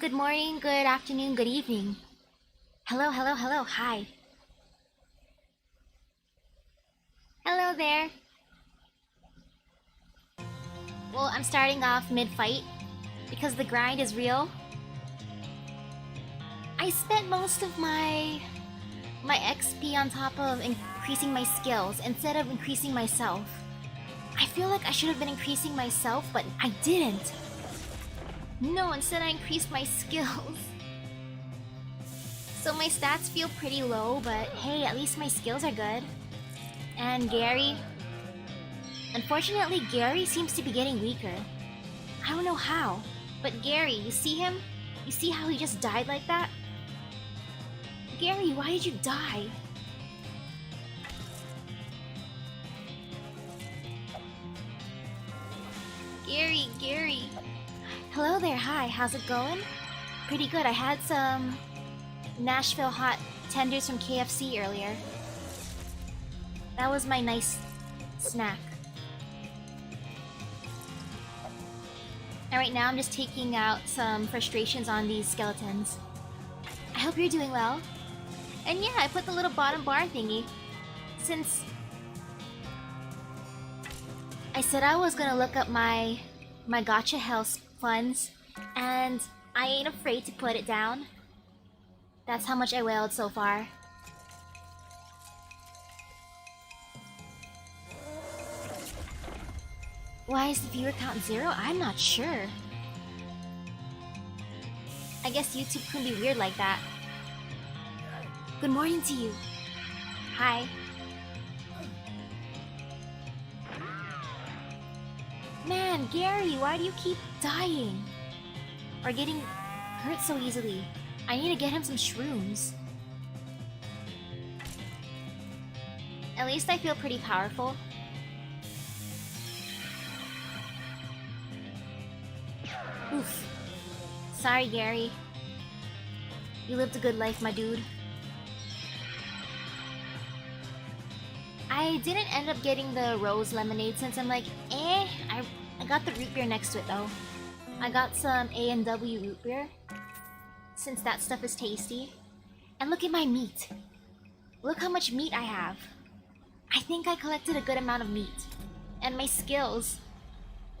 good morning, good afternoon, good evening. Hello, hello, hello, hi. Hello there. Well, I'm starting off mid-fight because the grind is real. I spent most of my XP on top of increasing my skills instead of increasing myself. I feel like I should have been increasing myself, but I didn't. No, instead I increased my skills. So my stats feel pretty low, but hey, at least my skills are good. And Gary... Unfortunately, Gary seems to be getting weaker. I don't know how, but Gary, you see him? You see how he just died like that? Gary, why did you die? Gary. Hello there, hi, how's it going? Pretty good, I had some Nashville hot tenders from KFC earlier. That was my nice snack. And right now I'm just taking out some frustrations on these skeletons. I hope you're doing well. And yeah, I put the little bottom bar thingy. Since I said I was gonna look up my gacha health funds, and I ain't afraid to put it down. That's how much I wailed so far. Why is the viewer count 0? I'm not sure. I guess YouTube can be weird like that. Good morning to you. Hi. Man, Gary, why do you keep dying? Or getting hurt so easily? I need to get him some shrooms. At least I feel pretty powerful. Oof. Sorry, Gary. You lived a good life, my dude. I didn't end up getting the rose lemonade since I'm like, I got the root beer next to it though. I got some A&W root beer, since that stuff is tasty. And look at my meat. Look how much meat I have. I think I collected a good amount of meat. And my skills.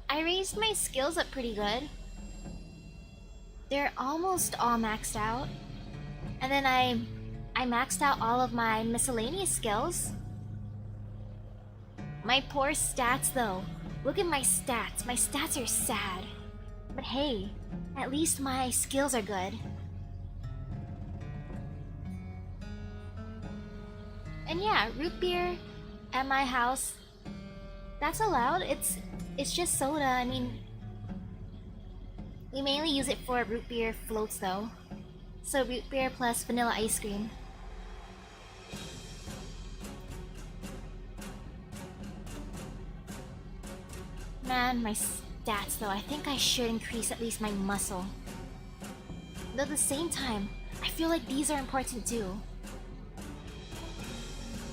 I raised my skills up pretty good. They're almost all maxed out. And then I maxed out all of my miscellaneous skills. My poor stats though. Look at my stats. My stats are sad. But hey, at least my skills are good. And yeah, root beer at my house, that's allowed. It's just soda. I mean, we mainly use it for root beer floats though. So root beer plus vanilla ice cream. Man, my stats though, I think I should increase at least my muscle. Though at the same time, I feel like these are important too.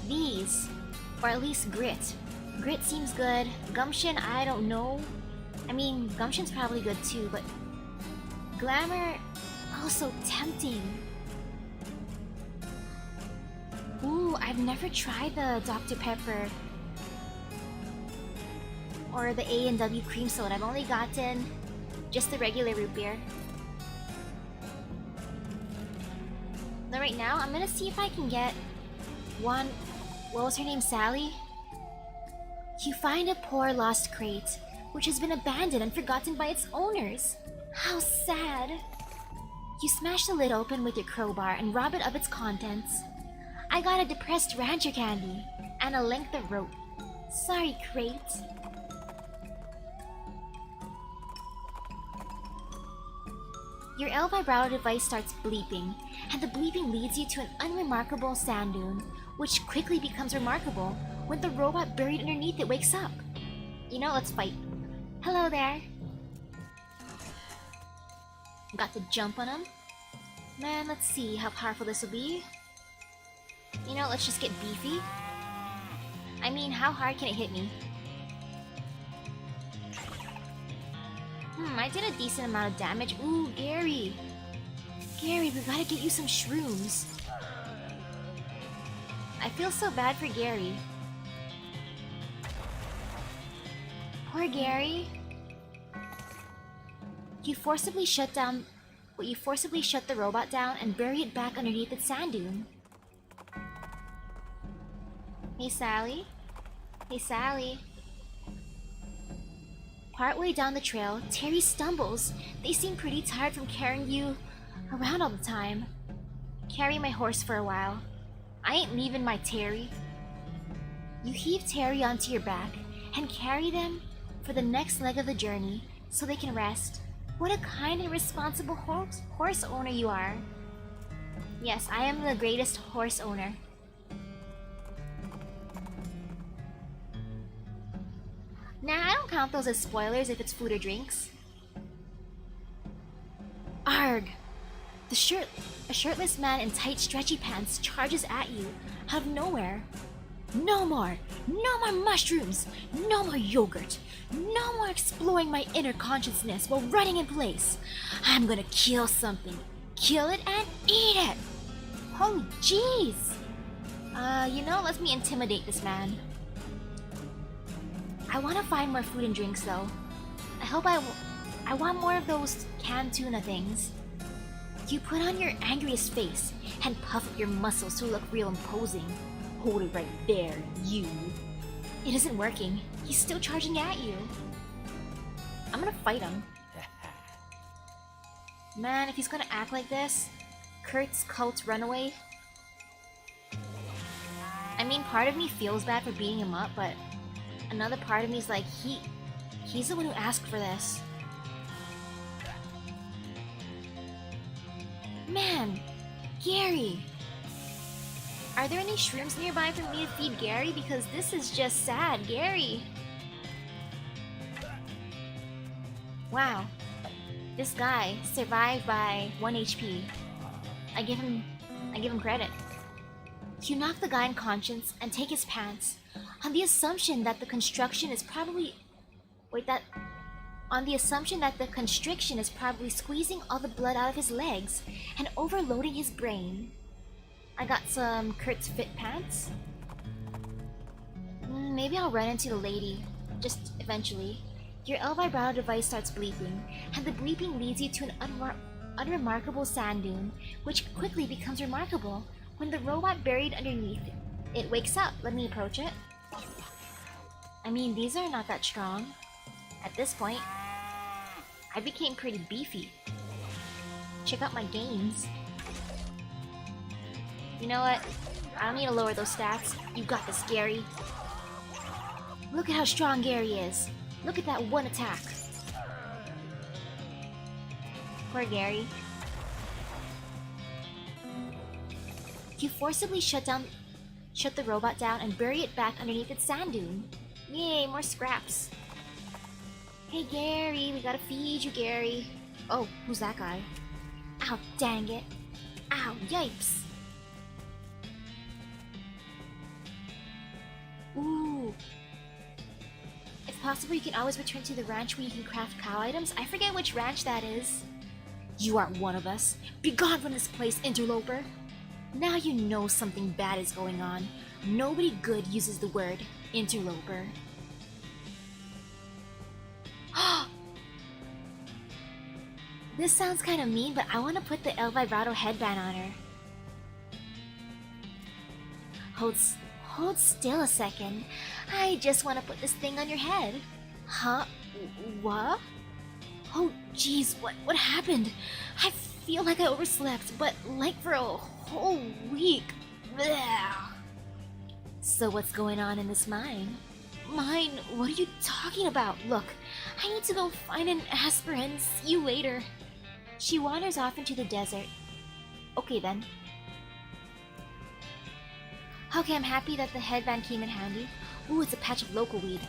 These, or at least grit. Grit seems good. Gumption, I don't know. I mean, gumption's probably good too, but glamour, also tempting. Ooh, I've never tried the Dr. Pepper or the A&W cream soda. I've only gotten just the regular root beer. Now right now, I'm gonna see if I can get one... What was her name? Sally? You find a poor lost crate, which has been abandoned and forgotten by its owners. How sad. You smash the lid open with your crowbar and rob it of its contents. I got a depressed rancher candy and a length of rope. Sorry, crate. Your L vibrato device starts bleeping, and the bleeping leads you to an unremarkable sand dune, which quickly becomes remarkable when the robot buried underneath it wakes up. You know, let's fight. Hello there. Got to jump on him. Man, let's see how powerful this will be. You know, let's just get beefy. I mean, how hard can it hit me? I did a decent amount of damage. Ooh, Gary. Gary, we gotta get you some shrooms. I feel so bad for Gary. Poor Gary. You forcibly shut the robot down and bury it back underneath its sand dune. Hey Sally. Hey Sally. Partway down the trail, Terry stumbles. They seem pretty tired from carrying you around all the time. Carry my horse for a while. I ain't leaving my Terry. You heave Terry onto your back and carry them for the next leg of the journey so they can rest. What a kind and responsible horse owner you are. Yes, I am the greatest horse owner. Nah, I don't count those as spoilers if it's food or drinks. Arg! A shirtless man in tight stretchy pants charges at you out of nowhere. No more mushrooms, no more yogurt, no more exploring my inner consciousness while running in place. I'm gonna kill something, kill it and eat it. Holy jeez. Let me intimidate this man. I want to find more food and drinks though. I want more of those canned tuna things. You put on your angriest face and puff up your muscles to look real imposing. Hold it right there, you. It isn't working. He's still charging at you. I'm gonna fight him. Man, if he's gonna act like this, Kurt's cult runaway. I mean, part of me feels bad for beating him up, but another part of me is like, he's the one who asked for this. Man, Gary! Are there any shrooms nearby for me to feed Gary? Because this is just sad, Gary! Wow. This guy survived by 1 HP. I give him credit. You knock the guy unconscious and take his pants, on the assumption that the constriction is probably squeezing all the blood out of his legs and overloading his brain. I got some Kurt's fit pants. Maybe I'll run into the lady, just eventually. Your L-Vibrato device starts bleeping, and the bleeping leads you to an unremarkable sand dune, which quickly becomes remarkable when the robot buried underneath it wakes up. Let me approach it. I mean, these are not that strong. At this point, I became pretty beefy. Check out my gains. You know what? I don't need to lower those stats. You got this, Gary. Look at how strong Gary is. Look at that one attack. Poor Gary. You forcibly shut the robot down and bury it back underneath its sand dune. Yay, more scraps. Hey Gary, we gotta feed you, Gary. Oh, who's that guy? Ow, dang it. Ow, yipes. Ooh. If possible, you can always return to the ranch where you can craft cow items. I forget which ranch that is. You aren't one of us. Be gone from this place, interloper. Now you know something bad is going on. Nobody good uses the word interloper. This sounds kind of mean, but I want to put the El Vibrato headband on her. Hold still a second. I just want to put this thing on your head. Huh? What? Oh, jeez, what happened? I feel like I overslept, but like for a whole week. Blech. So what's going on in this mine? Mine? What are you talking about? Look, I need to go find an aspirin. See you later. She wanders off into the desert. Okay then. Okay, I'm happy that the headband came in handy. Ooh, it's a patch of local weed.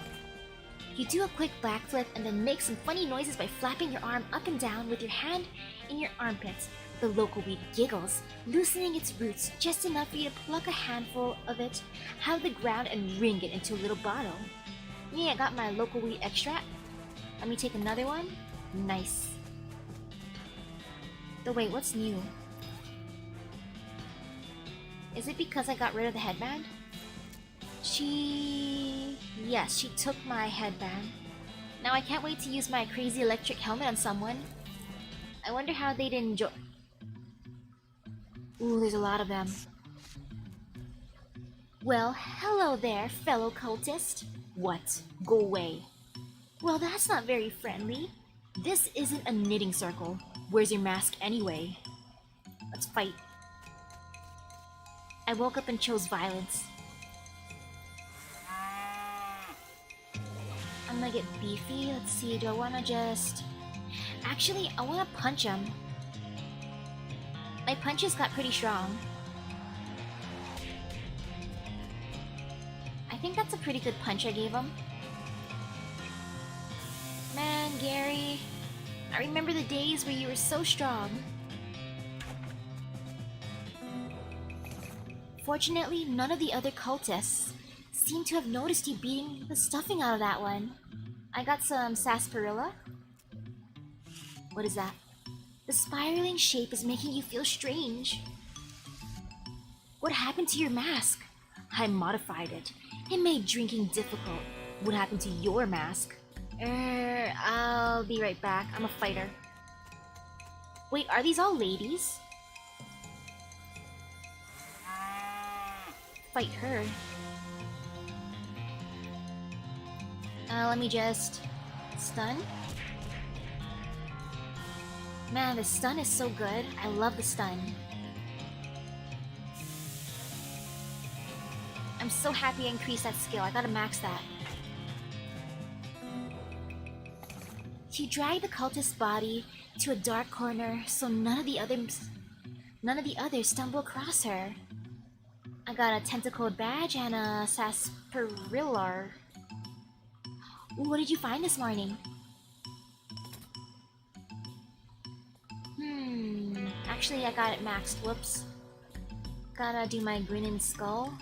You do a quick backflip and then make some funny noises by flapping your arm up and down with your hand in your armpits. The local weed giggles, loosening its roots just enough for you to pluck a handful of it out of the ground and wring it into a little bottle. Yeah, I got my local weed extract. Let me take another one. Nice. Wait, what's new? Is it because I got rid of the headband? Yes, she took my headband. Now I can't wait to use my crazy electric helmet on someone. I wonder how they'd enjoy... Ooh, there's a lot of them. Well, hello there, fellow cultist. What? Go away. Well, that's not very friendly. This isn't a knitting circle. Where's your mask anyway? Let's fight. I woke up and chose violence. I'm gonna get beefy. Let's see, do I wanna just... Actually, I wanna punch him. My punches got pretty strong. I think that's a pretty good punch I gave him. Man, Gary, I remember the days where you were so strong. Fortunately, none of the other cultists seem to have noticed you beating the stuffing out of that one. I got some sarsaparilla. What is that? The spiraling shape is making you feel strange. What happened to your mask? I modified it. It made drinking difficult. What happened to your mask? I'll be right back. I'm a fighter. Wait, are these all ladies? Fight her. Let me just... Stun? Man, the stun is so good. I love the stun. I'm so happy I increased that skill. I gotta max that. She dragged the cultist's body to a dark corner so none of the others stumble across her. I got a tentacled badge and a sarsaparilla. Ooh, what did you find this morning? Actually, I got it maxed. Whoops. Gotta do my grin and skull.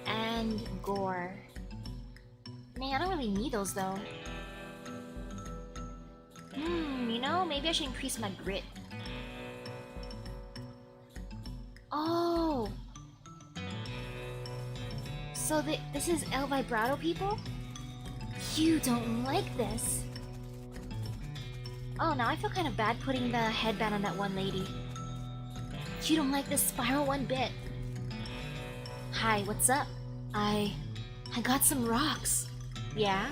And gore. Man, I don't really need those though. You know, maybe I should increase my grit. Oh! So this is El Vibrato people? You don't like this. Oh, now I feel kind of bad putting the headband on that one lady. You don't like this spiral one bit. Hi, what's up? I got some rocks. Yeah?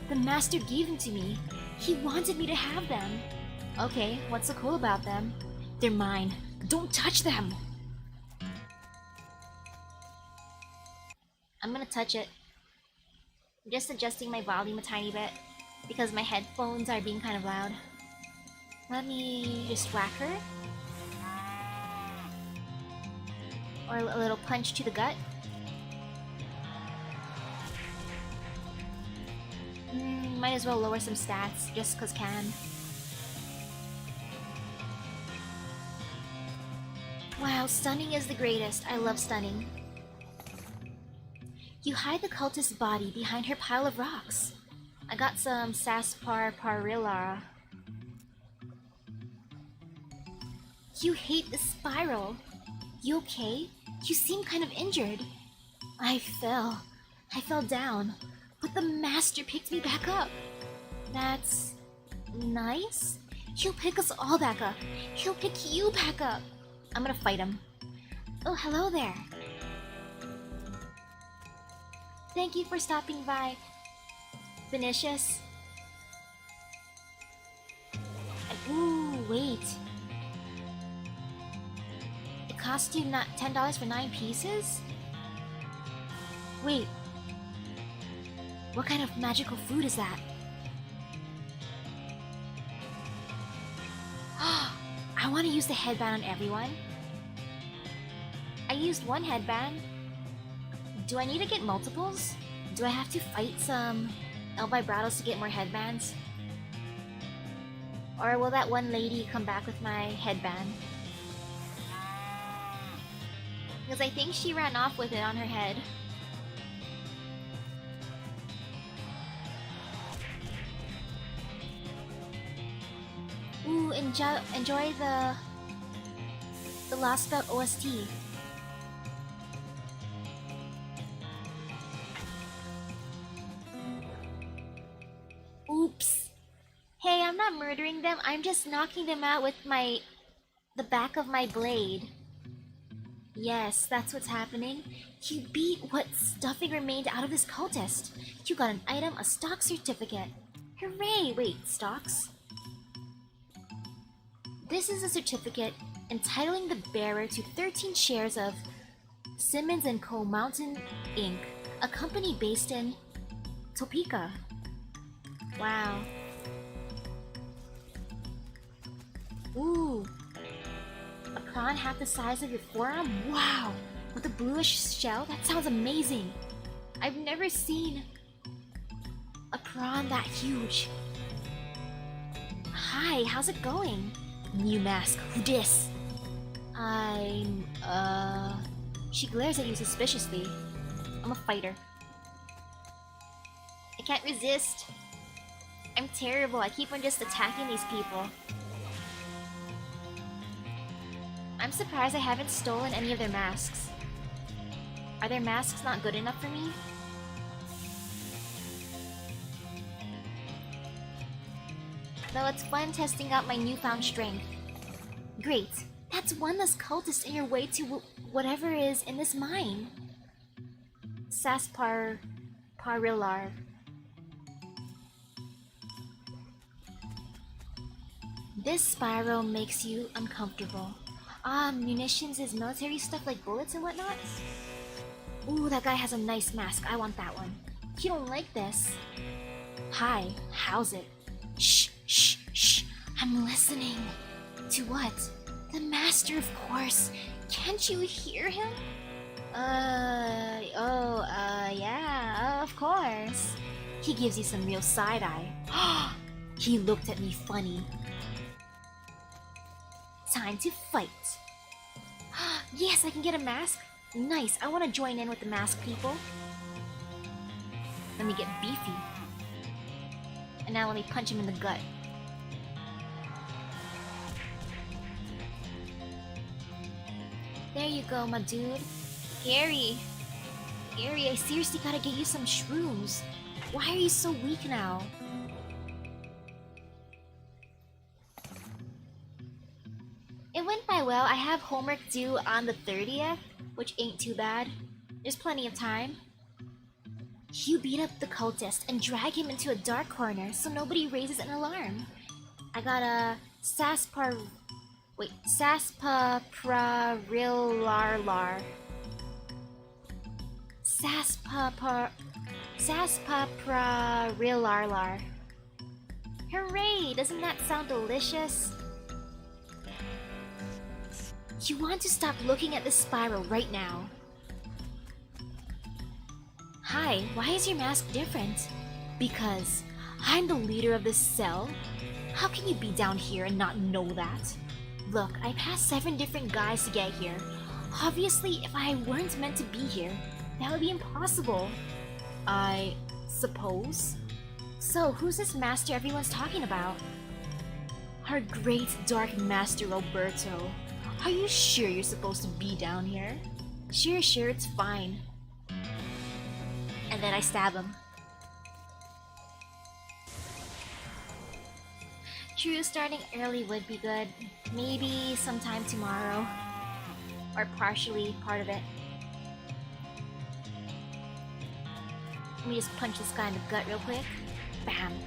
The master gave them to me. He wanted me to have them. Okay, what's so cool about them? They're mine. Don't touch them! I'm gonna touch it. I'm just adjusting my volume a tiny bit because my headphones are being kind of loud. Let me just whack her. Or a little punch to the gut. Might as well lower some stats just cause can. Wow, stunning is the greatest. I love stunning. You hide the cultist's body behind her pile of rocks. I got some sarsaparilla. You hate the spiral. You okay? You seem kind of injured. I fell down, but the master picked me back up. That's nice. He'll pick us all back up. He'll pick you back up. I'm gonna fight him. Oh, hello there. Thank you for stopping by, Vinicius. And, ooh, wait. It cost you not $10 for 9 pieces? Wait. What kind of magical food is that? I want to use the headband on everyone. I used one headband. Do I need to get multiples? Do I have to fight some El Vibratos to get more headbands? Or will that one lady come back with my headband? Because I think she ran off with it on her head. Ooh, enjoy the Lost Belt OST. not murdering them, I'm just knocking them out with the back of my blade. Yes, that's what's happening. You beat what stuffing remained out of this cultist. You got an item, a stock certificate. Hooray! Wait, stocks? This is a certificate entitling the bearer to 13 shares of Simmons & Co. Mountain Inc., a company based in Topeka. Wow. Ooh. A prawn half the size of your forearm? Wow! With a bluish shell? That sounds amazing! I've never seen a prawn that huge. Hi, how's it going? New mask, who dis? She glares at you suspiciously. I'm a fighter. I can't resist. I'm terrible, I keep on just attacking these people. I'm surprised I haven't stolen any of their masks. Are their masks not good enough for me? Though it's fun testing out my newfound strength. Great, that's one less cultist in your way to whatever is in this mine. Parilar. This Spyro makes you uncomfortable. Munitions is military stuff like bullets and whatnot? Ooh, that guy has a nice mask. I want that one. You don't like this. Hi, how's it? Shh, shh, shh. I'm listening. To what? The master, of course. Can't you hear him? Yeah, of course. He gives you some real side-eye. He looked at me funny. Time to fight. Yes, I can get a mask. Nice, I want to join in with the mask people. Let me get beefy. And now let me punch him in the gut. There you go, my dude. Gary, I seriously gotta get you some shrooms. Why are you so weak now? It went by well. I have homework due on the 30th, which ain't too bad. There's plenty of time. You beat up the cultist and drag him into a dark corner so nobody raises an alarm. I got a Saspaprarillarlar. Saspaprarillarlar. Hooray! Doesn't that sound delicious? You want to stop looking at this Spyro right now. Hi, why is your mask different? Because I'm the leader of this cell? How can you be down here and not know that? Look, I passed 7 different guys to get here. Obviously, if I weren't meant to be here, that would be impossible. I suppose? So, who's this master everyone's talking about? Our great dark master Roberto. Are you sure you're supposed to be down here? Sure, it's fine. And then I stab him. True, starting early would be good. Maybe sometime tomorrow. Or partially part of it. Let me just punch this guy in the gut real quick. Bam.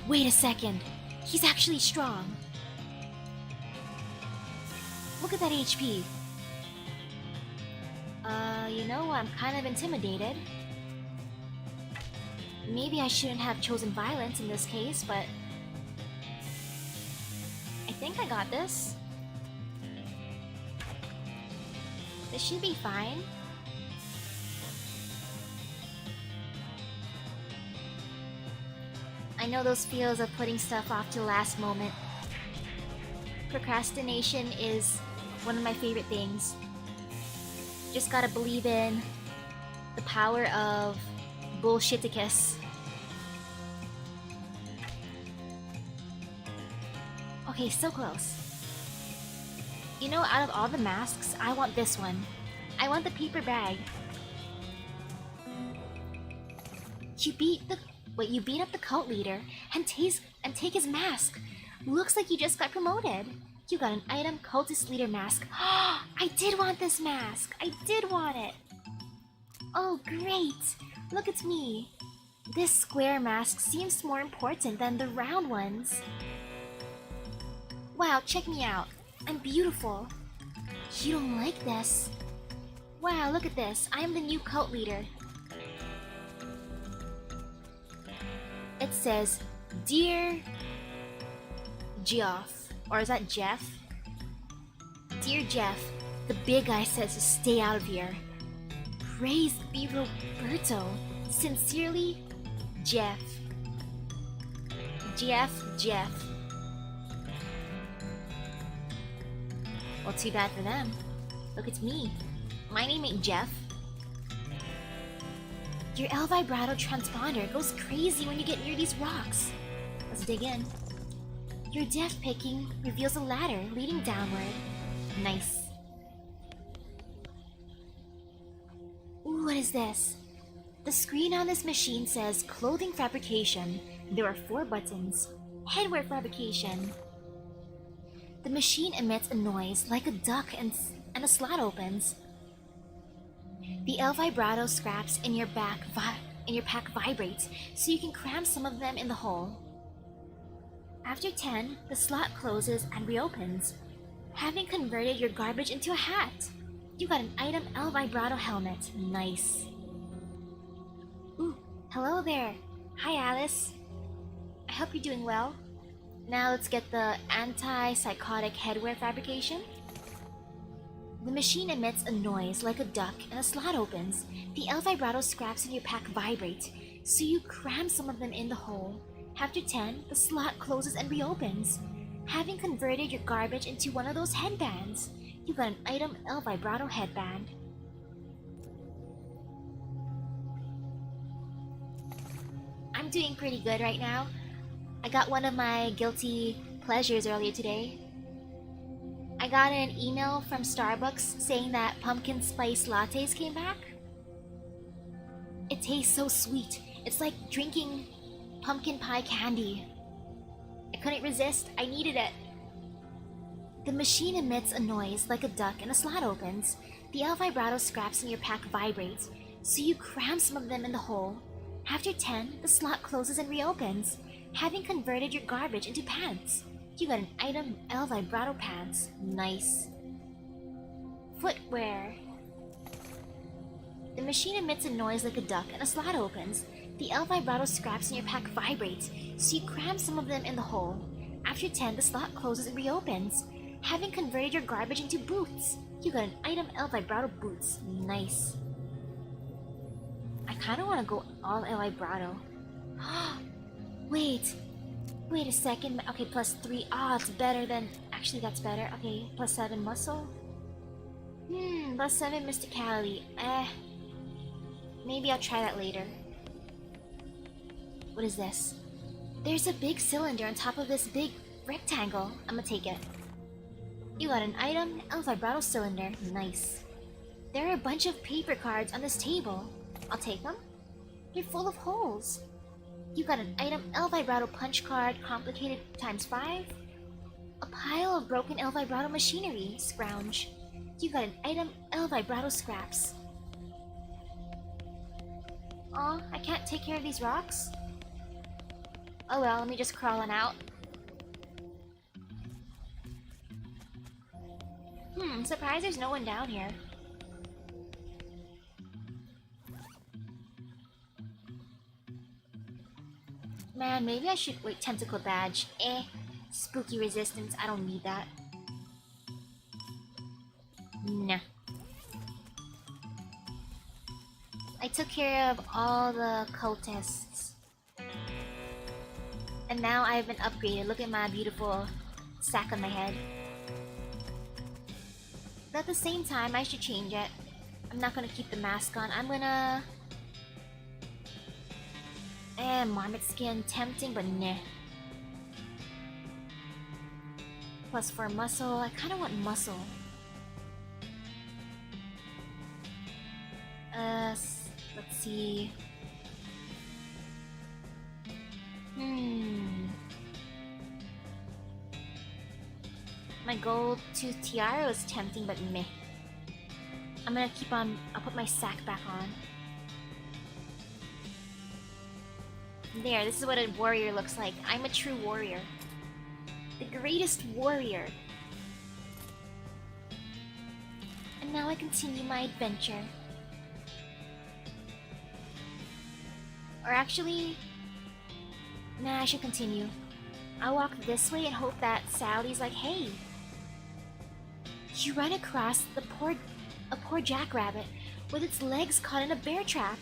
Wait a second. He's actually strong. Look at that HP. You know, I'm kind of intimidated. Maybe I shouldn't have chosen violence in this case, but I think I got this. This should be fine. I know those feels of putting stuff off to the last moment. Procrastination is one of my favorite things. Just gotta believe in the power of bullshiticus. Okay, so close. You know, out of all the masks, I want this one. I want the paper bag. You beat up the cult leader and take his mask. Looks like you just got promoted. You got an item cultist leader mask. I did want this mask. I did want it. Oh, great. Look at me. This square mask seems more important than the round ones. Wow, check me out. I'm beautiful. You don't like this? Wow, look at this. I am the new cult leader. It says, Dear Geoff. Or is that Jeff? Dear Jeff, the big guy says to stay out of here. Praise be Roberto. Sincerely, Jeff. Jeff. Well, too bad for them. Look, it's me. My name ain't Jeff. Your El Vibrato transponder goes crazy when you get near these rocks. Let's dig in. Your death picking reveals a ladder leading downward. Nice. Ooh, what is this? The screen on this machine says clothing fabrication. There are 4 buttons. Headwear fabrication. The machine emits a noise like a duck and a slot opens. The El Vibrato scraps in your pack vibrates, so you can cram some of them in the hole. After 10, the slot closes and reopens, having converted your garbage into a hat. You got an item El Vibrato helmet. Nice. Ooh, hello there. Hi, Alice. I hope you're doing well. Now let's get the anti-psychotic headwear fabrication. The machine emits a noise like a duck and a slot opens. The El Vibrato scraps in your pack vibrate, so you cram some of them in the hole. After 10, the slot closes and reopens, having converted your garbage into one of those headbands. You got an item El Vibrato headband. I'm doing pretty good right now. I got one of my guilty pleasures earlier today. I got an email from Starbucks saying that pumpkin spice lattes came back. It tastes so sweet. It's like drinking pumpkin pie candy. I couldn't resist. I needed it. The machine emits a noise like a duck and a slot opens. The El Vibrato scraps in your pack vibrates, so you cram some of them in the hole. After 10, the slot closes and reopens, having converted your garbage into pants. You got an item El Vibrato pants. Nice. Footwear. The machine emits a noise like a duck and a slot opens. The El Vibrato scraps in your pack vibrates, so you cram some of them in the hole. After 10, the slot closes and reopens, having converted your garbage into boots. You got an item El Vibrato boots. Nice. I kinda wanna go all El Vibrato. Wait a second. Okay, +3. It's better than... Actually, that's better. Okay, +7 muscle. +7 mysticality. Maybe I'll try that later. What is this? There's a big cylinder on top of this big rectangle. I'm gonna take it. You got an item El Vibrato cylinder. Nice. There are a bunch of paper cards on this table. I'll take them. They're full of holes. You got an item El Vibrato punch card, complicated ×5. A pile of broken El Vibrato machinery, scrounge. You got an item El Vibrato scraps. Aw, I can't take care of these rocks? Oh well, let me just crawl on out. I'm surprised there's no one down here. Man, maybe I should... Wait, tentacle badge. Spooky resistance, I don't need that. Nah. I took care of all the cultists. And now I've been upgraded. Look at my beautiful sack on my head. But at the same time, I should change it. I'm not gonna keep the mask on. I'm gonna... marmot skin. Tempting, but nah. +4 muscle. I kinda want muscle. Let's see. My gold tooth tiara was tempting, but meh. I'm gonna keep on. I'll put my sack back on. There, this is what a warrior looks like. I'm a true warrior. The greatest warrior. And now I continue my adventure. Or actually... Nah, I should continue. I'll walk this way and hope that Sally's like, hey! You run across a poor jackrabbit with its legs caught in a bear trap.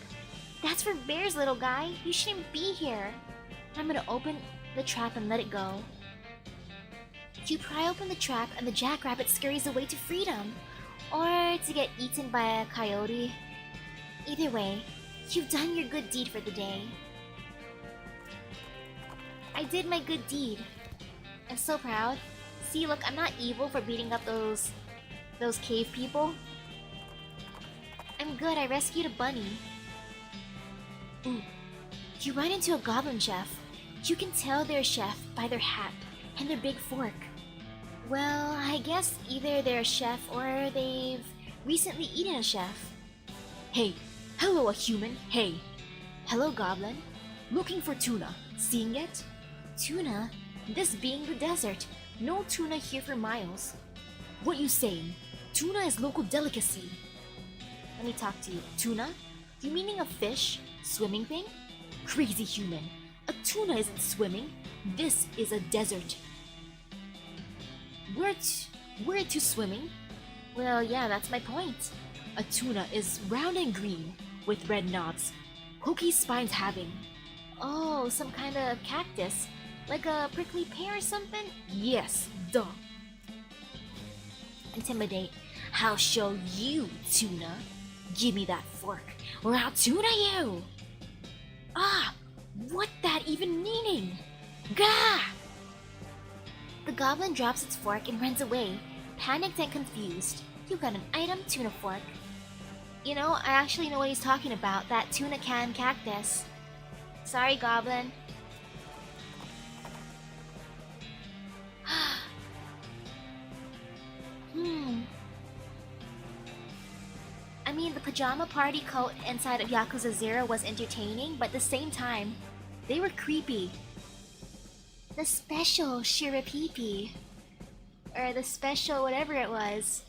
That's for bears, little guy. You shouldn't be here. I'm gonna open the trap and let it go. You pry open the trap and the jackrabbit scurries away to freedom. Or to get eaten by a coyote. Either way, you've done your good deed for the day. I did my good deed. I'm so proud. See, look, I'm not evil for beating up those cave people. I'm good, I rescued a bunny. Ooh. You run into a goblin chef. You can tell they're a chef by their hat and their big fork. Well, I guess either they're a chef or they've recently eaten a chef. Hey, hello a human, hey. Hello goblin. Looking for tuna, seeing it? Tuna? This being the desert. No tuna here for miles. What you saying? Tuna is local delicacy. Let me talk to you. Tuna? You meaning a fish? Swimming thing? Crazy human. A tuna isn't swimming. This is a desert. We're to swimming? Well, yeah, that's my point. A tuna is round and green, with red knobs. Pokey spines having. Oh, some kind of cactus. Like a prickly pear or something? Yes, duh. Intimidate. I'll show you, tuna. Give me that fork, or I'll tuna you! Ah! What that even meaning? Gah! The goblin drops its fork and runs away, panicked and confused. You got an item, tuna fork. You know, I actually know what he's talking about, that tuna can cactus. Sorry, goblin. I mean, the pajama party cult inside of Yakuza 0 was entertaining, but at the same time, they were creepy. The special Shirapipi. Or the special whatever it was.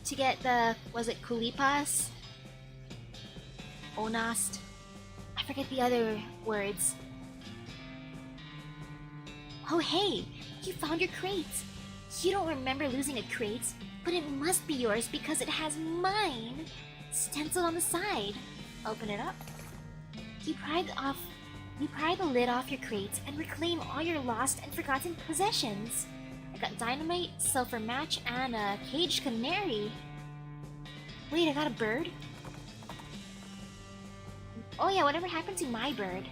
To get the, was it Kulipas? Onast? I forget the other words. Oh hey, you found your crate! You don't remember losing a crate, but it must be yours because it has mine stenciled on the side. Open it up. You pry the lid off your crate and reclaim all your lost and forgotten possessions. I got dynamite, sulfur match, and a caged canary. Wait, I got a bird? Oh yeah, whatever happened to my bird?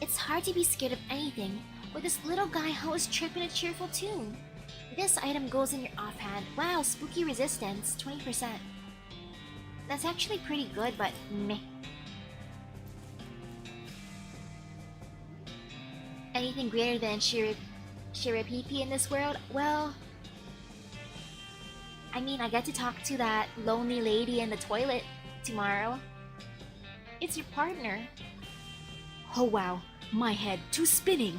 It's hard to be scared of anything with this little guy always tripping a cheerful tune. This item goes in your offhand. Wow, spooky resistance, 20%. That's actually pretty good, but meh. Anything greater than Shirapipi in this world? Well... I mean, I get to talk to that lonely lady in the toilet tomorrow. It's your partner. Oh wow, my head too spinning.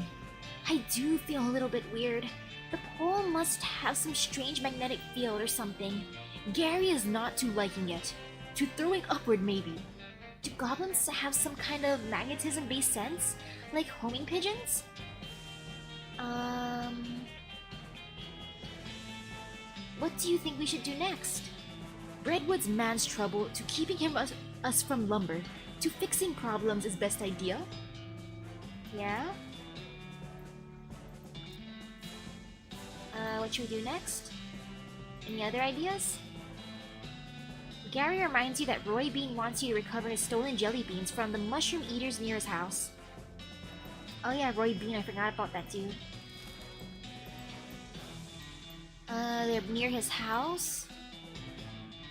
I do feel a little bit weird. The pole must have some strange magnetic field or something. Gary is not too liking it. To throwing upward maybe. Do goblins have some kind of magnetism-based sense? Like homing pigeons? What do you think we should do next? Redwood's man's trouble to keeping him us from lumber to fixing problems is best idea? Yeah? What should we do next? Any other ideas? Gary reminds you that Roy Bean wants you to recover his stolen jelly beans from the mushroom eaters near his house. Oh yeah, Roy Bean, I forgot about that dude. They're near his house?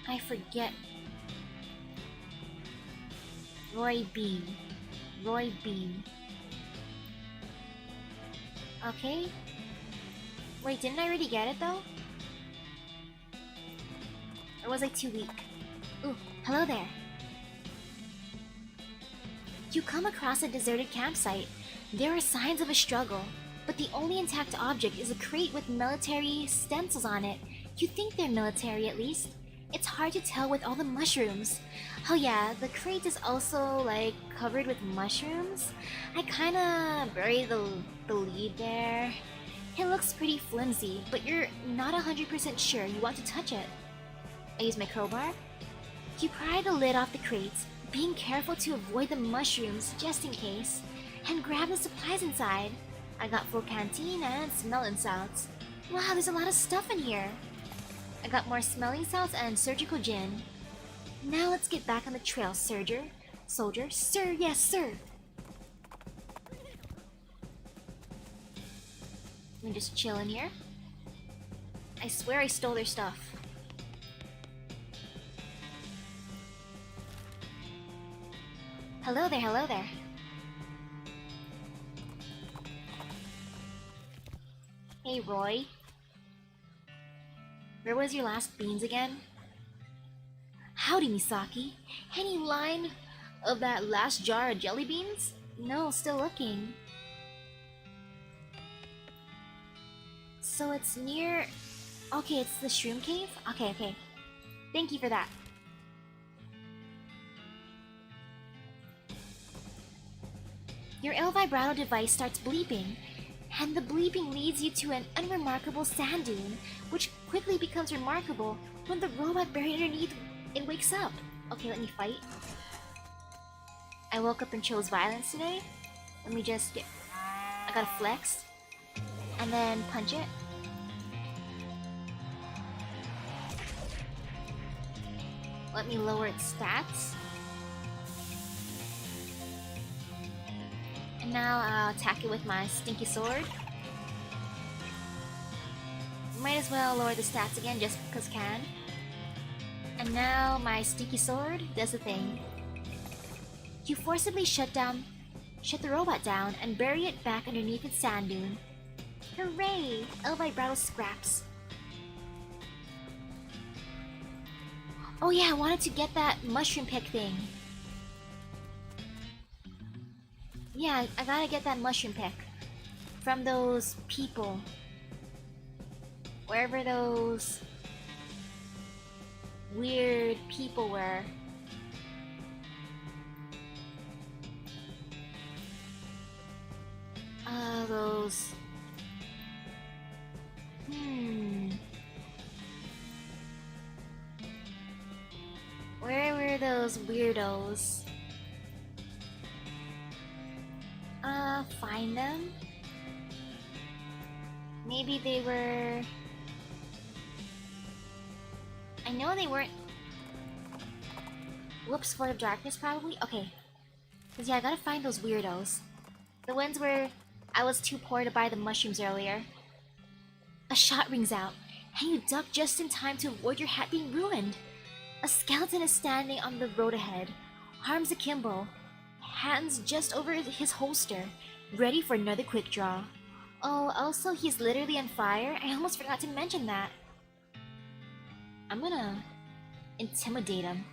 I forget. Roy Bean. Roy Bean. Okay. Wait, didn't I already get it though? Or was I too weak? Ooh, hello there. You come across a deserted campsite. There are signs of a struggle, but the only intact object is a crate with military stencils on it. You think they're military at least. It's hard to tell with all the mushrooms. Oh yeah, the crate is also like covered with mushrooms. I kinda buried the lead there. It looks pretty flimsy, but you're not 100% sure you want to touch it. I use my crowbar. You pry the lid off the crate, being careful to avoid the mushrooms just in case, and grab the supplies inside. I got full canteen and smelling salts. Wow, there's a lot of stuff in here. I got more smelling salts and surgical gin. Now let's get back on the trail, soldier. Sir, yes, sir. Let me just chill in here. I swear I stole their stuff. Hello there, hello there. Hey, Roy. Where was your last beans again? Howdy, Misaki. Any line of that last jar of jelly beans? No, still looking. So it's near... Okay, it's the shroom cave? Okay. Thank you for that. Your El Vibrato device starts bleeping, and the bleeping leads you to an unremarkable sand dune, which quickly becomes remarkable when the robot buried underneath it wakes up. Okay, let me fight. I woke up and chose violence today. Let me just get... I gotta flex. And then punch it. Let me lower its stats. And now I'll attack it with my stinky sword. Might as well lower the stats again just because can. And now my stinky sword does the thing. You forcibly shut the robot down and bury it back underneath its sand dune. Hooray! El Vibrato scraps. Oh yeah, I wanted to get that mushroom pick thing. Yeah, I gotta get that mushroom pick. From those people. Wherever those weird people were. Those... Where were those weirdos? Find them? Maybe they were... I know they weren't... Whoops, Fort of Darkness probably? Okay. Cause yeah, I gotta find those weirdos. The ones where I was too poor to buy the mushrooms earlier. A shot rings out, and you duck just in time to avoid your hat being ruined. A skeleton is standing on the road ahead, arms akimbo, hands just over his holster, ready for another quick draw. Oh, also he's literally on fire. I almost forgot to mention that. I'm gonna intimidate him.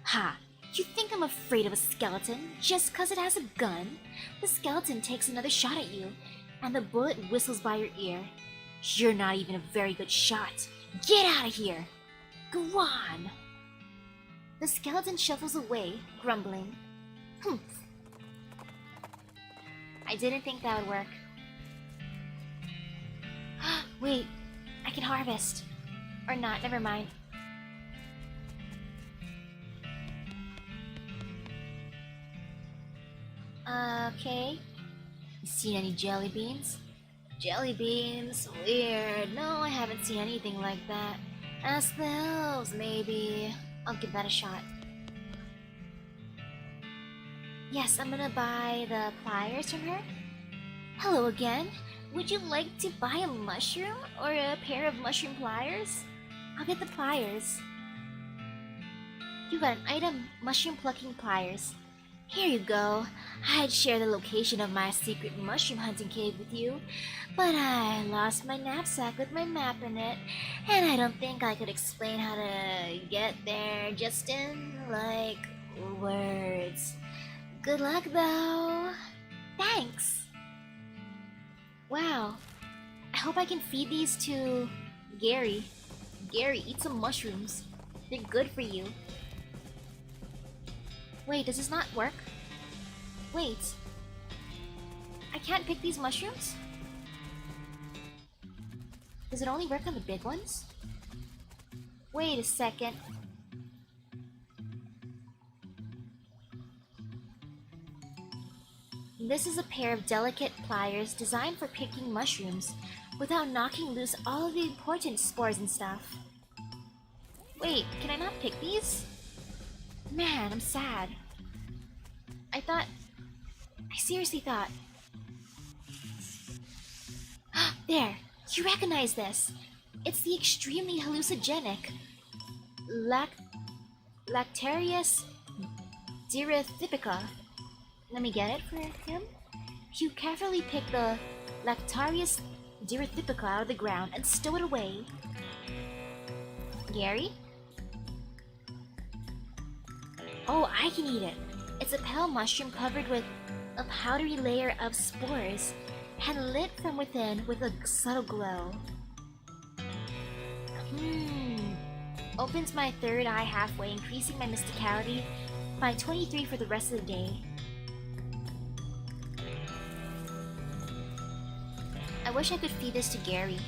Ha! You think I'm afraid of a skeleton just cause it has a gun? The skeleton takes another shot at you, and the bullet whistles by your ear. You're not even a very good shot. Get out of here! Go on! The skeleton shuffles away, grumbling. Humph. I didn't think that would work. Wait, I can harvest. Or not, never mind. Okay. You seen any jelly beans? Jelly beans? Weird. No, I haven't seen anything like that. Ask the elves, maybe. I'll give that a shot. Yes, I'm gonna buy the pliers from her. Hello again. Would you like to buy a mushroom or a pair of mushroom pliers? I'll get the pliers. You got an item, mushroom plucking pliers. Here you go. I'd share the location of my secret mushroom hunting cave with you, but I lost my knapsack with my map in it, and I don't think I could explain how to get there just in, like, words. Good luck, though. Thanks. Wow. I hope I can feed these to Gary. Gary, eat some mushrooms. They're good for you. Wait, does this not work? Wait. I can't pick these mushrooms? Does it only work on the big ones? Wait a second. This is a pair of delicate pliers designed for picking mushrooms without knocking loose all of the important spores and stuff. Wait, can I not pick these? Man, I'm sad. I seriously thought. There! You recognize this! It's the extremely hallucinogenic Lactarius direthypica. Let me get it for him. You carefully pick the Lactarius direthypica out of the ground and stow it away. Gary? Oh, I can eat it. It's a pale mushroom covered with a powdery layer of spores and lit from within with a subtle glow. Opens my third eye halfway, increasing my mysticality by 23 for the rest of the day. I wish I could feed this to Gary.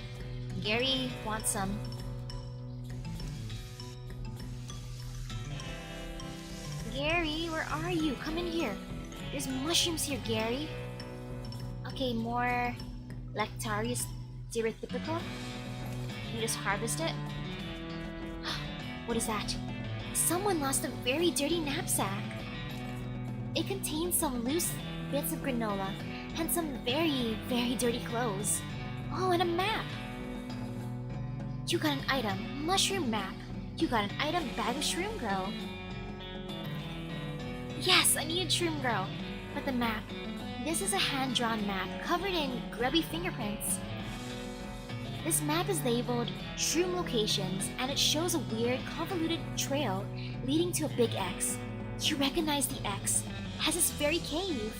Gary wants some. Gary, where are you? Come in here. There's mushrooms here, Gary. Okay, more Lactarius direthypica. Can you just harvest it? What is that? Someone lost a very dirty knapsack. It contains some loose bits of granola and some very, very dirty clothes. Oh, and a map. You got an item, mushroom map. You got an item, bag of shroom grow. Yes, I needed shroom grow. But the map. This is a hand-drawn map covered in grubby fingerprints. This map is labeled Shroom Locations, and it shows a weird, convoluted trail leading to a big X. You recognize the X as this very cave.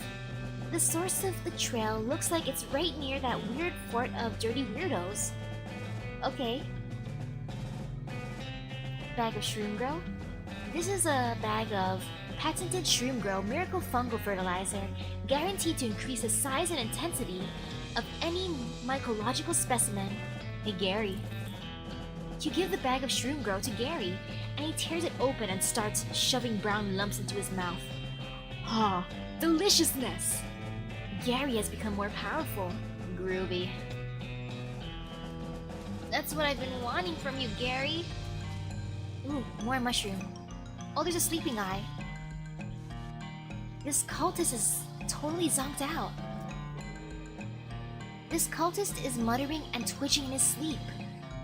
The source of the trail looks like it's right near that weird fort of dirty weirdos. Okay. Bag of shroom grow? This is a bag of patented shroom grow miracle fungal fertilizer, guaranteed to increase the size and intensity of any mycological specimen. Hey Gary. You give the bag of shroom grow to Gary, and he tears it open and starts shoving brown lumps into his mouth. Ah, deliciousness! Gary has become more powerful. Groovy. That's what I've been wanting from you, Gary. Ooh, more mushroom. Oh, there's a sleeping eye. This cultist is totally zonked out. This cultist is muttering and twitching in his sleep.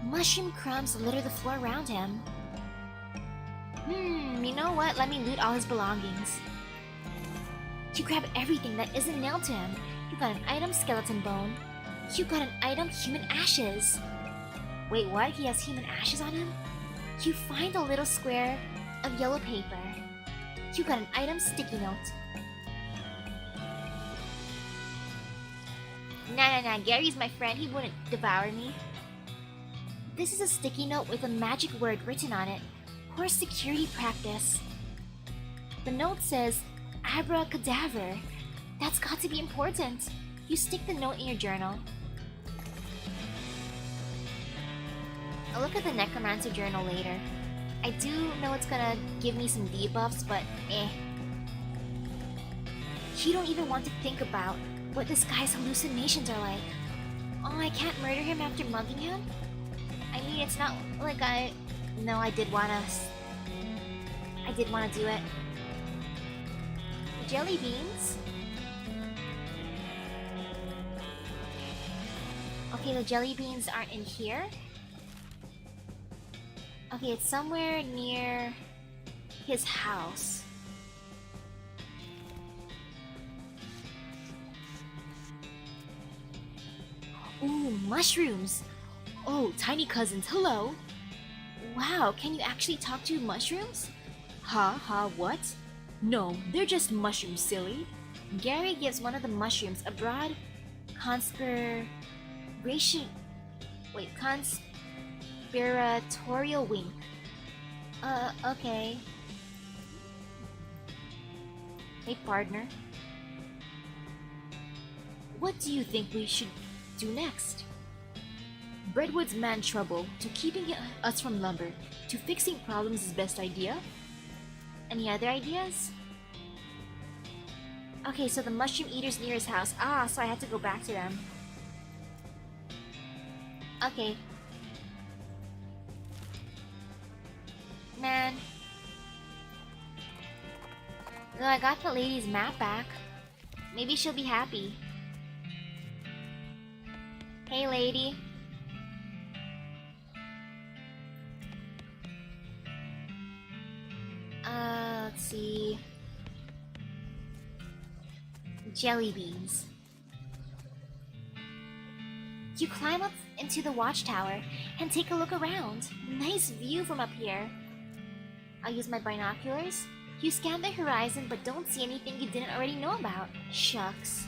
Mushroom crumbs litter the floor around him. You know what? Let me loot all his belongings. You grab everything that isn't nailed to him. You got an item, skeleton bone. You got an item, human ashes. Wait, what? He has human ashes on him? You find a little square of yellow paper. You got an item, sticky note. Nah, Gary's my friend. He wouldn't devour me. This is a sticky note with a magic word written on it. Poor security practice. The note says, abracadabra. That's got to be important. You stick the note in your journal. I'll look at the Necromancer journal later. I do know it's gonna give me some debuffs, but eh. You don't even want to think about what this guy's hallucinations are like. Oh, I can't murder him after mugging him? I mean, it's not like No, I did wanna do it. Jelly beans? Okay, the jelly beans aren't in here. Okay, it's somewhere near his house. Ooh, mushrooms! Oh, tiny cousins, hello! Wow, can you actually talk to mushrooms? What? No, they're just mushrooms, silly. Gary gives one of the mushrooms a broad conspiratorial wink. Okay. Hey, partner. What do you think we should do next? Breadwood's man trouble, to keeping us from lumber, to fixing problems is best idea? Any other ideas? Okay, so the mushroom eaters near his house. Ah, so I had to go back to them. Okay. Man. Well, I got the lady's map back. Maybe she'll be happy. Hey, lady. Let's see. Jelly beans. You climb up into the watchtower and take a look around. Nice view from up here. I'll use my binoculars. You scan the horizon but don't see anything you didn't already know about. Shucks.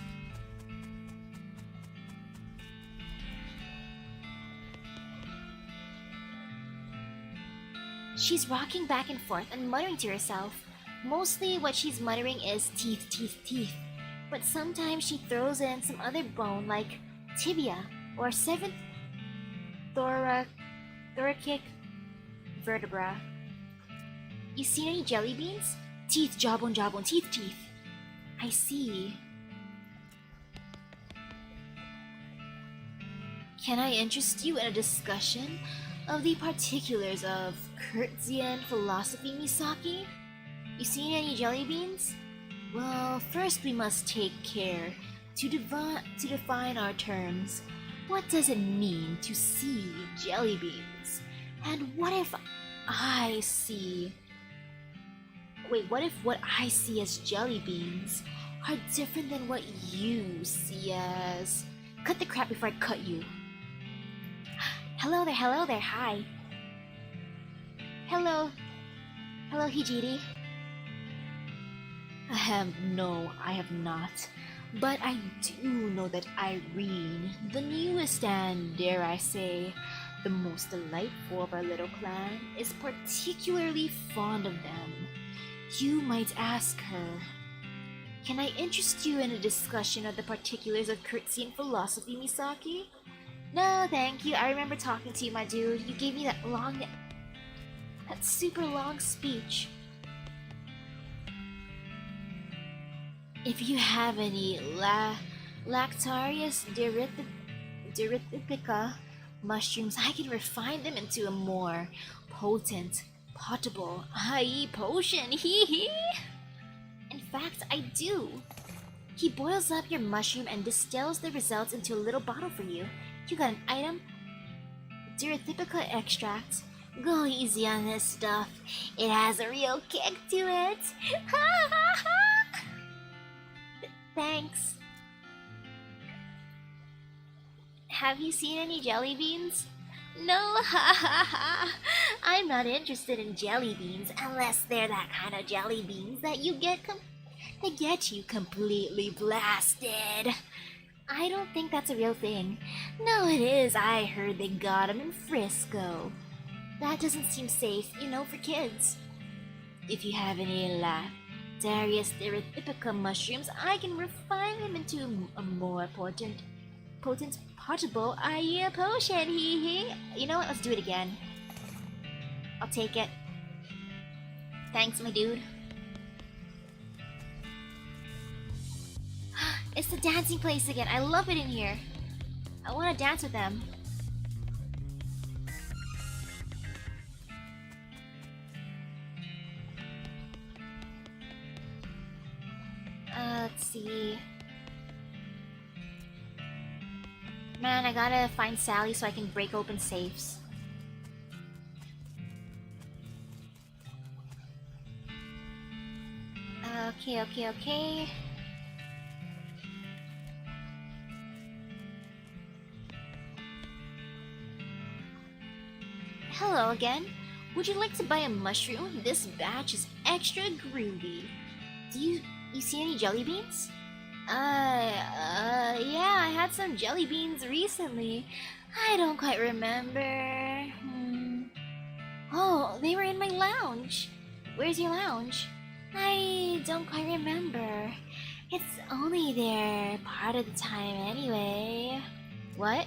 She's rocking back and forth and muttering to herself. Mostly what she's muttering is teeth, teeth, teeth. But sometimes she throws in some other bone like tibia or seventh thoracic vertebra. You seen any jelly beans? Teeth, jawbone, jawbone, teeth, teeth. I see. Can I interest you in a discussion of the particulars of Kurtzian philosophy, Misaki? You seen any jelly beans? Well, first we must take care to define our terms. What does it mean to see jelly beans? And what if I see... Wait, what if what I see as jelly beans are different than what you see as... Cut the crap before I cut you. Hello there, hi. Hello. Hello, Hijiri. No, I have not. But I do know that Irene, the newest and, dare I say, the most delightful of our little clan, is particularly fond of them. You might ask her, can I interest you in a discussion of the particulars of Kurtzian philosophy, Misaki? No, thank you. I remember talking to you, my dude. You gave me that super long speech. If you have any Lactarius derythica mushrooms, I can refine them into a more potent, potable, i.e. potion, hee. In fact, I do. He boils up your mushroom and distills the results into a little bottle for you. You got an item? Derythica extract. Go easy on this stuff. It has a real kick to it. Thanks. Have you seen any jelly beans? No, I'm not interested in jelly beans unless they're that kind of jelly beans that get you completely blasted. I don't think that's a real thing. No, it is. I heard they got 'em in Frisco. That doesn't seem safe, for kids. If you have any Lactarius derythica mushrooms, I can refine them into a more potent, potable, i.e. a potion, hee. You know what? Let's do it again. I'll take it. Thanks, my dude. It's the dancing place again. I love it in here. I want to dance with them. Let's see. Man, I gotta find Sally so I can break open safes. Okay. Hello again. Would you like to buy a mushroom? This batch is extra groovy. Do you see any jelly beans? Yeah, I had some jelly beans recently. I don't quite remember. Oh, they were in my lounge. Where's your lounge? I don't quite remember. It's only there part of the time anyway. What?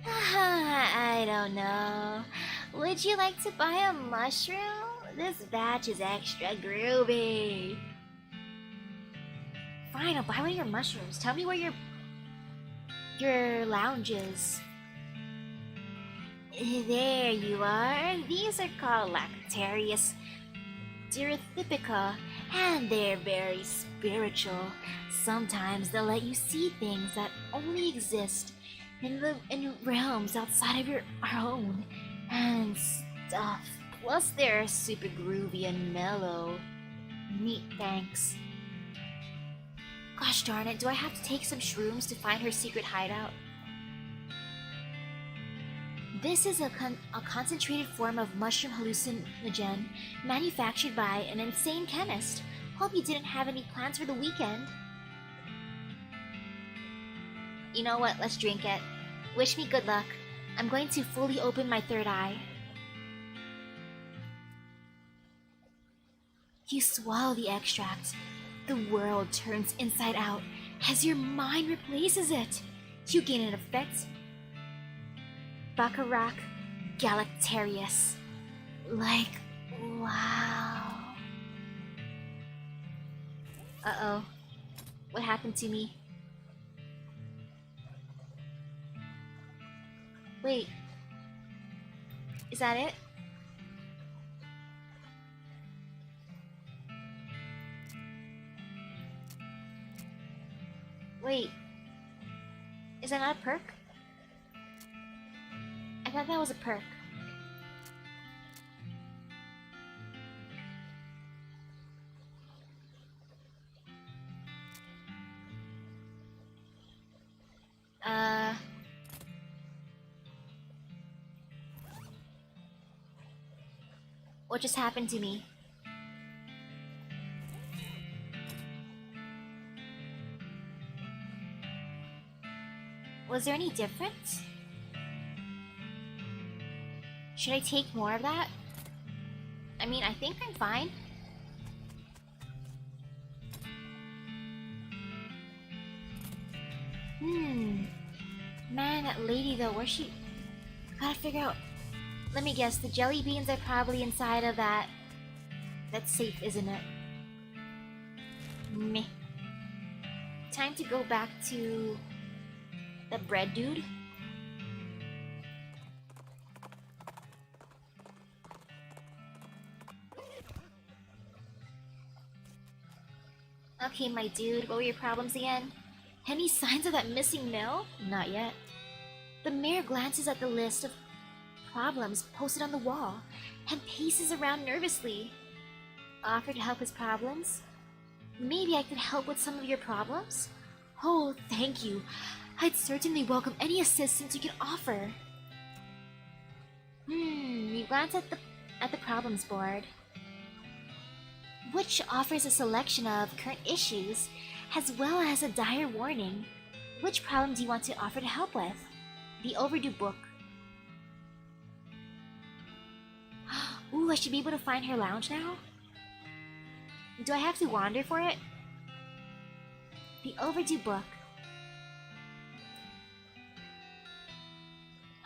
I don't know. Would you like to buy a mushroom? This batch is extra groovy. Fine, I'll buy one of your mushrooms. Tell me where your lounge is. There you are. These are called Lactarius Direthypica, and they're very spiritual. Sometimes they'll let you see things that only exist in realms outside of your own and stuff. Plus, they're super groovy and mellow. Neat, thanks. Gosh darn it, do I have to take some shrooms to find her secret hideout? This is a concentrated form of mushroom hallucinogen manufactured by an insane chemist. Hope you didn't have any plans for the weekend. You know what, let's drink it. Wish me good luck. I'm going to fully open my third eye. You swallow the extract. The world turns inside out as your mind replaces it. You gain an effect. Baccarat Galactarius. Like, wow. Uh-oh. What happened to me? Wait. Is that it? Wait. Is that not a perk? I thought that was a perk. What just happened to me? Was there any difference? Should I take more of that? I mean, I think I'm fine. Man, that lady though, where's she? Gotta figure out. Let me guess, the jelly beans are probably inside of that. That's safe, isn't it? Meh. Time to go back to the bread dude. Okay, my dude, what were your problems again? Any signs of that missing mill? Not yet. The mayor glances at the list of problems posted on the wall and paces around nervously. Offer to help his problems? Maybe I could help with some of your problems? Oh, thank you. I'd certainly welcome any assistance you can offer. You glance at the problems board, which offers a selection of current issues, as well as a dire warning. Which problem do you want to offer to help with? The overdue book. Ooh, I should be able to find her lounge now? Do I have to wander for it? The overdue book.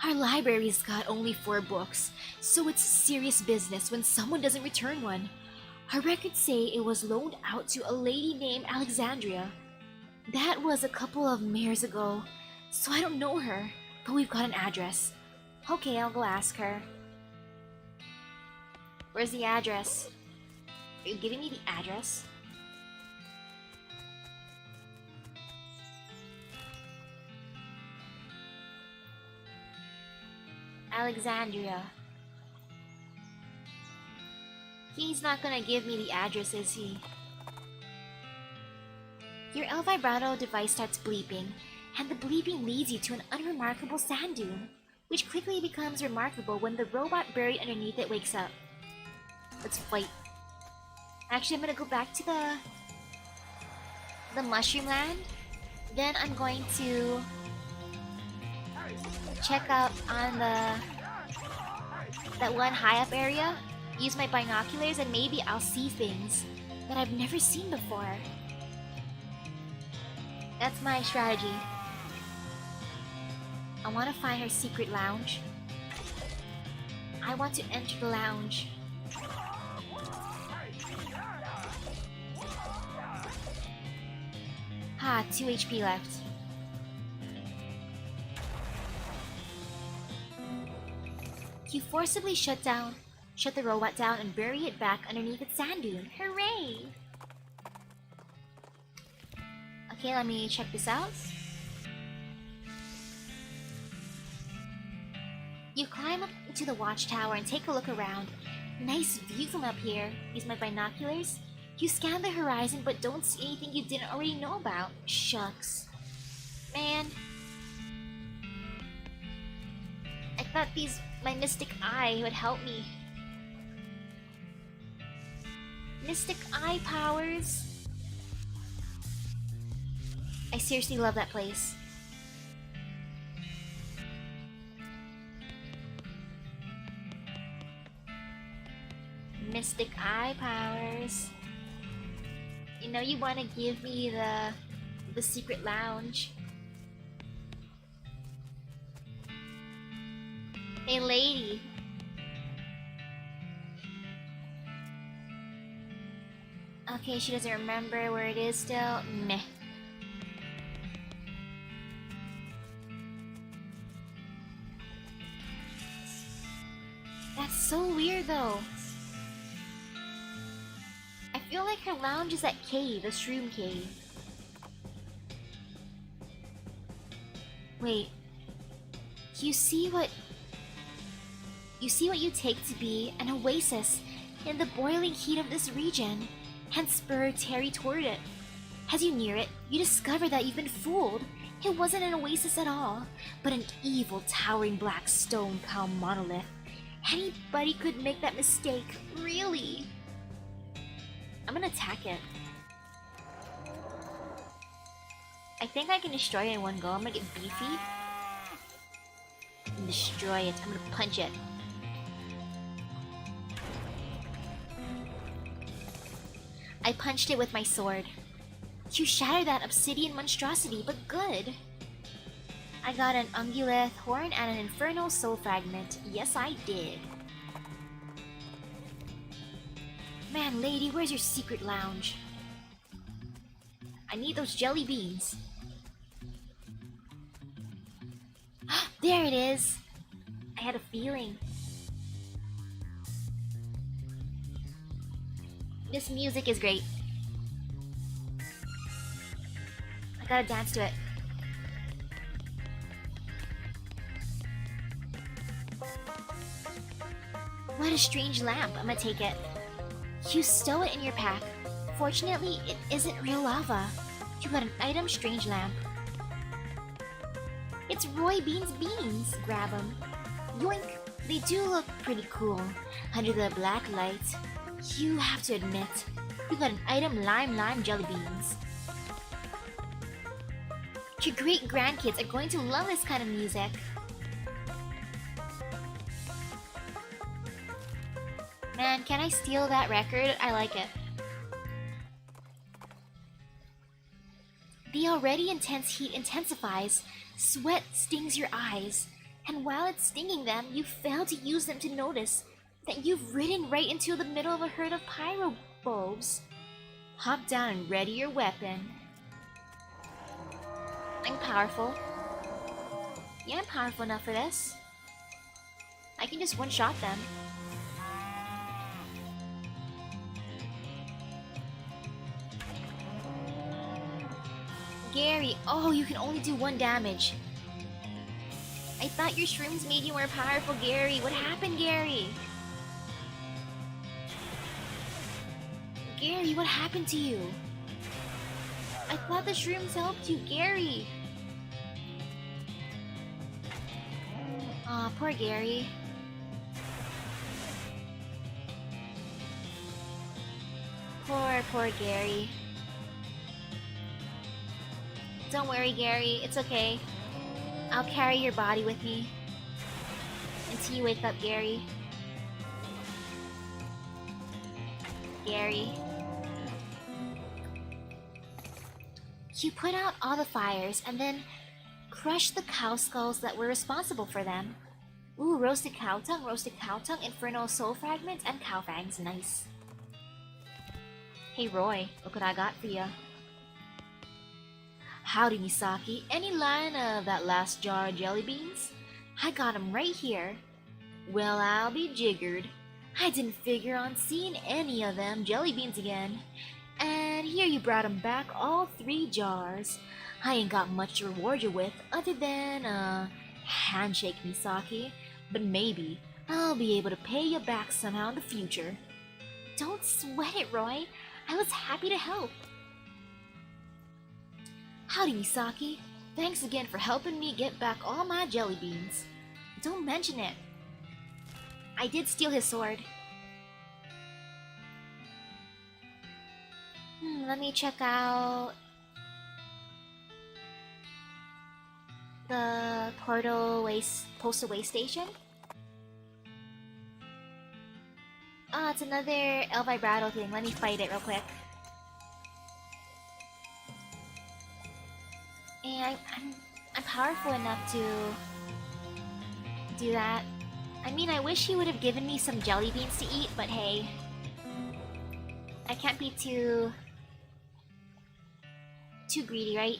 Our library's got only 4 books, so it's serious business when someone doesn't return one. Our records say it was loaned out to a lady named Alexandria. That was a couple of years ago, so I don't know her, but we've got an address. Okay, I'll go ask her. Where's the address? Are you giving me the address? Alexandria. He's not gonna give me the address, is he? Your El Vibrato device starts bleeping, and the bleeping leads you to an unremarkable sand dune, which quickly becomes remarkable when the robot buried underneath it wakes up. Let's fight. Actually, I'm gonna go back to the Mushroom Land. Then I'm going to check out on that one high up area, use my binoculars, and maybe I'll see things that I've never seen before. That's my strategy. I want to find her secret lounge. I want to enter the lounge. Ah, 2 HP left. You forcibly shut the robot down and bury it back underneath its sand dune. Hooray! Okay, let me check this out. You climb up to the watchtower and take a look around. Nice view from up here. Use my binoculars. You scan the horizon but don't see anything you didn't already know about. Shucks. Man. I thought my mystic eye would help me. Mystic eye powers. I seriously love that place. Mystic eye powers. You know you want to give me the secret lounge. Hey lady. Okay, she doesn't remember where it is still. Meh. That's so weird though. I feel like her lounge is that cave, the shroom cave. Wait. You see what you take to be an oasis in the boiling heat of this region, hence spur Terry toward it. As you near it, you discover that you've been fooled. It wasn't an oasis at all, but an evil, towering black stone cow monolith. Anybody could make that mistake, really. I'm gonna attack it. I think I can destroy it in one go. I'm gonna get beefy. And destroy it. I'm gonna punch it. I punched it with my sword. You shattered that obsidian monstrosity, but good. I got an ungulith horn and an infernal soul fragment. Yes, I did. Man, lady, where's your secret lounge? I need those jelly beans. There it is. I had a feeling. This music is great. I gotta dance to it. What a strange lamp. I'm gonna take it. You stow it in your pack. Fortunately, it isn't real lava. You got an item strange lamp. It's Roy Bean's beans. Grab them. Yoink. They do look pretty cool under the black light. You have to admit, you got an item lime jelly beans. Your great grandkids are going to love this kind of music. Man, can I steal that record? I like it. The already intense heat intensifies. Sweat stings your eyes. And while it's stinging them, you fail to use them to notice that you've ridden right into the middle of a herd of pyro bulbs. Hop down and ready your weapon. I'm powerful. Yeah, I'm powerful enough for this. I can just one-shot them. Gary, oh, you can only do 1 damage. I thought your shrooms made you more powerful, Gary. What happened, Gary? Gary, what happened to you? I thought the shrooms helped you, Gary. Aw, poor Gary. Poor Gary. Don't worry, Gary. It's okay. I'll carry your body with me until you wake up, Gary. Gary. You put out all the fires and then crushed the cow skulls that were responsible for them. Ooh, roasted cow tongue, infernal soul fragments, and cow fangs. Nice. Hey Roy, look what I got for ya. Howdy Misaki, any line of that last jar of jelly beans? I got 'em right here. Well, I'll be jiggered. I didn't figure on seeing any of them jelly beans again. And here you brought 'em back, all 3 jars. I ain't got much to reward you with other than a handshake, Misaki. But maybe I'll be able to pay you back somehow in the future. Don't sweat it, Roy. I was happy to help. Howdy, Misaki. Thanks again for helping me get back all my jelly beans. Don't mention it. I did steal his sword. Let me check out the postal way station. Ah, it's another El Vibrato thing. Let me fight it real quick. And I'm powerful enough to do that. I mean, I wish he would have given me some jelly beans to eat, but hey. I can't be too greedy, right?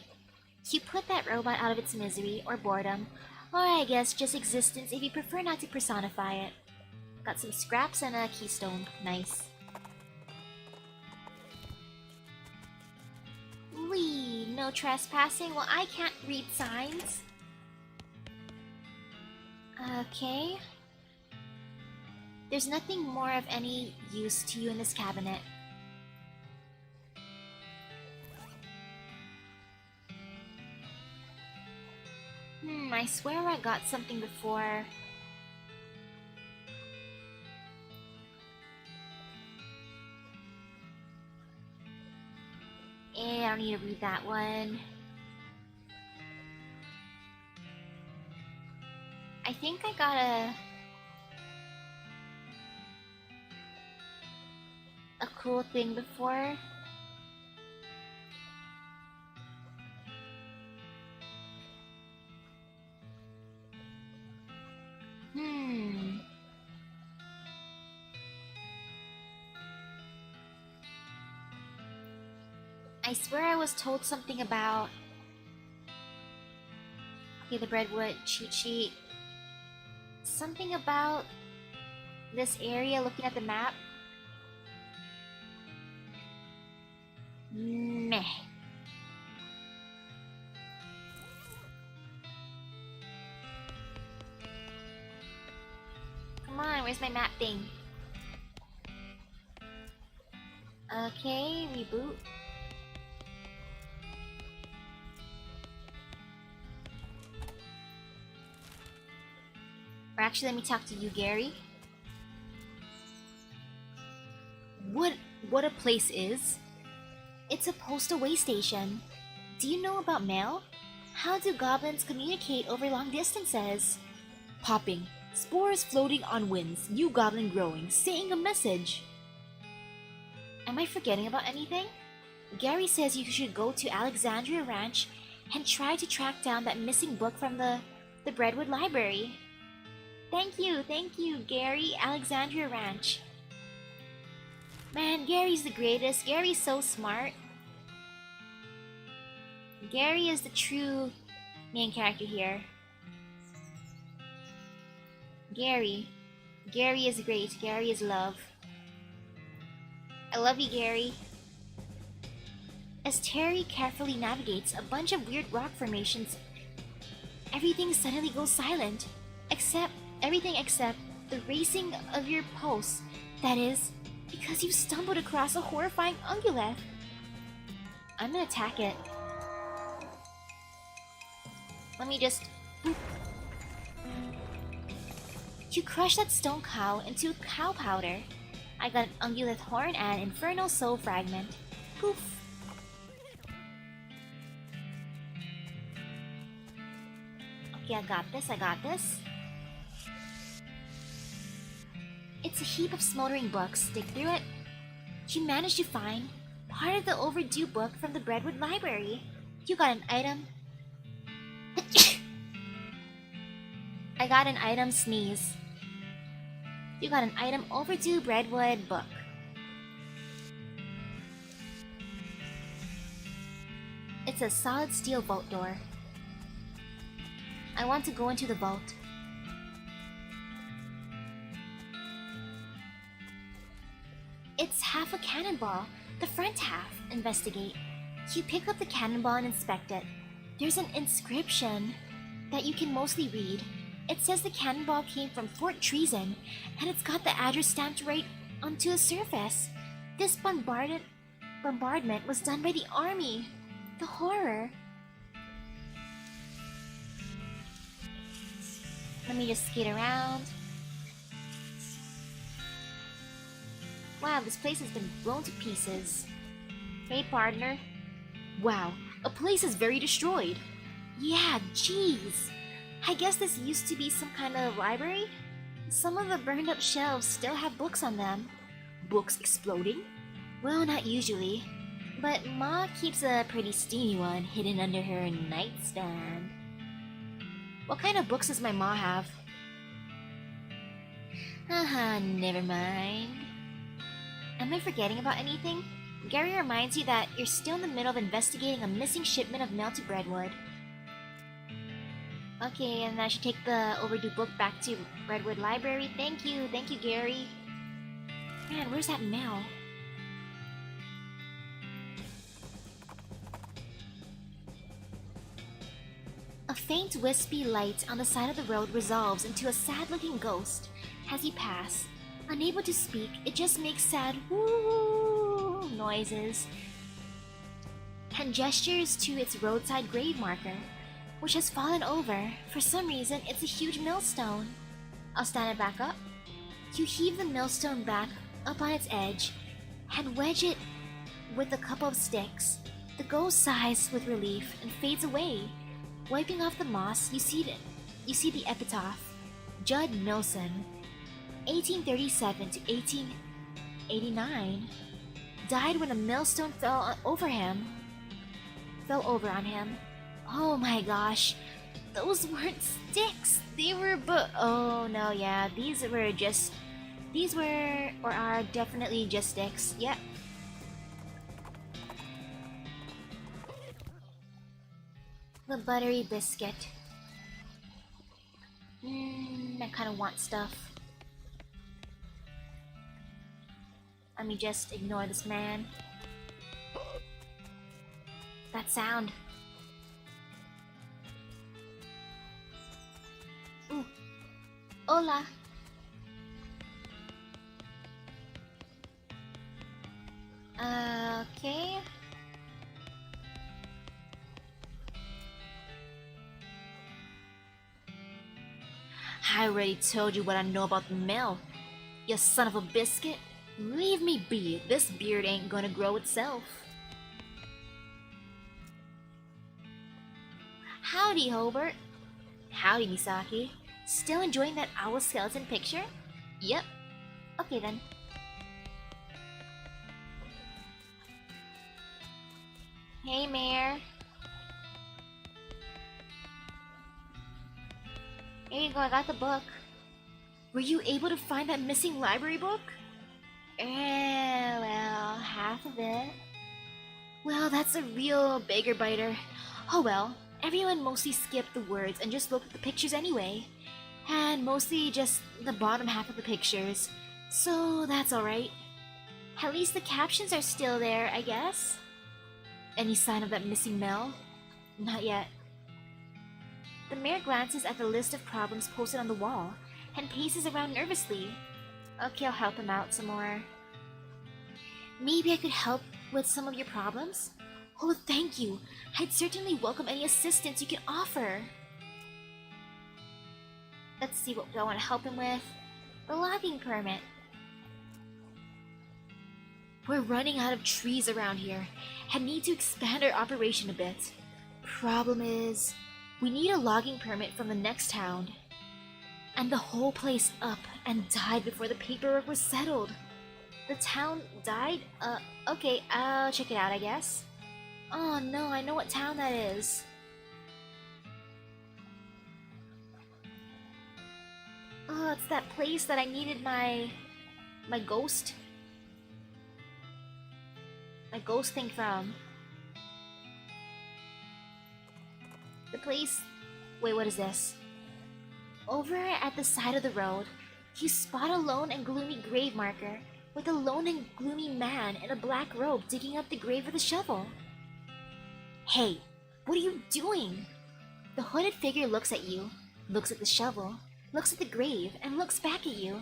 You put that robot out of its misery, or boredom, or I guess just existence if you prefer not to personify it. Got some scraps and a keystone. Nice. Wee, no trespassing? Well, I can't read signs. Okay. There's nothing more of any use to you in this cabinet. I swear I got something before. I don't need to read that one. I think I got a cool thing before. I swear I was told something about... Okay, the Breadwood cheat sheet. Something about this area, looking at the map. Meh. Come on, where's my map thing? Okay, reboot. Or actually, let me talk to you, Gary. What a place is? It's a postal way station. Do you know about mail? How do goblins communicate over long distances? Popping. Spores floating on winds. New goblin growing. Saying a message. Am I forgetting about anything? Gary says you should go to Alexandria Ranch and try to track down that missing book from the Breadwood Library. Thank you, Gary. Alexandria Ranch. Man, Gary's the greatest. Gary's so smart. Gary is the true main character here. Gary. Gary is great. Gary is love. I love you, Gary. As Terry carefully navigates a bunch of weird rock formations, everything suddenly goes silent. Everything except the racing of your pulse. That is, because you stumbled across a horrifying ungulate. I'm gonna attack it. Let me just... Boop. You crush that stone cow into cow powder. I got an ungulate horn and infernal soul fragment. Poof. Okay, I got this, I got this. It's a heap of smoldering books. Dig through it. You managed to find part of the overdue book from the Breadwood Library. You got an item. I got an item sneeze. You got an item overdue Breadwood book. It's a solid steel vault door. I want to go into the vault. It's half a cannonball. The front half. Investigate. You pick up the cannonball and inspect it. There's an inscription that you can mostly read. It says the cannonball came from Fort Treason, and it's got the address stamped right onto the surface. This bombardment was done by the army. The horror. Let me just skate around. Wow, this place has been blown to pieces. Hey, partner. Wow, a place is very destroyed. Yeah, jeez. I guess this used to be some kind of library? Some of the burned up shelves still have books on them. Books exploding? Well, not usually. But Ma keeps a pretty steamy one hidden under her nightstand. What kind of books does my Ma have? Haha, never mind. Am I forgetting about anything? Gary reminds you that you're still in the middle of investigating a missing shipment of mail to Breadwood. Okay, and I should take the overdue book back to Breadwood Library. Thank you, Gary. Man, where's that mail? A faint wispy light on the side of the road resolves into a sad-looking ghost as you pass. Unable to speak, it just makes sad woo noises and gestures to its roadside grave marker, which has fallen over. For some reason, it's a huge millstone. I'll stand it back up. You heave the millstone back up on its edge and wedge it with a couple of sticks. The ghost sighs with relief and fades away. Wiping off the moss, you see the epitaph. Judd Milson, 1837 to 1889, died when a millstone fell over on him. Oh my gosh, those weren't sticks. They were oh no, yeah, these were or are definitely just sticks. Yep. The buttery biscuit. I kind of want stuff. Let me just ignore this man. That sound. Ooh. Hola. Okay. I already told you what I know about the mill. You son of a biscuit. Leave me be. This beard ain't gonna grow itself. Howdy, Hobart. Howdy, Misaki. Still enjoying that owl skeleton picture? Yep. Okay then. Hey, Mayor. Here you go, I got the book. Were you able to find that missing library book? Well, half of it. Well, that's a real beggar biter. Oh well, everyone mostly skipped the words and just looked at the pictures anyway. And mostly just the bottom half of the pictures. So that's alright. At least the captions are still there, I guess. Any sign of that missing Mel? Not yet. The mayor glances at the list of problems posted on the wall and paces around nervously. Okay, I'll help him out some more. Maybe I could help with some of your problems? Oh, thank you. I'd certainly welcome any assistance you can offer. Let's see what I want to help him with. The logging permit. We're running out of trees around here and need to expand our operation a bit. Problem is, we need a logging permit from the next town. And the whole place up and died before the paperwork was settled. The town died? Okay, I'll check it out, I guess. Oh no, I know what town that is. Oh, it's that place that I needed my ghost thing from. The place... Wait, what is this? Over at the side of the road, you spot a lone and gloomy grave marker with a lone and gloomy man in a black robe digging up the grave with a shovel. Hey, what are you doing? The hooded figure looks at you, looks at the shovel, looks at the grave, and looks back at you.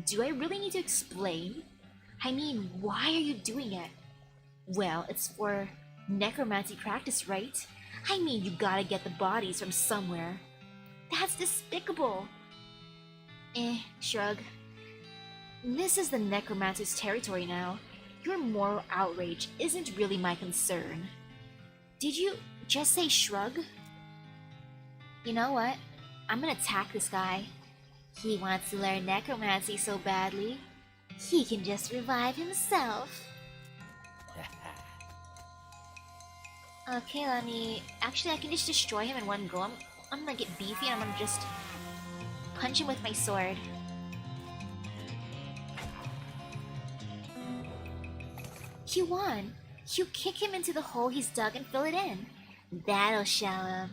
Do I really need to explain? I mean, why are you doing it? Well, it's for necromancy practice, right? I mean, you gotta get the bodies from somewhere. That's despicable. Shrug. This is the necromancer's territory now. Your moral outrage isn't really my concern. Did you just say shrug? You know what? I'm gonna attack this guy. He wants to learn necromancy so badly. He can just revive himself. Okay, let me... Actually, I can just destroy him in one go. I'm gonna get beefy and I'm gonna just punch him with my sword. You won! You kick him into the hole he's dug and fill it in. That'll show him.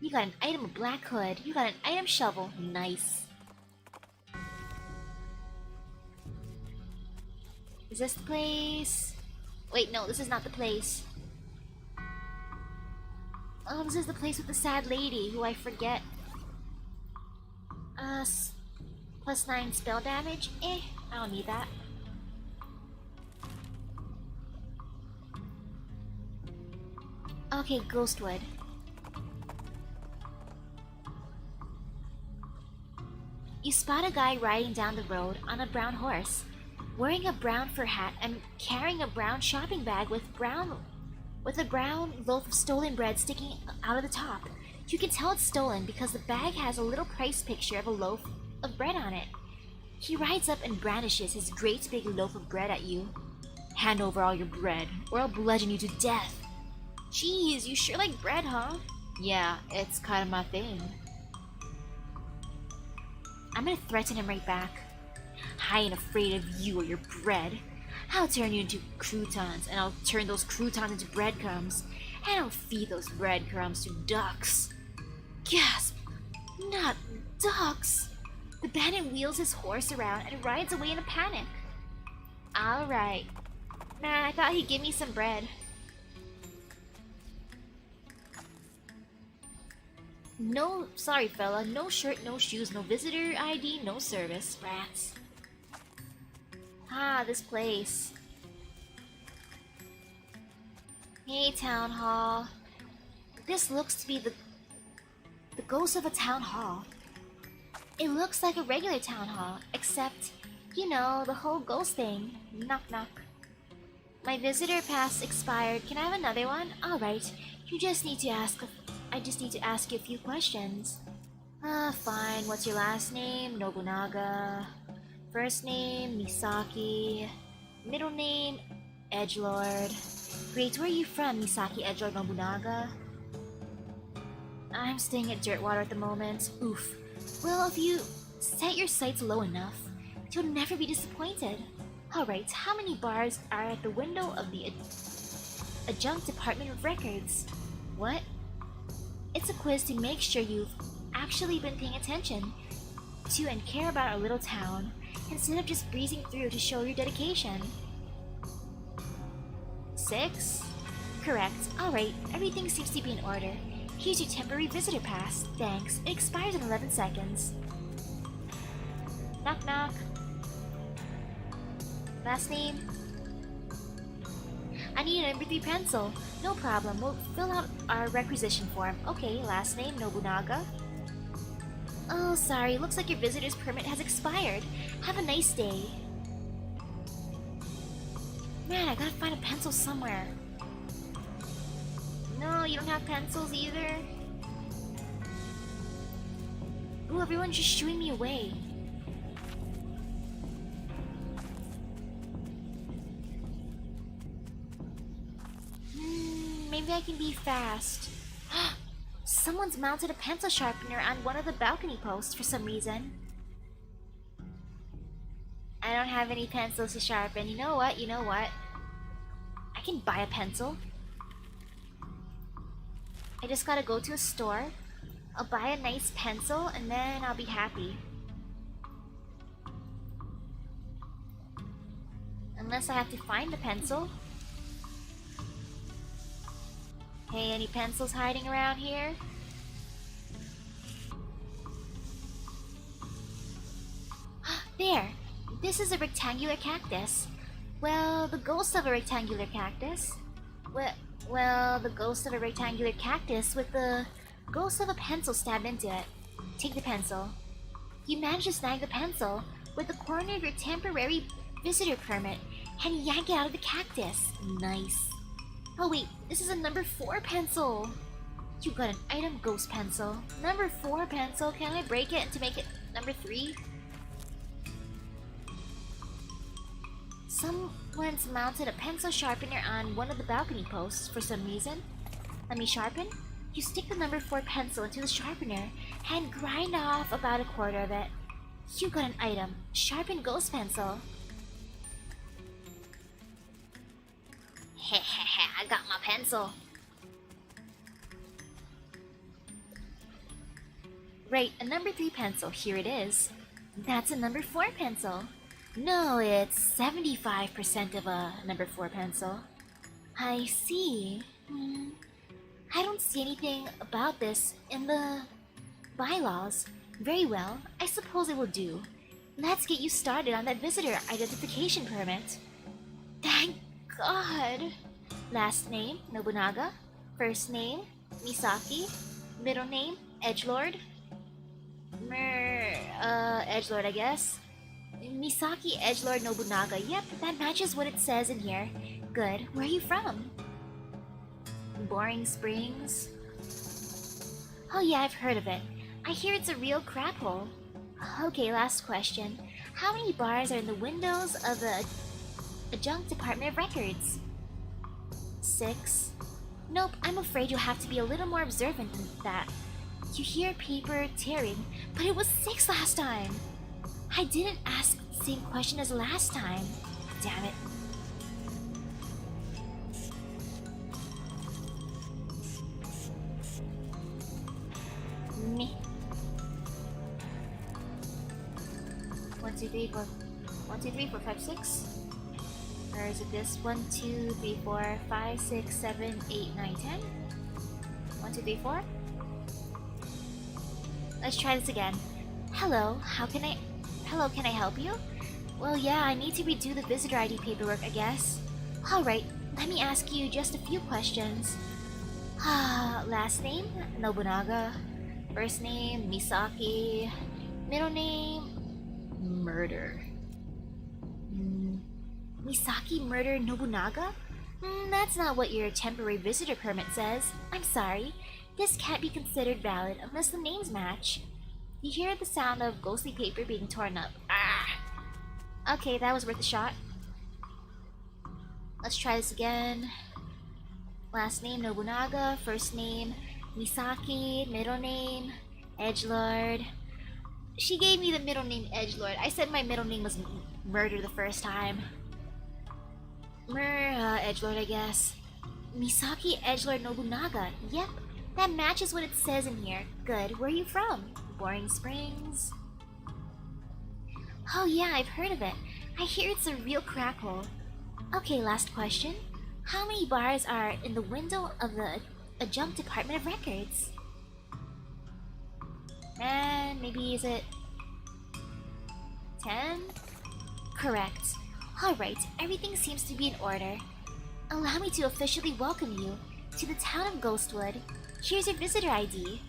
You got an item of black hood. You got an item shovel. Nice. Is this the place? Wait, no, this is not the place. Oh, this is the place with the sad lady, who I forget. +9 spell damage? I don't need that. Okay, Ghostwood. You spot a guy riding down the road on a brown horse, wearing a brown fur hat and carrying a brown shopping bag with a brown loaf of stolen bread sticking out of the top. You can tell it's stolen because the bag has a little price picture of a loaf of bread on it. He rides up and brandishes his great big loaf of bread at you. Hand over all your bread, or I'll bludgeon you to death. Jeez, you sure like bread, huh? Yeah, it's kind of my thing. I'm gonna threaten him right back. I ain't afraid of you or your bread. I'll turn you into croutons, and I'll turn those croutons into breadcrumbs, and I'll feed those breadcrumbs to ducks. Gasp! Not ducks! The bandit wheels his horse around and rides away in a panic. Alright. Man, I thought he'd give me some bread. No, sorry fella, no shirt, no shoes, no visitor ID, no service. Rats. Ah, this place. Hey, town hall. This looks to be the ghost of a town hall. It looks like a regular town hall, except, you know, the whole ghost thing. Knock knock. My visitor pass expired. Can I have another one? Alright. I just need to ask you a few questions. Fine. What's your last name? Nobunaga. First name, Misaki. Middle name, Edgelord. Great, where are you from, Misaki Edgelord Nobunaga? I'm staying at Dirtwater at the moment. Oof. Well, if you set your sights low enough, you'll never be disappointed. Alright, how many bars are at the window of the Adjunct Department of Records? What? It's a quiz to make sure you've actually been paying attention to and care about our little town, instead of just breezing through to show your dedication. 6? Correct. Alright, everything seems to be in order. Here's your temporary visitor pass. Thanks. It expires in 11 seconds. Knock knock. Last name? I need a number 3 pencil. No problem, we'll fill out our requisition form. Okay, last name Nobunaga. Oh, sorry, looks like your visitor's permit has expired. Have a nice day. Man, I gotta find a pencil somewhere. No, you don't have pencils either? Ooh, everyone's just shooing me away. Maybe I can be fast. Someone's mounted a pencil sharpener on one of the balcony posts for some reason. I don't have any pencils to sharpen. You know what? I can buy a pencil. I just gotta go to a store. I'll buy a nice pencil and then I'll be happy. Unless I have to find the pencil. Hey, any pencils hiding around here? There! This is a rectangular cactus. Well, the ghost of a rectangular cactus. Well, the ghost of a rectangular cactus with the ghost of a pencil stabbed into it. Take the pencil. You managed to snag the pencil with the corner of your temporary visitor permit and yank it out of the cactus. Nice. Oh wait, this is a number 4 pencil. You got an item ghost pencil. Number 4 pencil, can I break it to make it number 3? Someone's mounted a pencil sharpener on one of the balcony posts for some reason. Let me sharpen. You stick the number 4 pencil into the sharpener and grind off about a quarter of it. You got an item, sharpened ghost pencil. Hehehe, I got my pencil. Right, a number 3 pencil, here it is. That's a number 4 pencil. No, it's 75% of a number 4 pencil. I see. I don't see anything about this in the bylaws. Very well, I suppose it will do. Let's get you started on that visitor identification permit. Thank God! Last name, Nobunaga. First name, Misaki. Middle name, Edgelord. Edgelord, I guess. Misaki Edgelord Nobunaga. Yep, that matches what it says in here. Good. Where are you from? Boring Springs? Oh yeah, I've heard of it. I hear it's a real crap hole. Okay, last question. How many bars are in the windows of the Adjunct Department of Records? 6. Nope, I'm afraid you'll have to be a little more observant than that. You hear paper tearing, but it was 6 last time. I didn't ask the same question as last time. Damn it. Me. 1, 2, 3, 4. 1, 2, 3, 4, 5, 6. Or is it this? 1, 2, 3, 4, 5, 6, 7, 8, 9, 10. 1, 2, 3, 4. Let's try this again. Hello, can I help you? Well, yeah, I need to redo the visitor ID paperwork, I guess. Alright, let me ask you just a few questions. Last name, Nobunaga. First name, Misaki. Middle name, murder. Misaki murdered Nobunaga? That's not what your temporary visitor permit says. I'm sorry. This can't be considered valid unless the names match. You hear the sound of ghostly paper being torn up. Okay, that was worth a shot. Let's try this again. Last name, Nobunaga. First name, Misaki. Middle name, Edgelord. She gave me the middle name Edgelord. I said my middle name was Murder the first time. Edgelord, I guess. Misaki Edgelord Nobunaga. Yep, that matches what it says in here. Good. Where are you from? Boring Springs? Oh yeah, I've heard of it. I hear it's a real crap hole. Okay, last question. How many bars are in the window of the Adjunct Department of Records? And maybe is it 10? Correct. Alright, everything seems to be in order. Allow me to officially welcome you to the town of Ghostwood. Here's your visitor ID.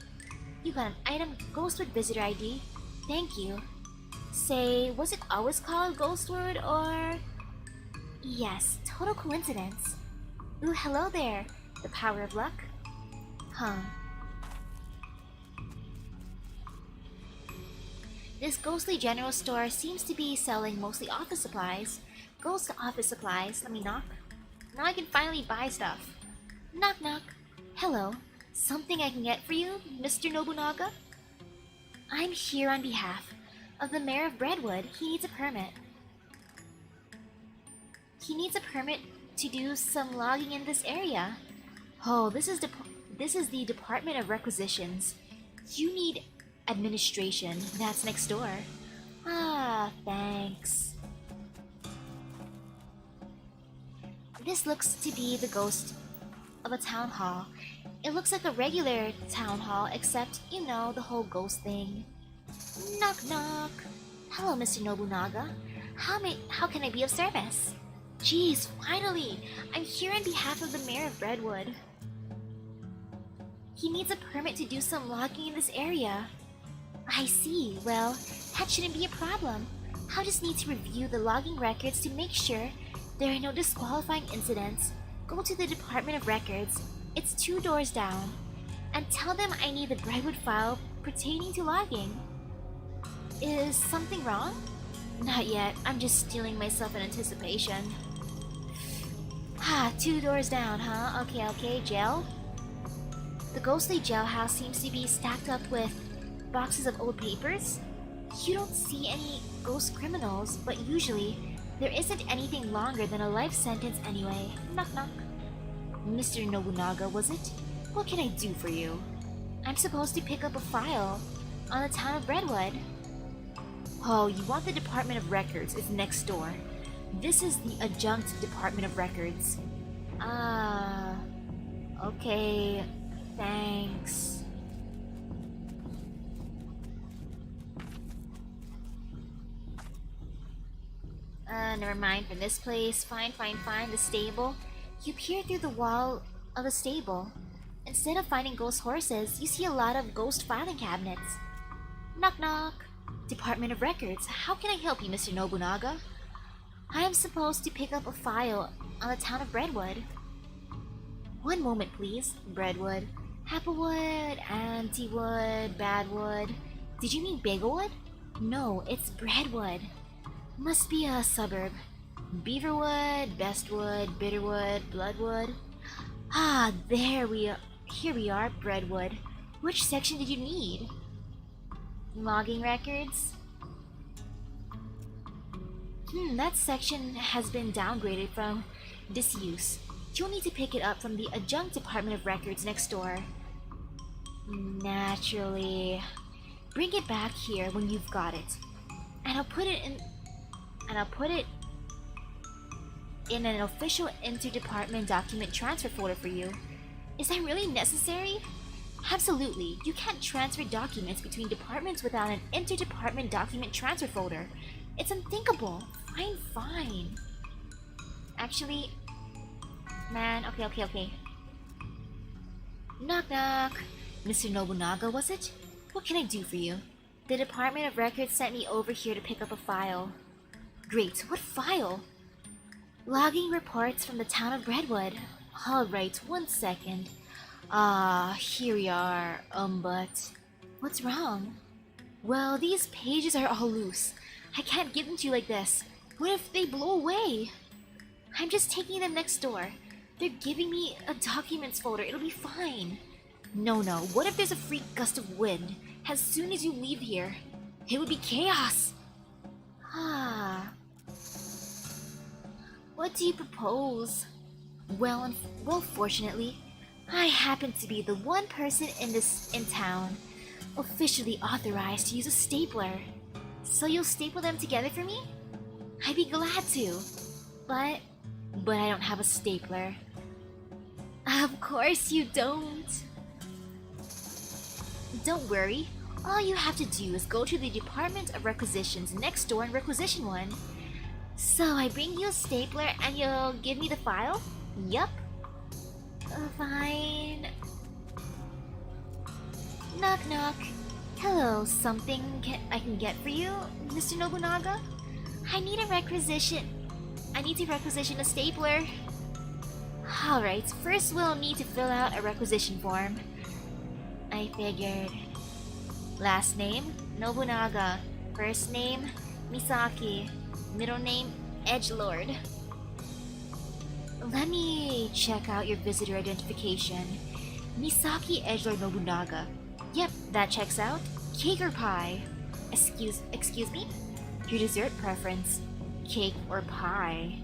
You got an item Ghostwood visitor ID. Thank you. Say, was it always called Ghostwood or... Yes, total coincidence. Ooh, hello there. The power of luck? Huh. This ghostly general store seems to be selling mostly office supplies. Ghost office supplies. Let me knock. Now I can finally buy stuff. Knock knock. Hello. Something I can get for you, Mr. Nobunaga? I'm here on behalf of the mayor of Breadwood. He needs a permit. He needs a permit to do some logging in this area. Oh, this is the Department of Requisitions. You need administration. That's next door. Ah, thanks. This looks to be the ghost of a town hall. It looks like a regular town hall, except, you know, the whole ghost thing. Knock knock. Hello, Mr. Nobunaga. How can I be of service? Jeez, finally! I'm here on behalf of the mayor of Breadwood. He needs a permit to do some logging in this area. I see. Well, that shouldn't be a problem. I'll just need to review the logging records to make sure there are no disqualifying incidents. Go to the Department of Records. It's 2 doors down. And tell them I need the Breadwood file pertaining to logging. Is something wrong? Not yet. I'm just steeling myself in anticipation. Ah, 2 doors down, huh? Okay, jail? The ghostly jailhouse seems to be stacked up with boxes of old papers. You don't see any ghost criminals, but usually there isn't anything longer than a life sentence anyway. Knock knock. Mr. Nobunaga, was it? What can I do for you? I'm supposed to pick up a file on the town of Breadwood. Oh, you want the Department of Records? It's next door. This is the Adjunct Department of Records. Ah, okay, thanks. Never mind for this place. Fine. The stable. You peer through the wall of the stable. Instead of finding ghost horses, you see a lot of ghost filing cabinets. Knock knock. Department of Records. How can I help you, Mr. Nobunaga? I am supposed to pick up a file on the town of Breadwood. One moment, please. Breadwood. Applewood, Antiwood, Badwood. Did you mean Baglewood? No, it's Breadwood. Must be a suburb. Beaverwood, Bestwood, Bitterwood, Bloodwood. Ah, there we are. Here we are, Breadwood. Which section did you need? Logging records? That section has been downgraded from disuse. You'll need to pick it up from the Adjunct Department of Records next door. Naturally. Bring it back here when you've got it. And I'll put it in an official inter-department document transfer folder for you. Is that really necessary? Absolutely. You can't transfer documents between departments without an inter-department document transfer folder. It's unthinkable. Fine. Actually, man, okay. Knock knock. Mr. Nobunaga, was it? What can I do for you? The Department of Records sent me over here to pick up a file. Great, what file? Logging reports from the town of Breadwood. Alright, 1 second. Here we are, but... What's wrong? Well, these pages are all loose. I can't give them to you like this. What if they blow away? I'm just taking them next door. They're giving me a documents folder. It'll be fine. No. What if there's a freak gust of wind as soon as you leave here? It would be chaos. What do you propose? Well, fortunately, I happen to be the one person in town officially authorized to use a stapler. So you'll staple them together for me? I'd be glad to. But I don't have a stapler. Of course you don't. Don't worry. All you have to do is go to the Department of Requisitions next door and requisition one. So I bring you a stapler and you'll give me the file? Yup. Fine. Knock knock. Hello, something I can get for you, Mr. Nobunaga? I need to requisition a stapler. Alright, first we'll need to fill out a requisition form. I figured. Last name, Nobunaga. First name, Misaki. Middle name, Edgelord. Let me check out your visitor identification. Misaki Edgelord Nobunaga. Yep, that checks out. Cake or pie? Excuse me? Your dessert preference, cake or pie?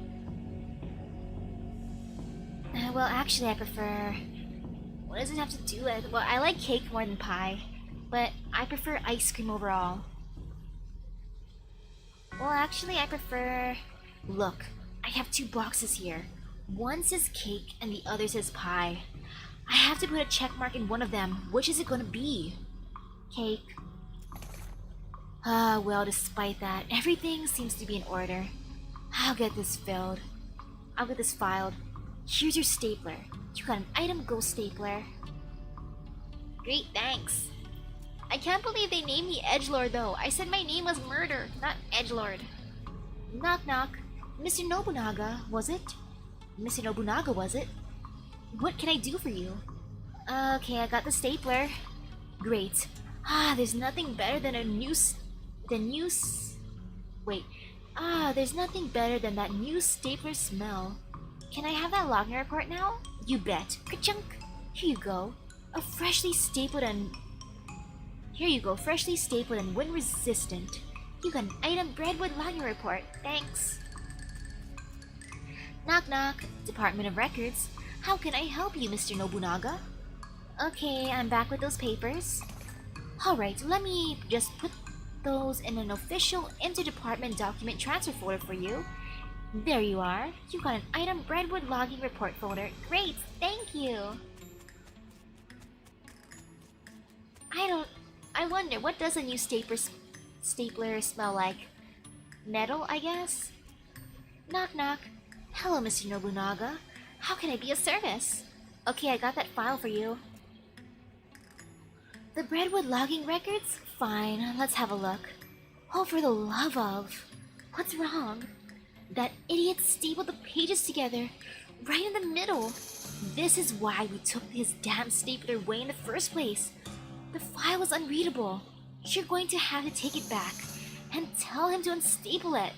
Well, actually I prefer... What does it have to do with? Well, I like cake more than pie, but I prefer ice cream overall. Well, actually I prefer... Look, I have 2 boxes here. One says cake and the other says pie. I have to put a check mark in one of them. Which is it gonna be? Cake. Well, despite that, everything seems to be in order. I'll get this filed. I'll get this filed. Here's your stapler. You got an item go stapler. Great, thanks. I can't believe they named me Edgelord though. I said my name was Murder, not Edgelord. Knock knock. Mr. Nobunaga, was it? Mr. Nobunaga, was it? What can I do for you? Okay, I got the stapler. Great. There's nothing better than there's nothing better than that new stapler smell. Can I have that login report now? You bet. Ka-chunk. Here you go. Freshly stapled and wind resistant. You got an item Breadwood login report. Thanks. Knock knock. Department of Records. How can I help you, Mr. Nobunaga? Okay, I'm back with those papers. Alright, let me just put those in an official inter-department document transfer folder for you. There you are. You got an item Breadwood logging report folder. Great, thank you. I wonder, what does a new stapler smell like? Metal, I guess? Knock knock. Hello, Mr. Nobunaga. How can I be of service? Okay, I got that file for you. The Breadwood logging records? Fine, let's have a look. Oh, for the love of... What's wrong? That idiot stapled the pages together, right in the middle. This is why we took his damn stapler away in the first place. The file was unreadable. You're going to have to take it back and tell him to unstaple it.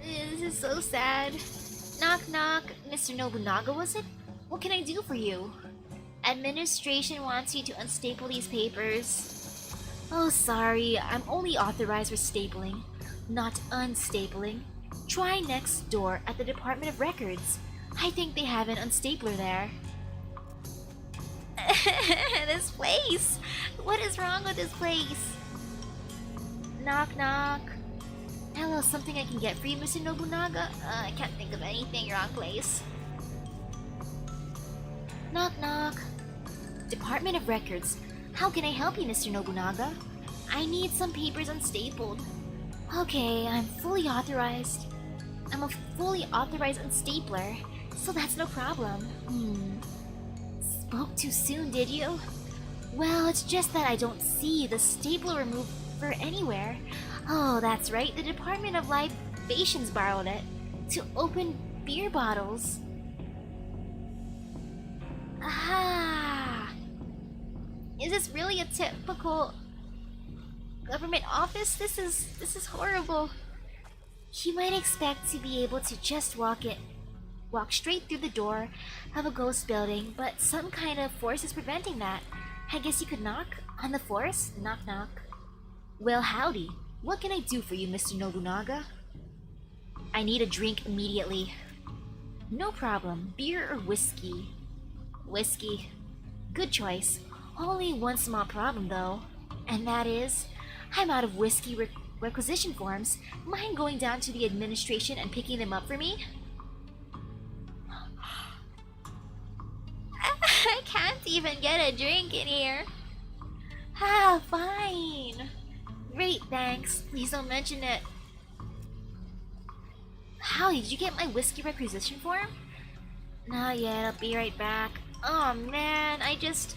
This is so sad. Knock knock. Mr. Nobunaga, was it? What can I do for you? Administration wants you to unstaple these papers. Oh, sorry. I'm only authorized for stapling, not unstapling. Try next door at the Department of Records. I think they have an unstapler there. This place! What is wrong with this place? Knock knock. Hello, something I can get for you, Mr. Nobunaga? I can't think of anything. Wrong place. Knock knock. Department of Records. How can I help you, Mr. Nobunaga? I need some papers unstapled. Okay, I'm fully authorized. I'm a fully authorized unstapler, so that's no problem. Spoke too soon, did you? Well, it's just that I don't see the stapler remover anywhere. Oh, that's right, the Department of Libations borrowed it to open beer bottles. Aha! Is this really a typical government office? This is horrible. You might expect to be able to just walk straight through the door of a ghost building, but some kind of force is preventing that. I guess you could knock on the force? Knock knock. Well, howdy. What can I do for you, Mr. Nobunaga? I need a drink immediately. No problem. Beer or whiskey? Whiskey. Good choice. Only one small problem, though. And that is, I'm out of whiskey requisition forms. Mind going down to the administration and picking them up for me? I can't even get a drink in here. Fine. Great, thanks. Please don't mention it. Howie, did you get my whiskey requisition form? Not yet, I'll be right back. Oh man, I just...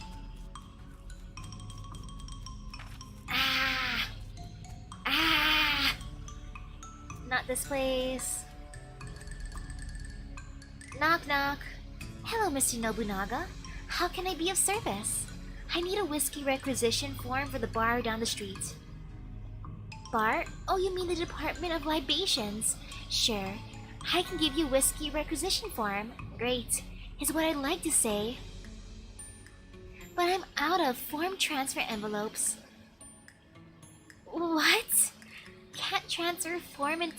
Ah! Ah! Not this place. Knock knock. Hello, Mr. Nobunaga. How can I be of service? I need a whiskey requisition form for the bar down the street. Bar? Oh, you mean the Department of Libations. Sure. I can give you a whiskey requisition form. Great, is what I'd like to say. But I'm out of form transfer envelopes. What? Can't transfer form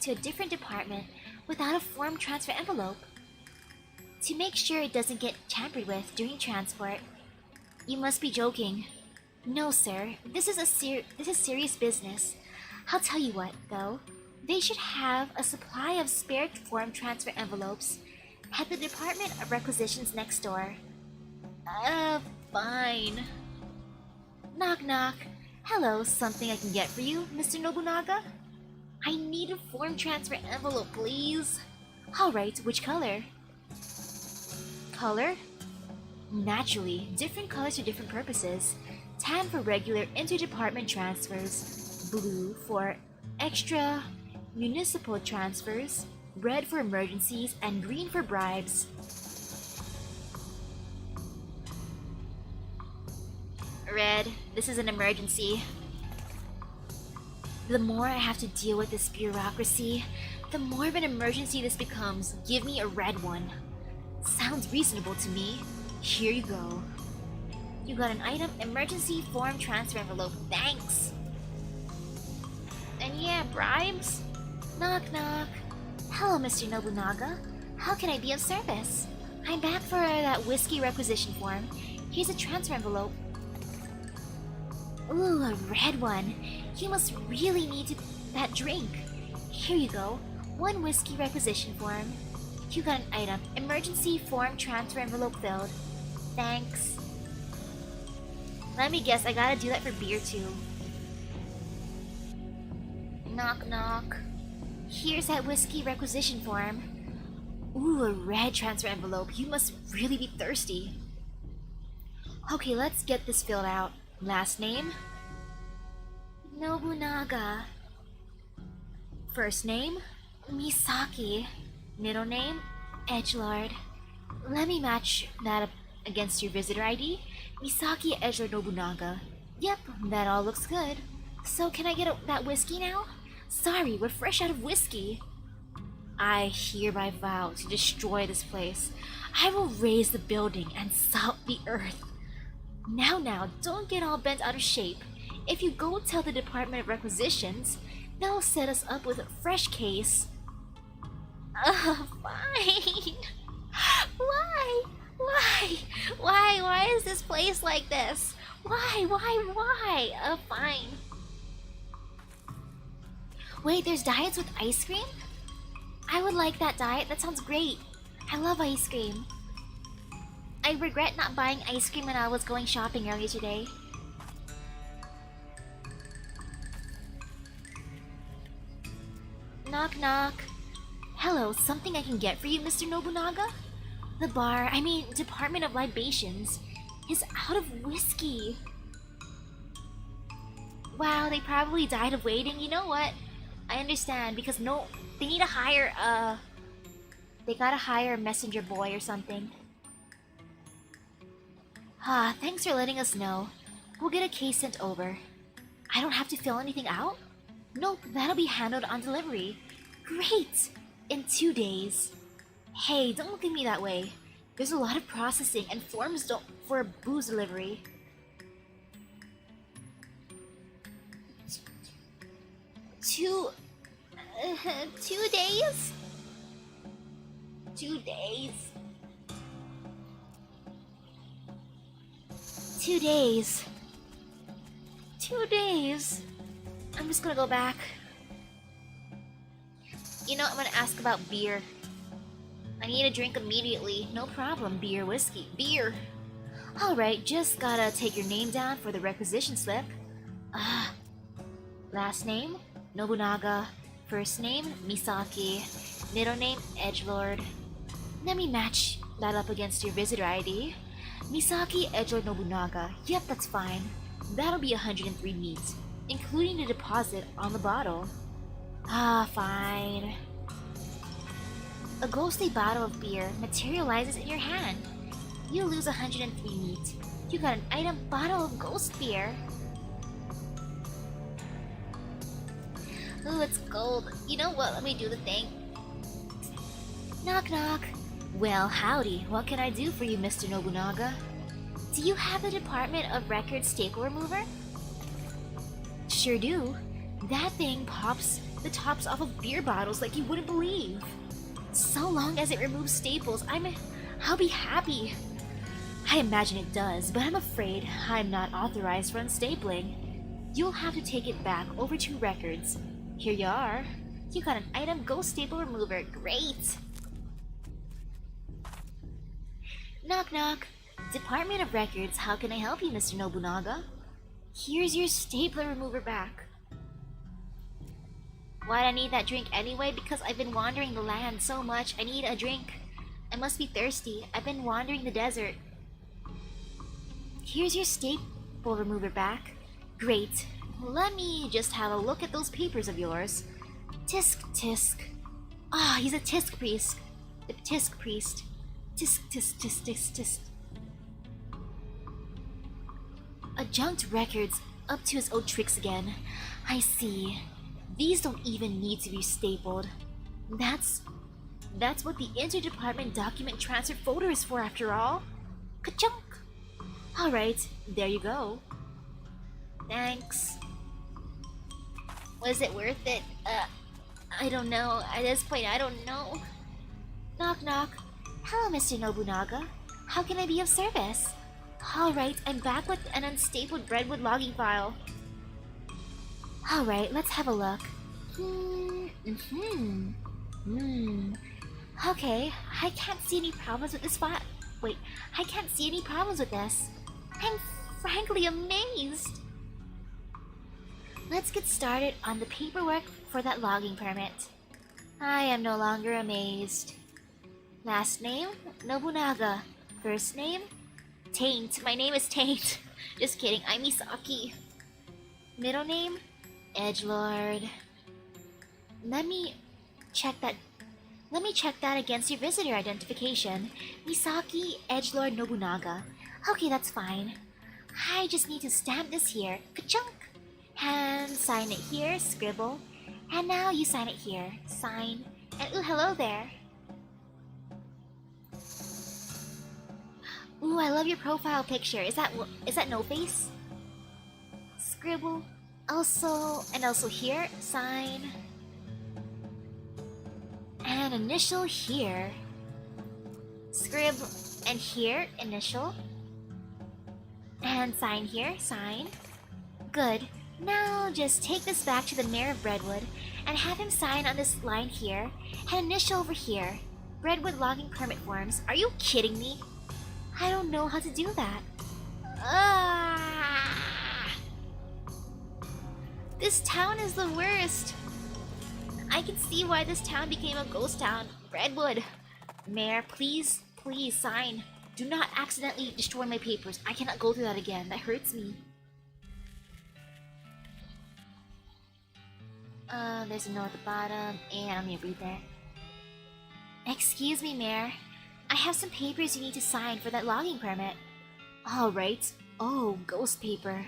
to a different department without a form transfer envelope. To make sure it doesn't get tampered with during transport. You must be joking. No, sir. This is serious business. I'll tell you what, though. They should have a supply of spare form transfer envelopes at the Department of Requisitions next door. Fine. Knock knock. Hello, something I can get for you, Mr. Nobunaga? I need a form transfer envelope, please. Alright, which color? Color? Naturally, different colors for different purposes. Tan for regular interdepartment transfers, blue for extra municipal transfers, red for emergencies, and green for bribes. Red, this is an emergency. The more I have to deal with this bureaucracy, the more of an emergency this becomes. Give me a red one. Sounds reasonable to me. Here you go. You got an item, emergency form transfer envelope. Thanks. And yeah, bribes? Knock knock. Hello, Mr. Nobunaga. How can I be of service? I'm back for that whiskey requisition form. Here's a transfer envelope. Ooh, a red one. You must really need that drink. Here you go. One whiskey requisition form. You got an item. Emergency form transfer envelope filled. Thanks. Let me guess, I gotta do that for beer too. Knock knock. Here's that whiskey requisition form. Ooh, a red transfer envelope. You must really be thirsty. Okay, let's get this filled out. Last name? Nobunaga. First name? Misaki. Middle name? Edgelord. Let me match that up against your visitor ID. Misaki Edgelord Nobunaga. Yep, that all looks good. So can I get that whiskey now? Sorry, we're fresh out of whiskey. I hereby vow to destroy this place. I will raise the building and salt the earth. Now, don't get all bent out of shape. If you go tell the Department of Requisitions, they'll set us up with a fresh case. Fine. Why is this place like this? Why? Fine. Wait, there's diets with ice cream? I would like that diet, that sounds great. I love ice cream. I regret not buying ice cream when I was going shopping earlier today. Knock knock. Hello, something I can get for you, Mr. Nobunaga? The Department of Libations is out of whiskey. Wow, they probably died of waiting. You know what? I understand, because they need to hire they gotta hire a messenger boy or something. Thanks for letting us know. We'll get a case sent over. I don't have to fill anything out? Nope, that'll be handled on delivery. Great! In 2 days. Hey, don't look at me that way. There's a lot of processing and forms for booze delivery. Two days? 2 days. 2 days. 2 days. I'm just gonna go back. You know, I'm gonna ask about beer. I need a drink immediately. No problem. Beer, whiskey. Beer. Alright, just gotta take your name down for the requisition slip. Ah. Last name, Nobunaga. First name, Misaki. Middle name, Edgelord. Let me match that up against your visitor ID. Misaki Edgelord Nobunaga. Yep, that's fine. That'll be 103 meat, including the deposit on the bottle. Ah, fine. A ghostly bottle of beer materializes in your hand. You lose 103 meat. You got an item bottle of ghost beer. Ooh, it's gold. You know what? Let me do the thing. Knock knock. Well, howdy. What can I do for you, Mr. Nobunaga? Do you have the Department of Records staple remover? Sure do. That thing pops the tops off of beer bottles like you wouldn't believe. So long as it removes staples, I'll be happy. I imagine it does, but I'm afraid I'm not authorized for unstapling. You'll have to take it back over to Records. Here you are. You got an item ghost staple remover. Great! Knock knock. Department of Records, how can I help you, Mr. Nobunaga? Here's your stapler remover back. Why'd I need that drink anyway? Because I've been wandering the land so much, I need a drink. I must be thirsty. I've been wandering the desert. Here's your staple remover back. Great. Let me just have a look at those papers of yours. Tisk tisk. Ah, he's a tisk priest. The tisk priest. Tisk tisk tisk tisk tisk. Adjunct Records up to his old tricks again. I see. These don't even need to be stapled. That's what the interdepartment document transfer folder is for after all. Ka-chunk! Alright, there you go. Thanks. Was it worth it? I don't know. At this point, I don't know. Knock knock. Hello, Mr. Nobunaga. How can I be of service? Alright, I'm back with an unstapled Redwood logging file. Alright, let's have a look. Okay, I can't see any problems with this file. Wait, I can't see any problems with this. I'm frankly amazed. Let's get started on the paperwork for that logging permit. I am no longer amazed. Last name, Nobunaga. First name, Taint. My name is Taint. Just kidding, I'm Misaki. Middle name, Edgelord. Let me check that against your visitor identification. Misaki Edgelord Nobunaga. Okay, that's fine. I just need to stamp this here. Ka-chunk! And sign it here, scribble. And now you sign it here. Sign. And ooh, hello there. Ooh, I love your profile picture. Is that no face? Scribble. Also here, sign. And initial here. Scrib and here, initial. And sign here, sign. Good. Now just take this back to the mayor of Redwood and have him sign on this line here and initial over here. Redwood logging permit forms. Are you kidding me? I don't know how to do that. This town is the worst. I can see why this town became a ghost town. Redwood. Mayor, please sign. Do not accidentally destroy my papers. I cannot go through that again. That hurts me. There's a note at the bottom, and I'm gonna read there. Excuse me, Mayor. I have some papers you need to sign for that logging permit. Alright. Oh, ghost paper.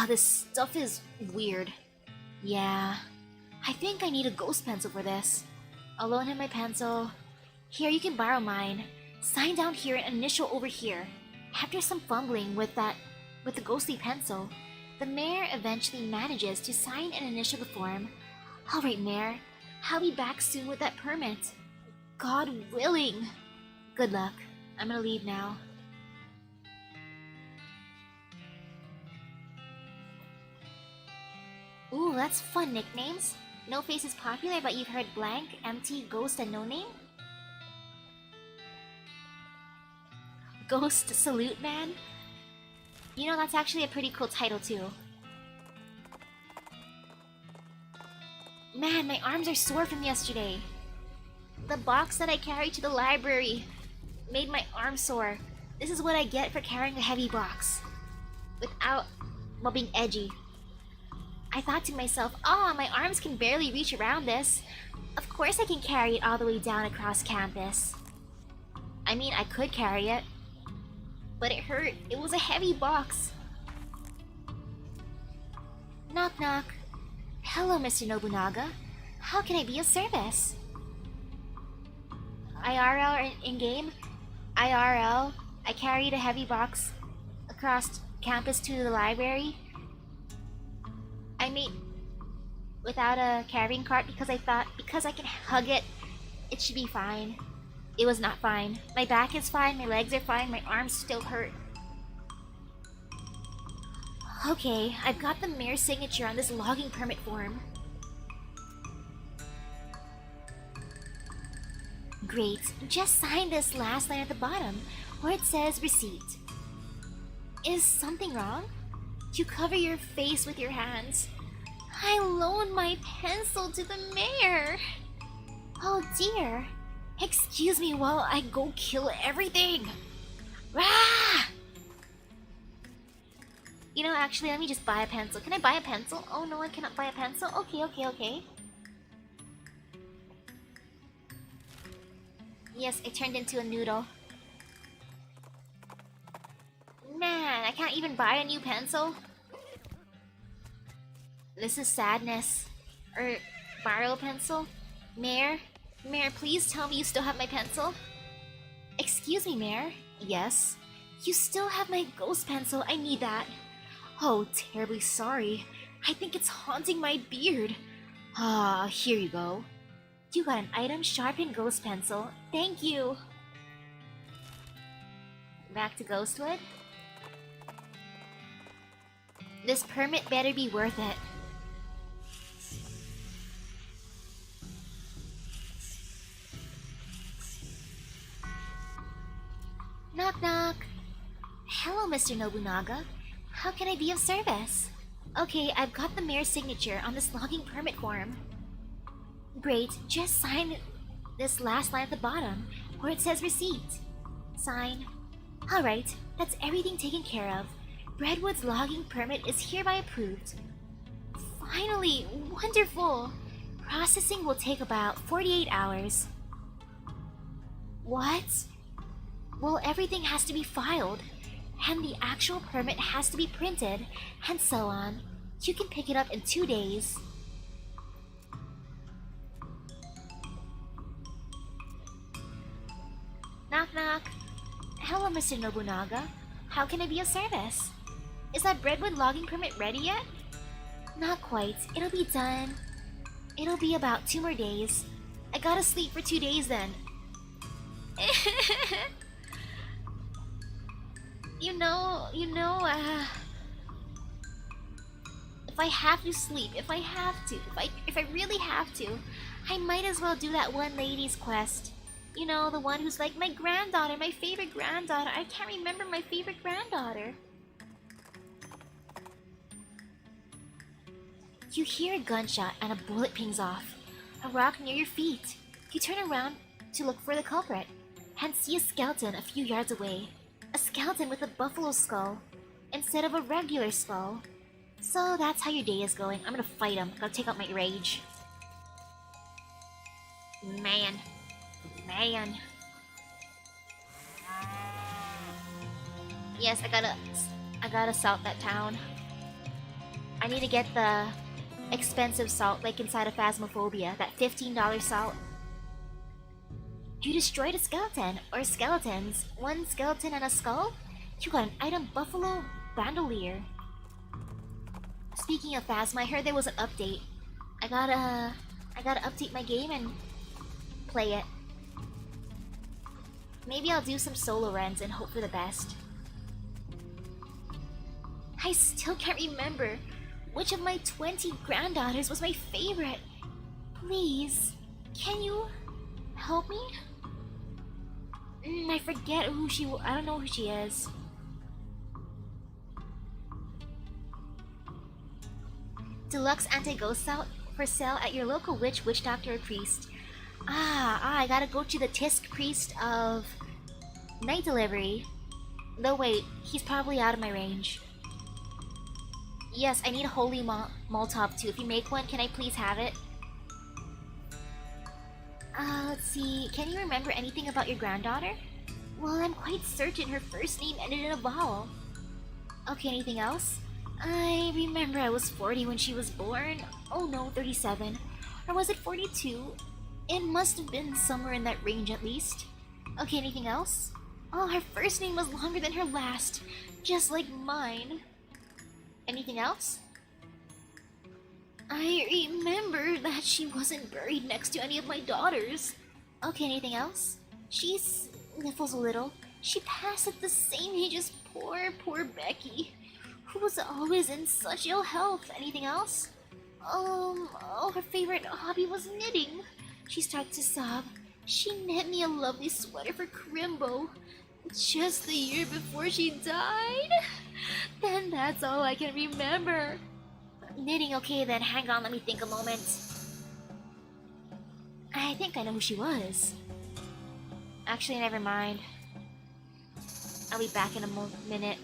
This stuff is weird. Yeah. I think I need a ghost pencil for this. I'll loan him my pencil. Here, you can borrow mine. Sign down here and initial over here. After some fumbling with the ghostly pencil, the mayor eventually manages to sign and initial the form. Alright, Mayor. I'll be back soon with that permit. God willing. Good luck. I'm gonna leave now. Ooh, that's fun nicknames. No Face is popular, but you've heard Blank, Empty, Ghost, and No Name? Ghost Salute Man? You know, that's actually a pretty cool title too. Man, my arms are sore from yesterday. The box that I carried to the library made my arms sore. This is what I get for carrying a heavy box. Without, well, being edgy. I thought to myself, oh, my arms can barely reach around this. Of course I can carry it all the way down across campus. I mean, I could carry it. But it hurt. It was a heavy box. Knock knock. Hello, Mr. Nobunaga. How can I be of service? IRL or in-game? IRL. I carried a heavy box across campus to the library. I mean, without a carrying cart because I thought because I can hug it, it should be fine. It was not fine. My back is fine, my legs are fine, my arms still hurt. Okay, I've got the mayor's signature on this logging permit form. Great, just sign this last line at the bottom, where it says receipt. Is something wrong? You cover your face with your hands. I loaned my pencil to the mayor. Oh dear. Excuse me while I go kill everything. Rah! You know, actually, let me just buy a pencil. Can I buy a pencil? Oh no, I cannot buy a pencil. Okay. Yes, I turned into a noodle. Man, I can't even buy a new pencil. This is sadness. Borrow a pencil? Mayor, please tell me you still have my pencil? Excuse me, Mayor? Yes? You still have my ghost pencil, I need that. Oh, terribly sorry. I think it's haunting my beard. Ah, here you go. You got an item sharpened ghost pencil. Thank you. Back to Ghostwood. This permit better be worth it. Knock knock. Hello, Mr. Nobunaga. How can I be of service? Okay, I've got the mayor's signature on this logging permit form. Great, just sign this last line at the bottom, where it says receipt. Sign. Alright, that's everything taken care of. Redwood's logging permit is hereby approved. Finally! Wonderful! Processing will take about 48 hours. What? Well, everything has to be filed, and the actual permit has to be printed, and so on. You can pick it up in 2 days. Knock knock. Hello, Mr. Nobunaga. How can I be of service? Is that Redwood logging permit ready yet? Not quite. It'll be done. It'll be about 2 more days. I gotta sleep for 2 days then. If I have to sleep, if I really have to, I might as well do that one lady's quest. You know, the one who's like, my granddaughter, my favorite granddaughter. I can't remember my favorite granddaughter. You hear a gunshot and a bullet pings off. A rock near your feet. You turn around to look for the culprit and see a skeleton a few yards away. A skeleton with a buffalo skull instead of a regular skull. So that's how your day is going. I'm gonna fight him. Gotta take out my rage. Man. Yes, I gotta salt that town. I need to get the expensive salt like inside of Phasmophobia, that $15 salt. You destroyed a skeleton, or skeletons. One skeleton and a skull? You got an item buffalo bandolier. Speaking of Phasma, I heard there was an update. I gotta update my game and play it. Maybe I'll do some solo runs and hope for the best. I still can't remember which of my 20 granddaughters was my favorite. Please, can you help me? I forget who I don't know who she is. Deluxe anti-ghost out for sale at your local witch doctor, or priest. I gotta go to the Tisk priest of night delivery. No, wait, he's probably out of my range. Yes, I need a holy Molotov too. If you make one, can I please have it? Let's see. Can you remember anything about your granddaughter? Well, I'm quite certain her first name ended in a vowel. Okay, anything else? I remember I was 40 when she was born. Oh no, 37. Or was it 42? It must have been somewhere in that range at least. Okay, anything else? Oh, her first name was longer than her last. Just like mine. Anything else? I remember that she wasn't buried next to any of my daughters. Okay, anything else? She sniffles a little. She passed at the same age as poor Becky, who was always in such ill health. Anything else? Oh, her favorite hobby was knitting. She starts to sob. She knit me a lovely sweater for Crimbo just the year before she died. Then that's all I can remember. Knitting, okay then, hang on, let me think a moment. I think I know who she was. Actually, never mind. I'll be back in a minute.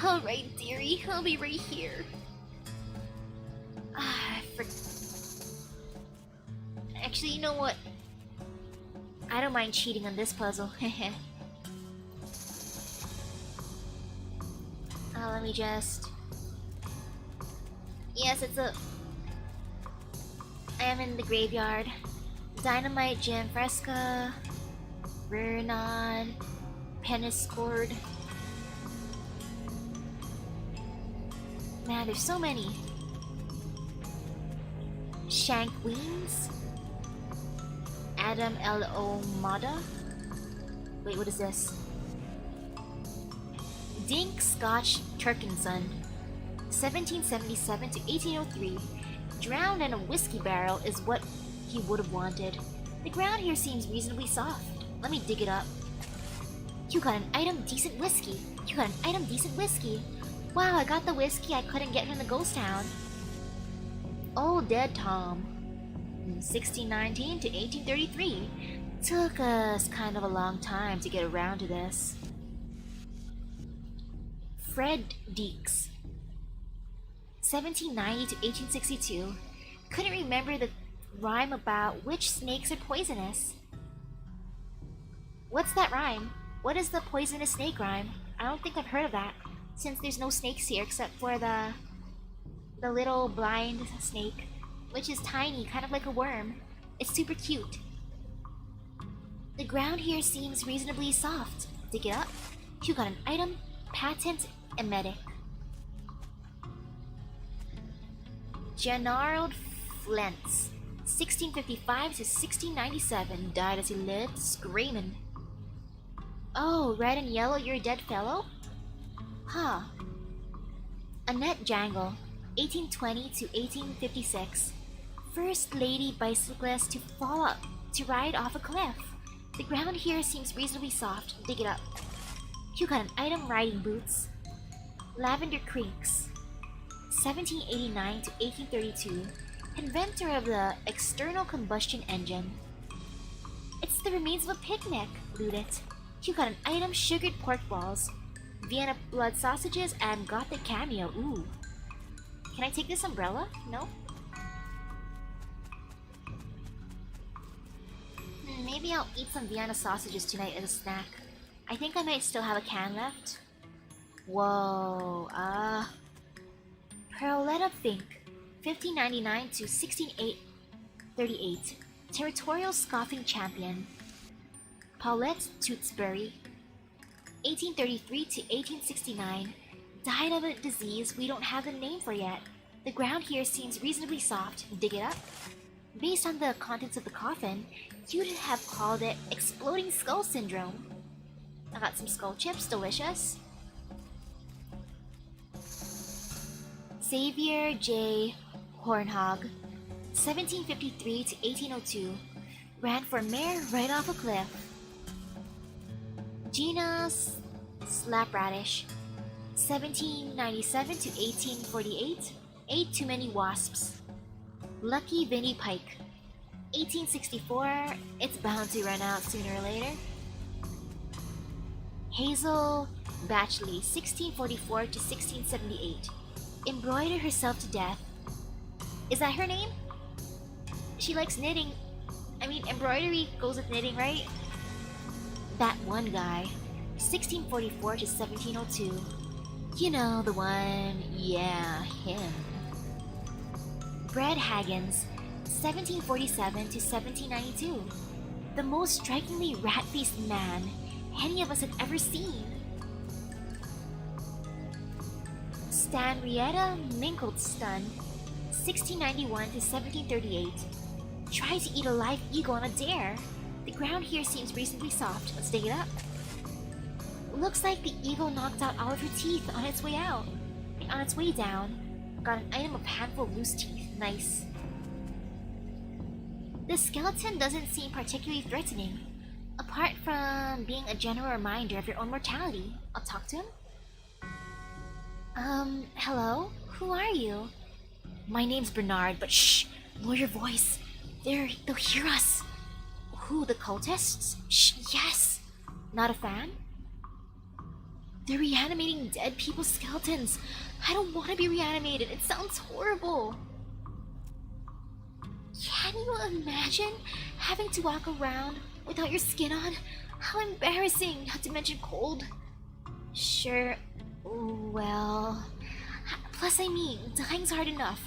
Alright, dearie, I'll be right here. Actually, you know what? I don't mind cheating on this puzzle. Let me just... Yes, I am in the graveyard. Dynamite, Gem Fresca, Vernon, Peniscord. Man, there's so many. Shank Weens, Adam L. O'Mada. Wait, what is this? Dink Scotch Turkinson, 1777 to 1803. Drowned in a whiskey barrel is what he would have wanted. The ground here seems reasonably soft. Let me dig it up. You got an item decent whiskey. You got an item decent whiskey. Wow, I got the whiskey I couldn't get from the ghost town. Old Dead Tom, 1619 to 1833. Took us kind of a long time to get around to this. Fred Deeks, 1790 to 1862. Couldn't remember the rhyme about which snakes are poisonous. What's that rhyme? What is the poisonous snake rhyme? I don't think I've heard of that, since there's no snakes here except for the little blind snake, which is tiny, kind of like a worm. It's super cute. The ground here seems reasonably soft. Dig it up. You got an item, patent, emetic. Gennard Flentz, 1655 to 1697, died as he lived, screaming. Oh, red and yellow, you're a dead fellow? Huh. Annette Jangle, 1820 to 1856. First lady bicyclist to fall up, to ride off a cliff. The ground here seems reasonably soft. Dig it up. You got an item, riding boots. Lavender Creeks, 1789 to 1832. Inventor of the external combustion engine. It's the remains of a picnic. Loot it. You got an item, sugared pork balls, Vienna blood sausages, and gothic cameo. Ooh. Can I take this umbrella? No? Maybe I'll eat some Vienna sausages tonight as a snack. I think I might still have a can left. Whoa, Perletta Fink, 1599 to 1638. Territorial Scoffing Champion. Paulette Tewksbury, 1833 to 1869. Died of a disease we don't have a name for yet. The ground here seems reasonably soft. Dig it up. Based on the contents of the coffin, you'd have called it Exploding Skull Syndrome. I got some skull chips, delicious. Xavier J. Hornhog, 1753 to 1802. Ran for mayor right off a cliff. Gina Slapradish, 1797 to 1848, ate too many wasps. Lucky Vinnie Pike, 1864, it's bound to run out sooner or later. Hazel Batchley, 1644 to 1678, embroidered herself to death. Is that her name? She likes knitting. I mean, embroidery goes with knitting, right? That one guy, 1644 to 1702. You know, the one, yeah, him. Brad Haggins, 1747 to 1792. The most strikingly rat-faced man any of us had ever seen. Stanrietta Minklestun, 1691 to 1738. Tried to eat a live eagle on a dare. The ground here seems reasonably soft. Let's dig it up. Looks like the eagle knocked out all of her teeth on its way out. And on its way down, got an item of handful of loose teeth. Nice. This skeleton doesn't seem particularly threatening, apart from being a general reminder of your own mortality. I'll talk to him. Hello? Who are you? My name's Bernard, but shh! Lower your voice. They'll hear us. Who, the cultists? Shh, yes! Not a fan? They're reanimating dead people's skeletons. I don't want to be reanimated. It sounds horrible. Can you imagine having to walk around without your skin on? How embarrassing, not to mention cold. Sure, well... Plus, I mean, dying's hard enough.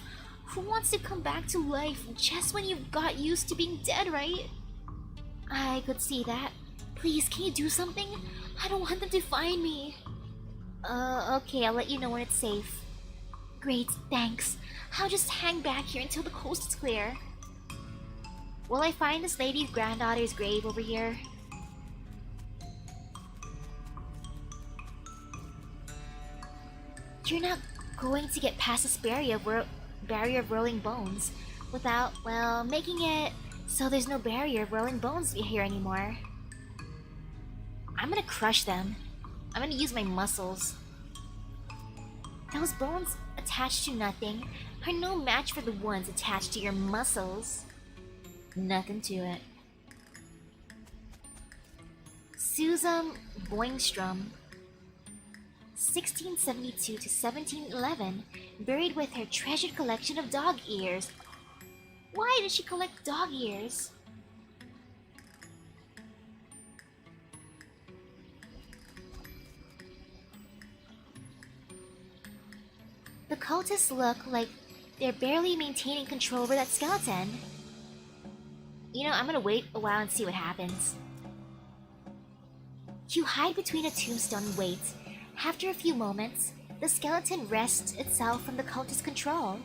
Who wants to come back to life just when you've got used to being dead, right? I could see that. Please, can you do something? I don't want them to find me. Okay, I'll let you know when it's safe. Great, thanks. I'll just hang back here until the coast is clear. Will I find this lady's granddaughter's grave over here? You're not going to get past this barrier of rolling bones without, well, making it so there's no barrier of rolling bones here anymore. I'm gonna crush them. I'm gonna use my muscles. Those bones attached to nothing are no match for the ones attached to your muscles. Nothing to it. Susan Boingstrom, 1672 to 1711, buried with her treasured collection of dog ears. Why did she collect dog ears? The cultists look like they're barely maintaining control over that skeleton. You know, I'm gonna wait a while and see what happens. You hide between a tombstone and wait. After a few moments, the skeleton wrests itself from the cultist's control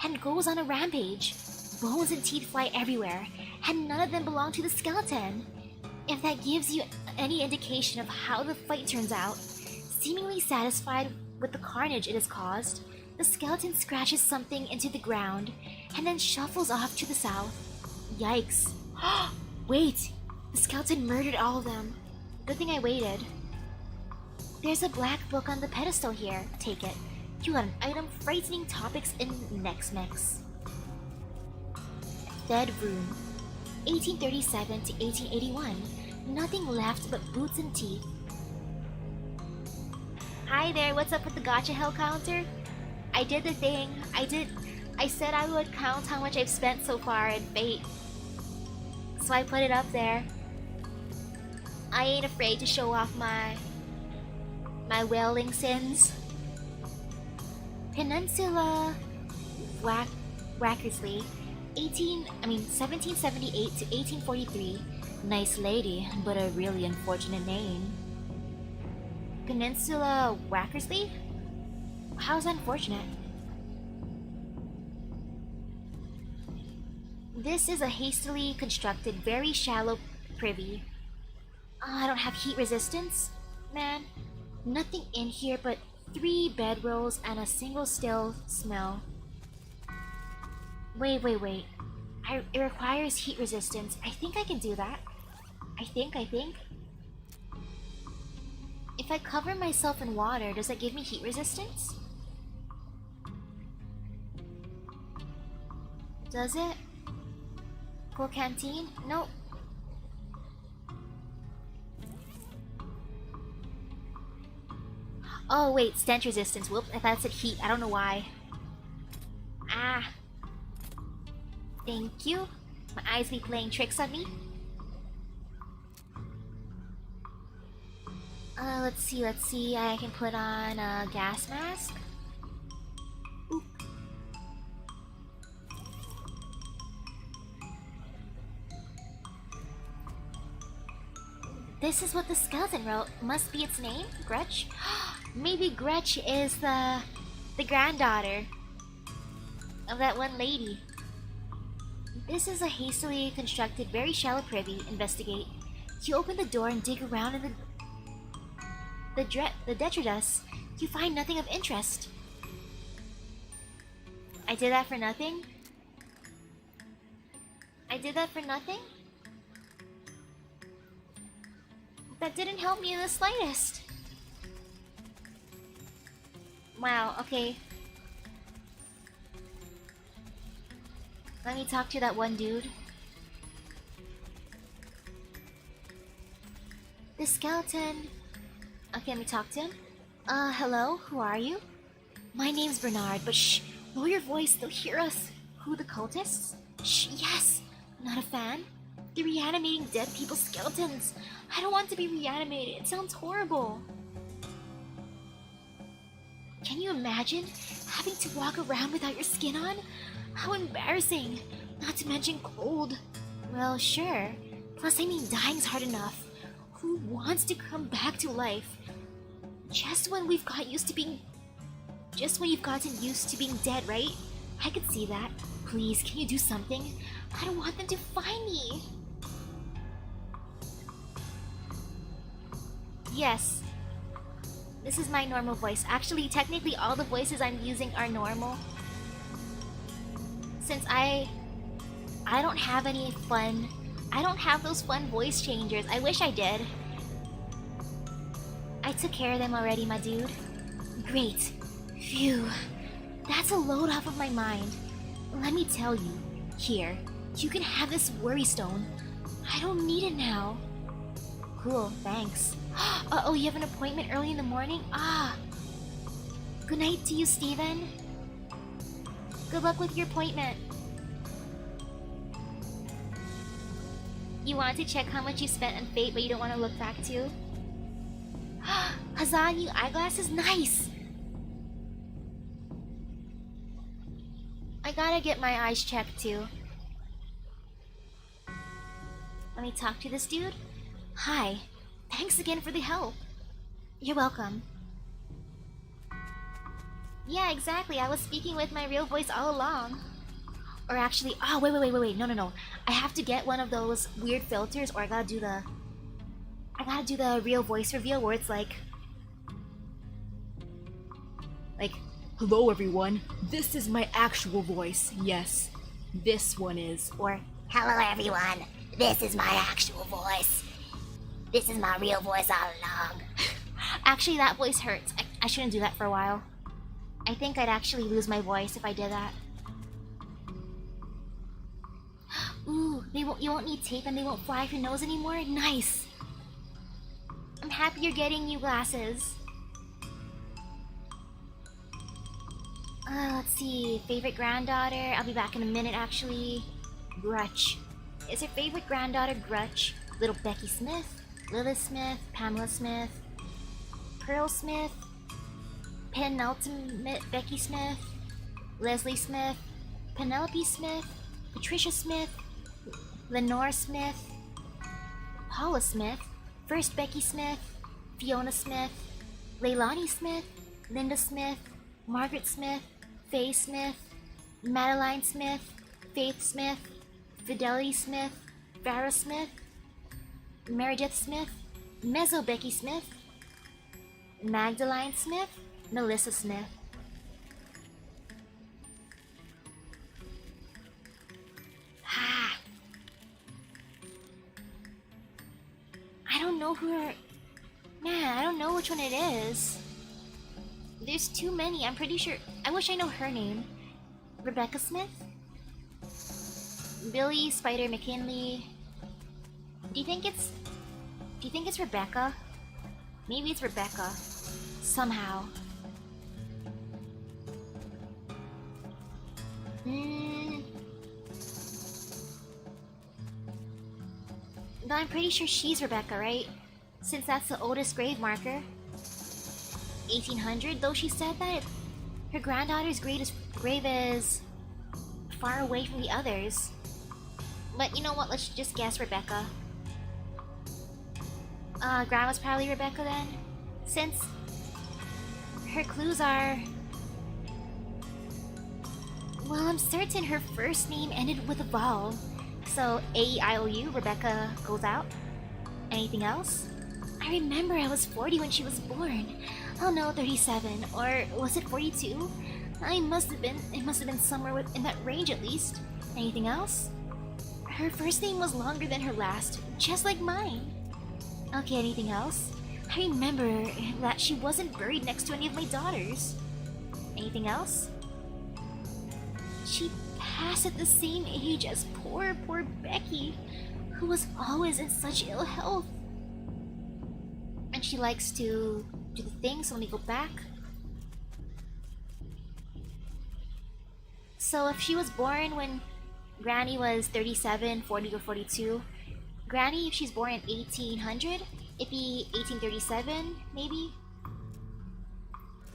and goes on a rampage. Bones and teeth fly everywhere, and none of them belong to the skeleton. If that gives you any indication of how the fight turns out, seemingly satisfied with the carnage it has caused, the skeleton scratches something into the ground and then shuffles off to the south. Yikes. Wait! The skeleton murdered all of them. Good thing I waited. There's a black book on the pedestal here. Take it. You got an item frightening topics in next mix. Dead Room, 1837 to 1881. Nothing left but boots and teeth. Hi there, what's up with the gacha hell counter? I did the thing. I said I would count how much I've spent so far in Fate. So I put it up there. I ain't afraid to show off my wailing sins. Peninsula Wackersley, 1778 to 1843. Nice lady, but a really unfortunate name. Peninsula Wackersley? How's unfortunate? This is a hastily constructed, very shallow privy. I don't have heat resistance? Man, nothing in here but 3 bedrolls and a single still smell. Wait. It requires heat resistance. I think I can do that. I think. If I cover myself in water, does that give me heat resistance? Does it? Full canteen? Nope. Oh wait, stench resistance. Whoop, I thought it said heat. I don't know why. Ah. Thank you. My eyes be playing tricks on me. Let's see. I can put on a gas mask. Oop. This is what the skeleton wrote. Must be its name? Gretch? Maybe Gretch is the granddaughter of that one lady. This is a hastily constructed, very shallow privy. Investigate. You open the door and dig around in the detritus. You find nothing of interest. I did that for nothing? I did that for nothing? That didn't help me in the slightest. Wow, okay. Let me talk to that one dude. The skeleton... Okay, let me talk to him. Hello? Who are you? My name's Bernard, but shh! Lower your voice, they'll hear us. Who, the cultists? Shh, yes! Not a fan? They're reanimating dead people's skeletons. I don't want to be reanimated. It sounds horrible. Can you imagine having to walk around without your skin on? How embarrassing. Not to mention cold. Well, sure. Plus, I mean, dying's hard enough. Who wants to come back to life? Just when you've gotten used to being dead, right? I could see that. Please, can you do something? I don't want them to find me. Yes. This is my normal voice. Actually, technically all the voices I'm using are normal. Since I don't have any fun... I don't have those fun voice changers. I wish I did. I took care of them already, my dude. Great. Phew. That's a load off of my mind. Let me tell you. Here, you can have this worry stone. I don't need it now. Cool, thanks. Uh-oh, you have an appointment early in the morning? Ah. Good night to you, Steven. Good luck with your appointment. You want to check how much you spent on Fate, but you don't want to look back too? Huzzah, new eyeglasses? Nice! I gotta get my eyes checked too. Let me talk to this dude. Hi. Thanks again for the help. You're welcome. Yeah, exactly. I was speaking with my real voice all along. Or actually, oh, wait. No. I have to get one of those weird filters, or I gotta do the real voice reveal where it's like, hello everyone, this is my actual voice. Yes, this one is. Or, hello everyone, this is my actual voice. This is my real voice all along. Actually, that voice hurts. I shouldn't do that for a while. I think I'd actually lose my voice if I did that. Ooh, you won't need tape and they won't fly off your nose anymore? Nice! I'm happy you're getting new glasses. Let's see. Favorite granddaughter? I'll be back in a minute, actually. Grutch. Is her favorite granddaughter Grutch? Little Becky Smith? Lilith Smith? Pamela Smith? Pearl Smith? Penultimate Becky Smith? Leslie Smith? Penelope Smith? Patricia Smith? Lenore Smith? Paula Smith? First Becky Smith? Fiona Smith? Leilani Smith? Linda Smith? Margaret Smith? Faye Smith? Madeline Smith? Faith Smith? Fidelity Smith? Farrah Smith? Meredith Smith? Mezzo Becky Smith? Magdalene Smith? Melissa Smith? Ha! I don't know who which one it is. There's too many. I'm pretty sure. I wish I know her name. Rebecca Smith? Billy Spider McKinley. Do you think it's Rebecca? Maybe it's Rebecca. Somehow. But I'm pretty sure she's Rebecca, right? Since that's the oldest grave marker. 1800, though she said that her granddaughter's grave is far away from the others. But you know what, let's just guess Rebecca. Grandma's probably Rebecca then. Since her clues are... Well, I'm certain her first name ended with a vowel. So, A-E-I-O-U, Rebecca goes out. Anything else? I remember I was 40 when she was born. Oh no, 37. Or was it 42? It must have been somewhere in that range at least. Anything else? Her first name was longer than her last, just like mine. Okay, anything else? I remember that she wasn't buried next to any of my daughters. Anything else? She passed at the same age as poor Becky, who was always in such ill health. And she likes to do the thing, so let me go back. So if she was born when Granny was 37, 40, or 42, Granny, if she's born in 1800, it'd be 1837, maybe?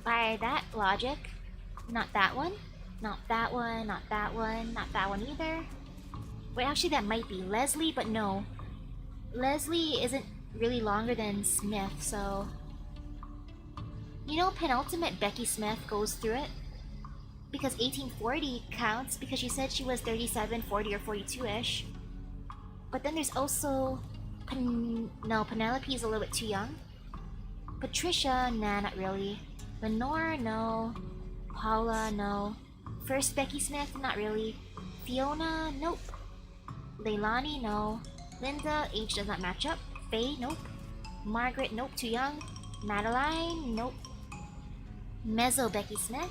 By that logic. Not that one. Not that one, not that one, not that one either. Wait, actually that might be Leslie, but no. Leslie isn't really longer than Smith, so... You know, penultimate Becky Smith goes through it. Because 1840 counts because she said she was 37, 40, or 42-ish. But then there's also... No, Penelope is a little bit too young. Patricia, nah, not really. Lenore, no. Paula, no. First Becky Smith, not really. Fiona, nope. Leilani, no. Linda, age does not match up. Faye, nope. Margaret, nope, too young. Madeline, nope. Mezzo Becky Smith?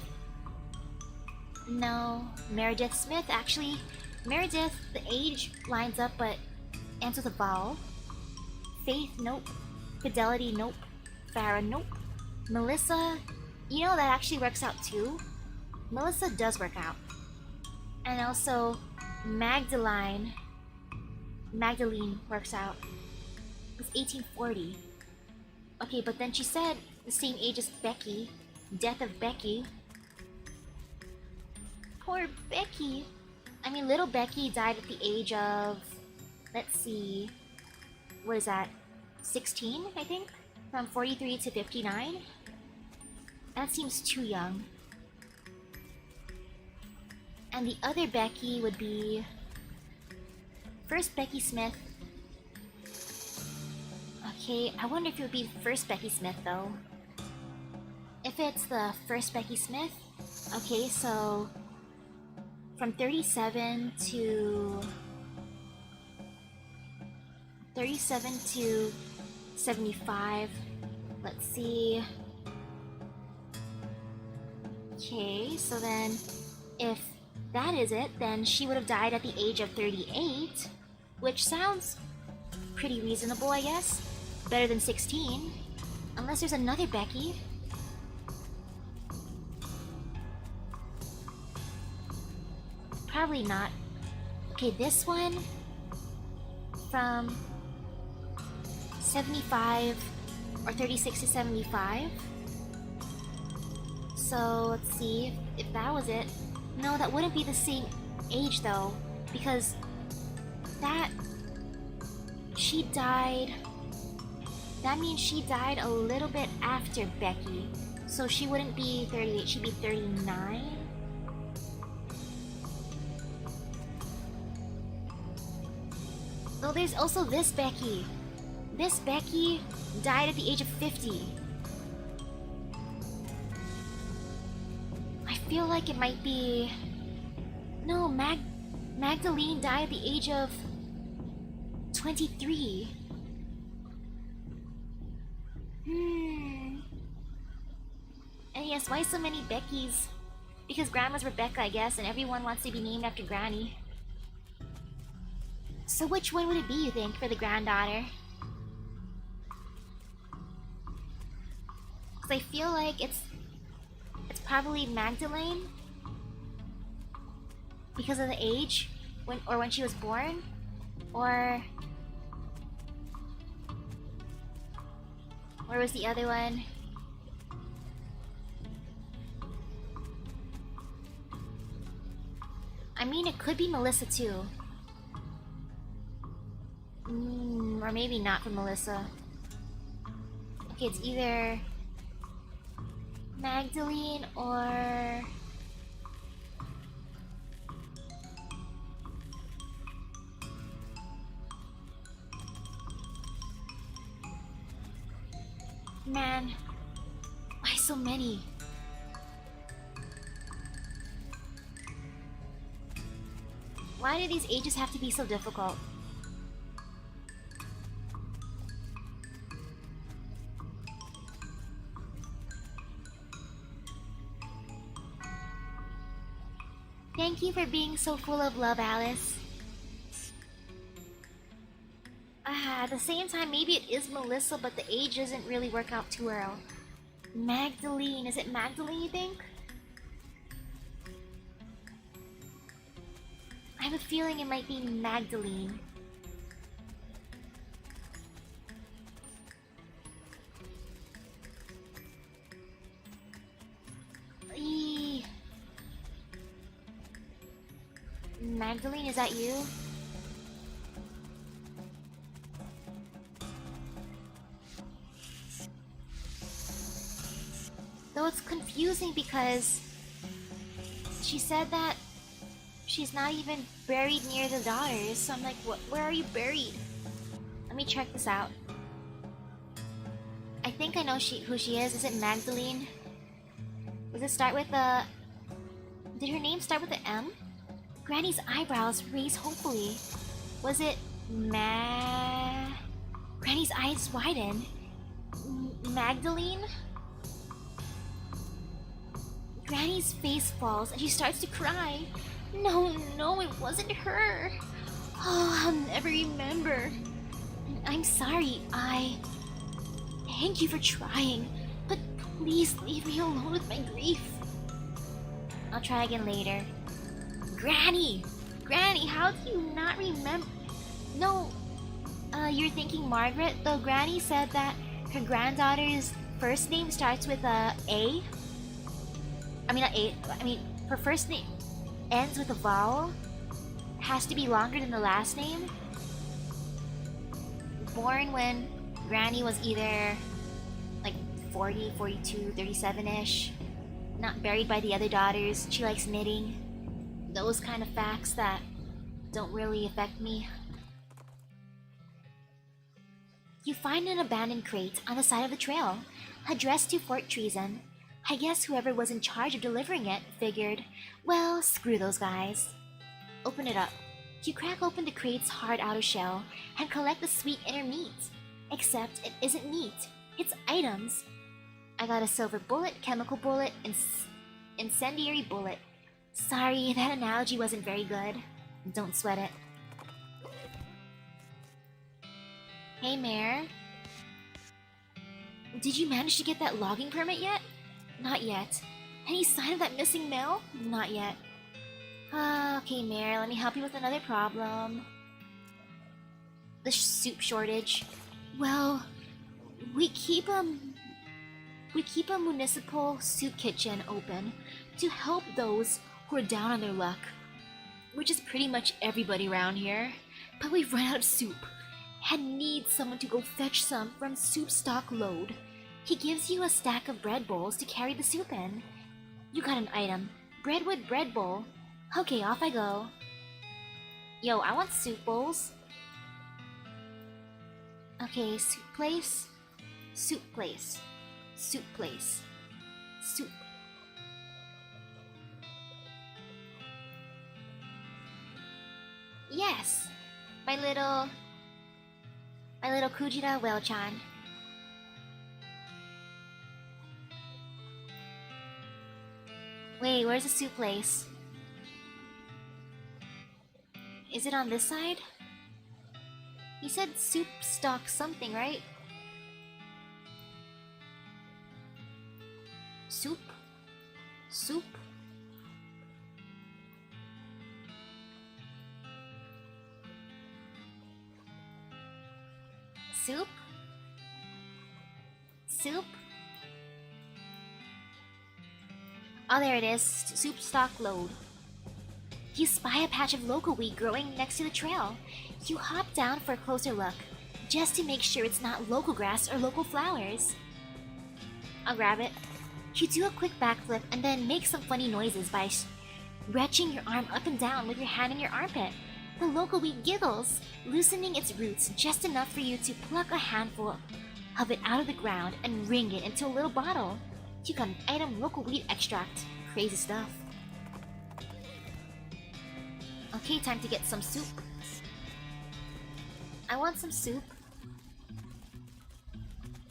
No. Meredith Smith, actually. Meredith, the age lines up but ends with a vowel. Faith, nope. Fidelity, nope. Farah, nope. Melissa, you know that actually works out too. Melissa does work out. And also, Magdalene works out. It's 1840. Okay, but then she said the same age as Becky. Death of Becky. Poor Becky. I mean, little Becky died at the age of... Let's see... What is that? 16, I think? From 43 to 59? That seems too young. And the other Becky would be... First Becky Smith. Okay, I wonder if it would be first Becky Smith though. If it's the first Becky Smith... Okay, so... From 37 to 75. Let's see. Okay, so then if that is it, then she would have died at the age of 38, which sounds pretty reasonable, I guess. Better than 16, unless there's another Becky. Probably not. Okay, this one from 75 or 36 to 75. So let's see if that was it. No, that wouldn't be the same age though, because she died. That means she died a little bit after Becky. So she wouldn't be 38, she'd be 39. Oh, there's also this Becky. This Becky died at the age of 50. I feel like it might be... No, Magdalene died at the age of 23. yes, why so many Beckys? Because Grandma's Rebecca, I guess, and everyone wants to be named after Granny. So which one would it be, you think, for the granddaughter? Because I feel like it's probably Magdalene. Because of the age? When she was born? Or where was the other one? I mean, it could be Melissa too. Or maybe not for Melissa. Okay, it's either Magdalene or... Man, why so many? Why do these ages have to be so difficult? Thank you for being so full of love, Alice. At the same time, maybe it is Melissa, but the age doesn't really work out too well. Magdalene, is it Magdalene, you think? I have a feeling it might be Magdalene. Eee. Magdalene, is that you? Though it's confusing because she said that she's not even buried near the daughters, so I'm like, what? Where are you buried? Let me check this out. I think I know who she is. Is it Magdalene? Does it start with a... Did her name start with an M? Granny's eyebrows raised hopefully. Was it Granny's eyes widen. Magdalene? Granny's face falls and she starts to cry. No, it wasn't her. Oh, I'll never remember. I'm sorry, Thank you for trying, but please leave me alone with my grief. I'll try again later. Granny! Granny, how do you not remember? No, you're thinking Margaret, though Granny said that her granddaughter's first name starts with a A. Her first name ends with a vowel. Has to be longer than the last name. Born when Granny was either like 40, 42, 37-ish. Not buried by the other daughters. She likes knitting. Those kind of facts that don't really affect me. You find an abandoned crate on the side of the trail, addressed to Fort Treason. I guess whoever was in charge of delivering it figured, well, screw those guys. Open it up. You crack open the crate's hard outer shell and collect the sweet inner meat. Except it isn't meat, it's items. I got a silver bullet, chemical bullet, and incendiary bullet. Sorry, that analogy wasn't very good. Don't sweat it. Hey, Mare. Did you manage to get that logging permit yet? Not yet. Any sign of that missing mail? Not yet. Okay, Mare, let me help you with another problem. The soup shortage. Well, we keep a municipal soup kitchen open to help those who are down on their luck, which is pretty much everybody around here. But we've run out of soup and need someone to go fetch some from Soup Stock Load. He gives you a stack of bread bowls to carry the soup in. You got an item. Breadwood bread bowl. Okay, off I go. Yo, I want soup bowls. Okay, soup place. Soup place. Soup place. Soup. Yes! My little Kujira well-chan. Wait, where's the soup place? Is it on this side? You said soup stock something, right? Soup? Soup? Soup? Soup? Oh, there it is. Soup stock load. You spy a patch of local weed growing next to the trail. You hop down for a closer look, just to make sure it's not local grass or local flowers. I'll grab it. You do a quick backflip and then make some funny noises by stretching your arm up and down with your hand in your armpit. The local weed giggles, loosening its roots just enough for you to pluck a handful of it out of the ground and wring it into a little bottle. You got an item local weed extract. Crazy stuff. Okay, time to get some soup. I want some soup.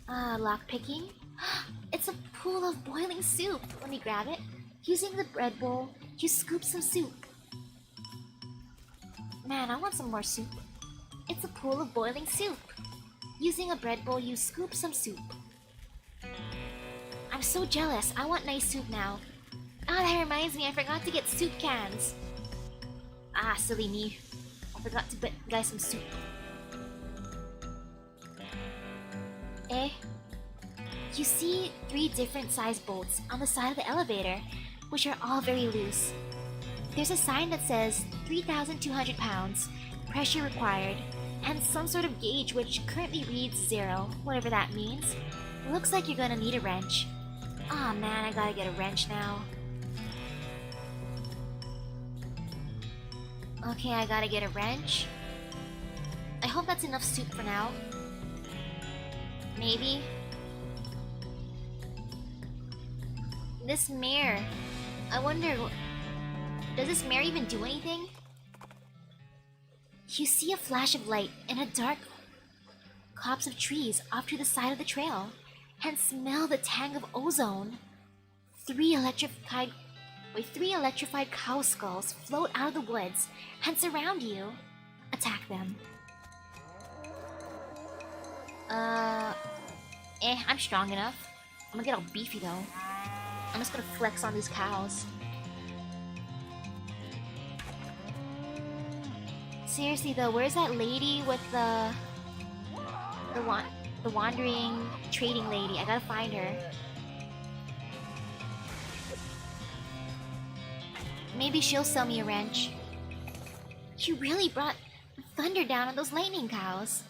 Lockpicking. It's a pool of boiling soup. Let me grab it. Using the bread bowl, you scoop some soup. Man, I want some more soup. It's a pool of boiling soup. Using a bread bowl, you scoop some soup. I'm so jealous. I want nice soup now. Ah, that reminds me, I forgot to get soup cans. Ah, silly me. I forgot to buy some soup. You see 3 different sized bolts on the side of the elevator, which are all very loose. There's a sign that says 3,200 pounds, pressure required, and some sort of gauge which currently reads 0, whatever that means. Looks like you're gonna need a wrench. Aw man, I gotta get a wrench now. Okay, I gotta get a wrench. I hope that's enough soup for now. Maybe. This mirror. I wonder... Does this mirror even do anything? You see a flash of light in a dark copse of trees off to the side of the trail, and smell the tang of ozone. 3 electrified cow skulls float out of the woods and surround you. Attack them. I'm strong enough. I'm gonna get all beefy though. I'm just gonna flex on these cows. Seriously though, where's that lady with the wandering trading lady? I gotta find her. Maybe she'll sell me a wrench. You really brought thunder down on those lightning cows.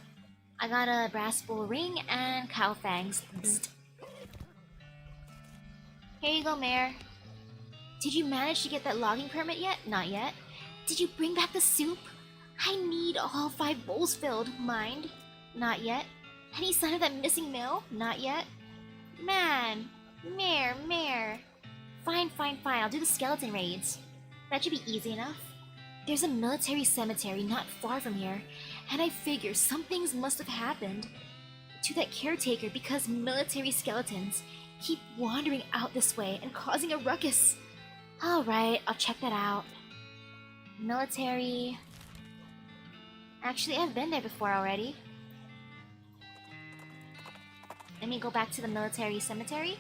I got a brass bull ring and cow fangs. Bzzzt. Here you go, Mare. Did you manage to get that logging permit yet? Not yet. Did you bring back the soup? I need all 5 bowls filled. Mind? Not yet. Any sign of that missing mail? Not yet. Man. Mare. Fine. I'll do the skeleton raids. That should be easy enough. There's a military cemetery not far from here, and I figure some things must have happened to that caretaker because military skeletons keep wandering out this way and causing a ruckus. Alright, I'll check that out. Military... Actually, I've been there before already. Let me go back to the military cemetery.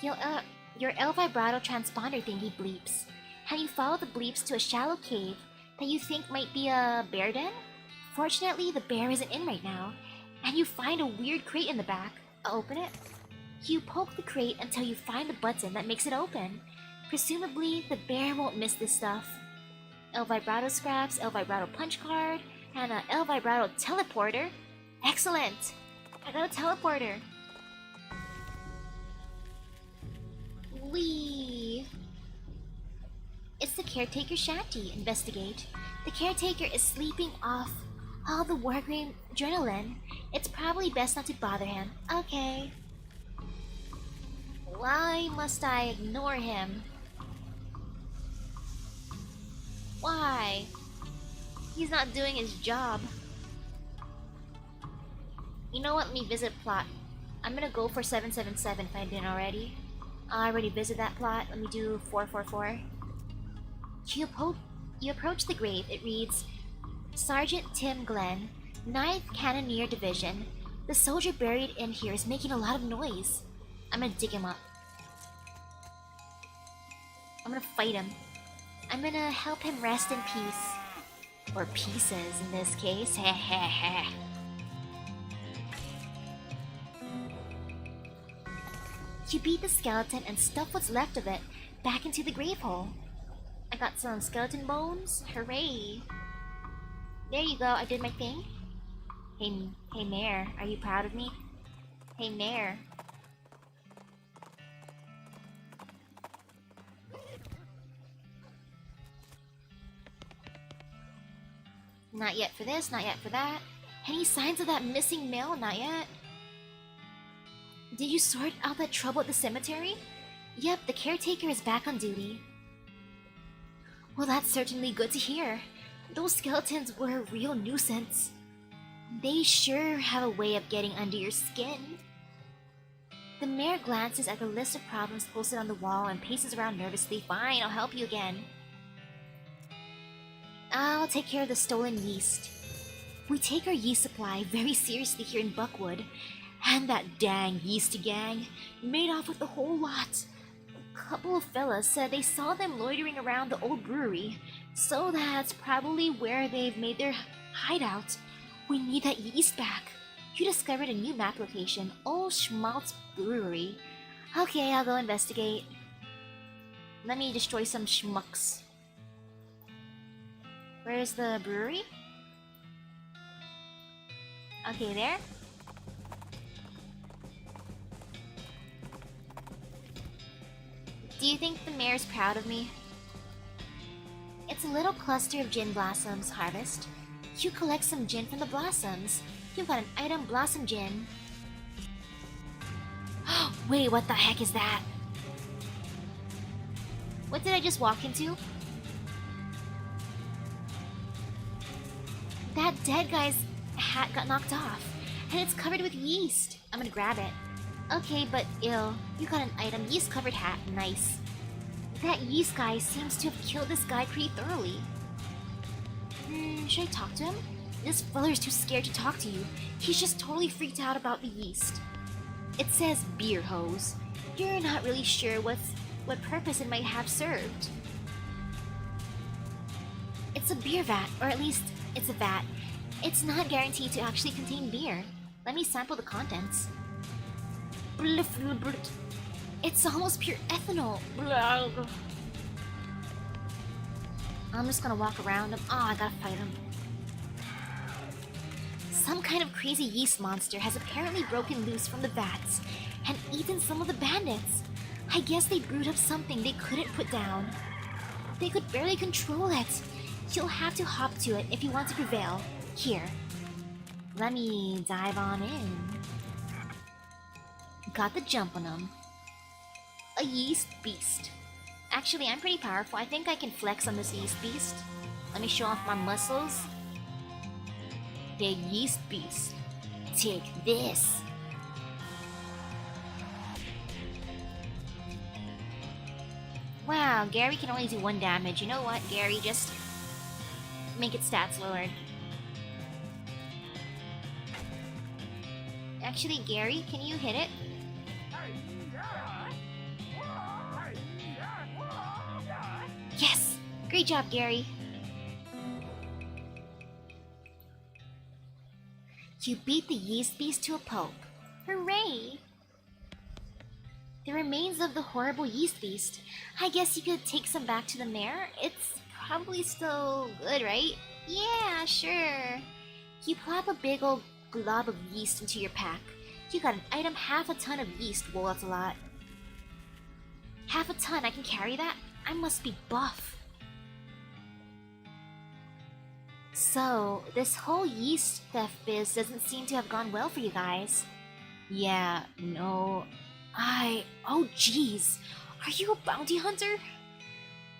Your El Vibrato transponder thingy bleeps, and you follow the bleeps to a shallow cave that you think might be a bear den? Fortunately, the bear isn't in right now, and you find a weird crate in the back. I'll open it. You poke the crate until you find the button that makes it open. Presumably, the bear won't miss this stuff. El Vibrato scraps, El Vibrato punch card, and a El Vibrato teleporter. Excellent! I got a teleporter. Whee! It's the caretaker's shanty. Investigate. The caretaker is sleeping off all the wargrave adrenaline. It's probably best not to bother him. Okay. Why must I ignore him? Why? He's not doing his job. You know what? Let me visit plot. I'm gonna go for 777 if I didn't already. I already visited that plot. Let me do 444. You approach the grave. It reads, Sergeant Tim Glenn, 9th Cannoneer Division. The soldier buried in here is making a lot of noise. I'm gonna dig him up. I'm gonna fight him. I'm gonna help him rest in peace. Or pieces in this case. Heh heh heh. You beat the skeleton and stuff what's left of it back into the grave hole. I got some skeleton bones. Hooray! There you go, I did my thing. Hey Mare, are you proud of me? Hey Mare. Not yet for this, not yet for that. Any signs of that missing male? Not yet. Did you sort out that trouble at the cemetery? Yep, the caretaker is back on duty. Well, that's certainly good to hear. Those skeletons were a real nuisance. They sure have a way of getting under your skin. The mayor glances at the list of problems posted on the wall and paces around nervously. Fine, I'll help you again. I'll take care of the stolen yeast. We take our yeast supply very seriously here in Buckwood, and that dang yeasty gang made off with the whole lot. A couple of fellas said they saw them loitering around the old brewery, so that's probably where they've made their hideout. We need that yeast back. You discovered a new map location, Old Schmaltz Brewery. Okay, I'll go investigate. Let me destroy some schmucks. Where's the brewery? Okay, there. Do you think the mayor's proud of me? It's a little cluster of gin blossoms harvest. You collect some gin from the blossoms. You've got an item blossom gin. Wait, what the heck is that? What did I just walk into? That dead guy's hat got knocked off, and it's covered with yeast. I'm gonna grab it. Okay, but ill. You got an item, yeast-covered hat. Nice. That yeast guy seems to have killed this guy pretty thoroughly. Should I talk to him? This feller's too scared to talk to you. He's just totally freaked out about the yeast. It says beer hose. You're not really sure what purpose it might have served. It's a beer vat, or at least it's a vat. It's not guaranteed to actually contain beer. Let me sample the contents. It's almost pure ethanol. I'm just gonna walk around him. Oh, I gotta fight him. Some kind of crazy yeast monster has apparently broken loose from the vats and eaten some of the bandits. I guess they brewed up something they couldn't put down. They could barely control it. You'll have to hop to it if you want to prevail. Here. Let me dive on in. Got the jump on them. A yeast beast. Actually, I'm pretty powerful. I think I can flex on this yeast beast. Let me show off my muscles. The yeast beast. Take this. Wow, Gary can only do 1 damage. You know what, Gary? Just make its stats lowered. Actually, Gary, can you hit it? Yes! Great job, Gary. You beat the yeast beast to a pulp. Hooray! The remains of the horrible yeast beast. I guess you could take some back to the mayor? It's probably still good, right? Yeah, sure. You plop a big old glob of yeast into your pack. You got an item, half a ton of yeast. Whoa, that's a lot. Half a ton, I can carry that? I must be buff. So, this whole yeast theft biz doesn't seem to have gone well for you guys. Yeah, no. Oh jeez. Are you a bounty hunter?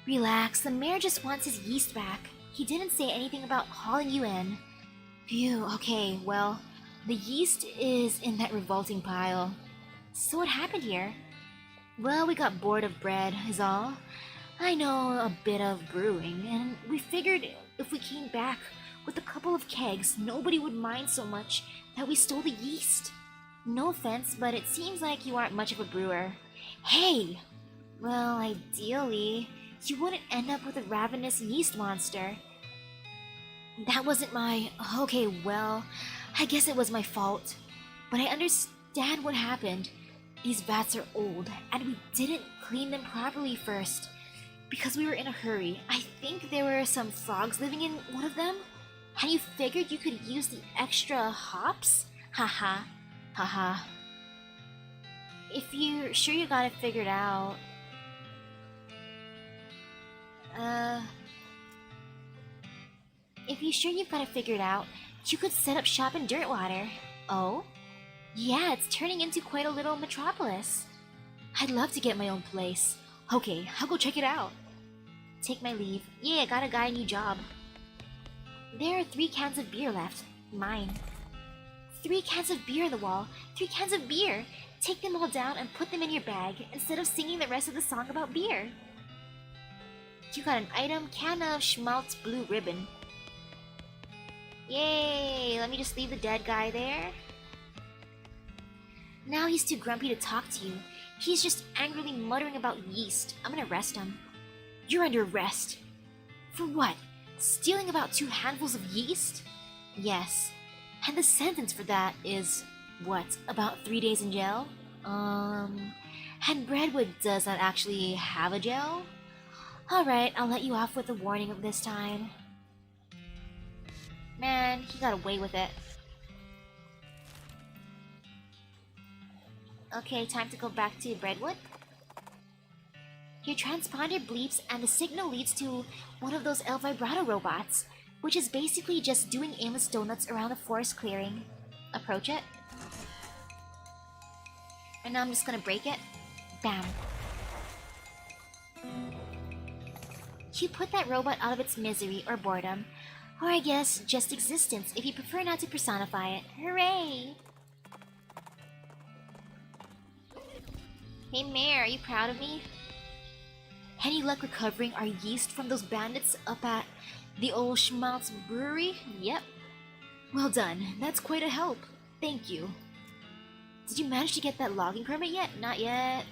Relax, the mayor just wants his yeast back. He didn't say anything about hauling you in. Phew, okay, well, the yeast is in that revolting pile. So what happened here? Well, we got bored of bread, is all. I know a bit of brewing, and we figured if we came back with a couple of kegs, nobody would mind so much that we stole the yeast. No offense, but it seems like you aren't much of a brewer. Hey! Well, ideally, you wouldn't end up with a ravenous yeast monster. That wasn't my... Okay, well, I guess it was my fault. But I understand what happened. These vats are old, and we didn't clean them properly first. Because we were in a hurry. I think there were some frogs living in one of them. And you figured you could use the extra hops? Haha. Haha. If you're sure you got it figured out... If you're sure you've got it figured out, you could set up shop in Dirtwater. Oh? Yeah, it's turning into quite a little metropolis. I'd love to get my own place. Okay, I'll go check it out. Take my leave. Yeah, I got a guy a new job. There are 3 cans of beer left. Mine. 3 cans of beer on the wall. 3 cans of beer! Take them all down and put them in your bag, instead of singing the rest of the song about beer. You got an item, can of schmaltz blue ribbon. Yay! Let me just leave the dead guy there. Now he's too grumpy to talk to you. He's just angrily muttering about yeast. I'm gonna arrest him. You're under arrest. For what? Stealing about 2 handfuls of yeast? Yes. And the sentence for that is, what, about 3 days in jail? And Breadwood does not actually have a jail? Alright, I'll let you off with a warning of this time. Man, he got away with it. Okay, time to go back to Breadwood. Your transponder bleeps and the signal leads to one of those El Vibrato robots, which is basically just doing aimless donuts around the forest clearing. Approach it. And now I'm just gonna break it. Bam. You put that robot out of its misery or boredom, or I guess just existence if you prefer not to personify it. Hooray! Hey Mare, are you proud of me? Any luck recovering our yeast from those bandits up at the old Schmaltz brewery? Yep. Well done, that's quite a help. Thank you. Did you manage to get that logging permit yet? Not yet.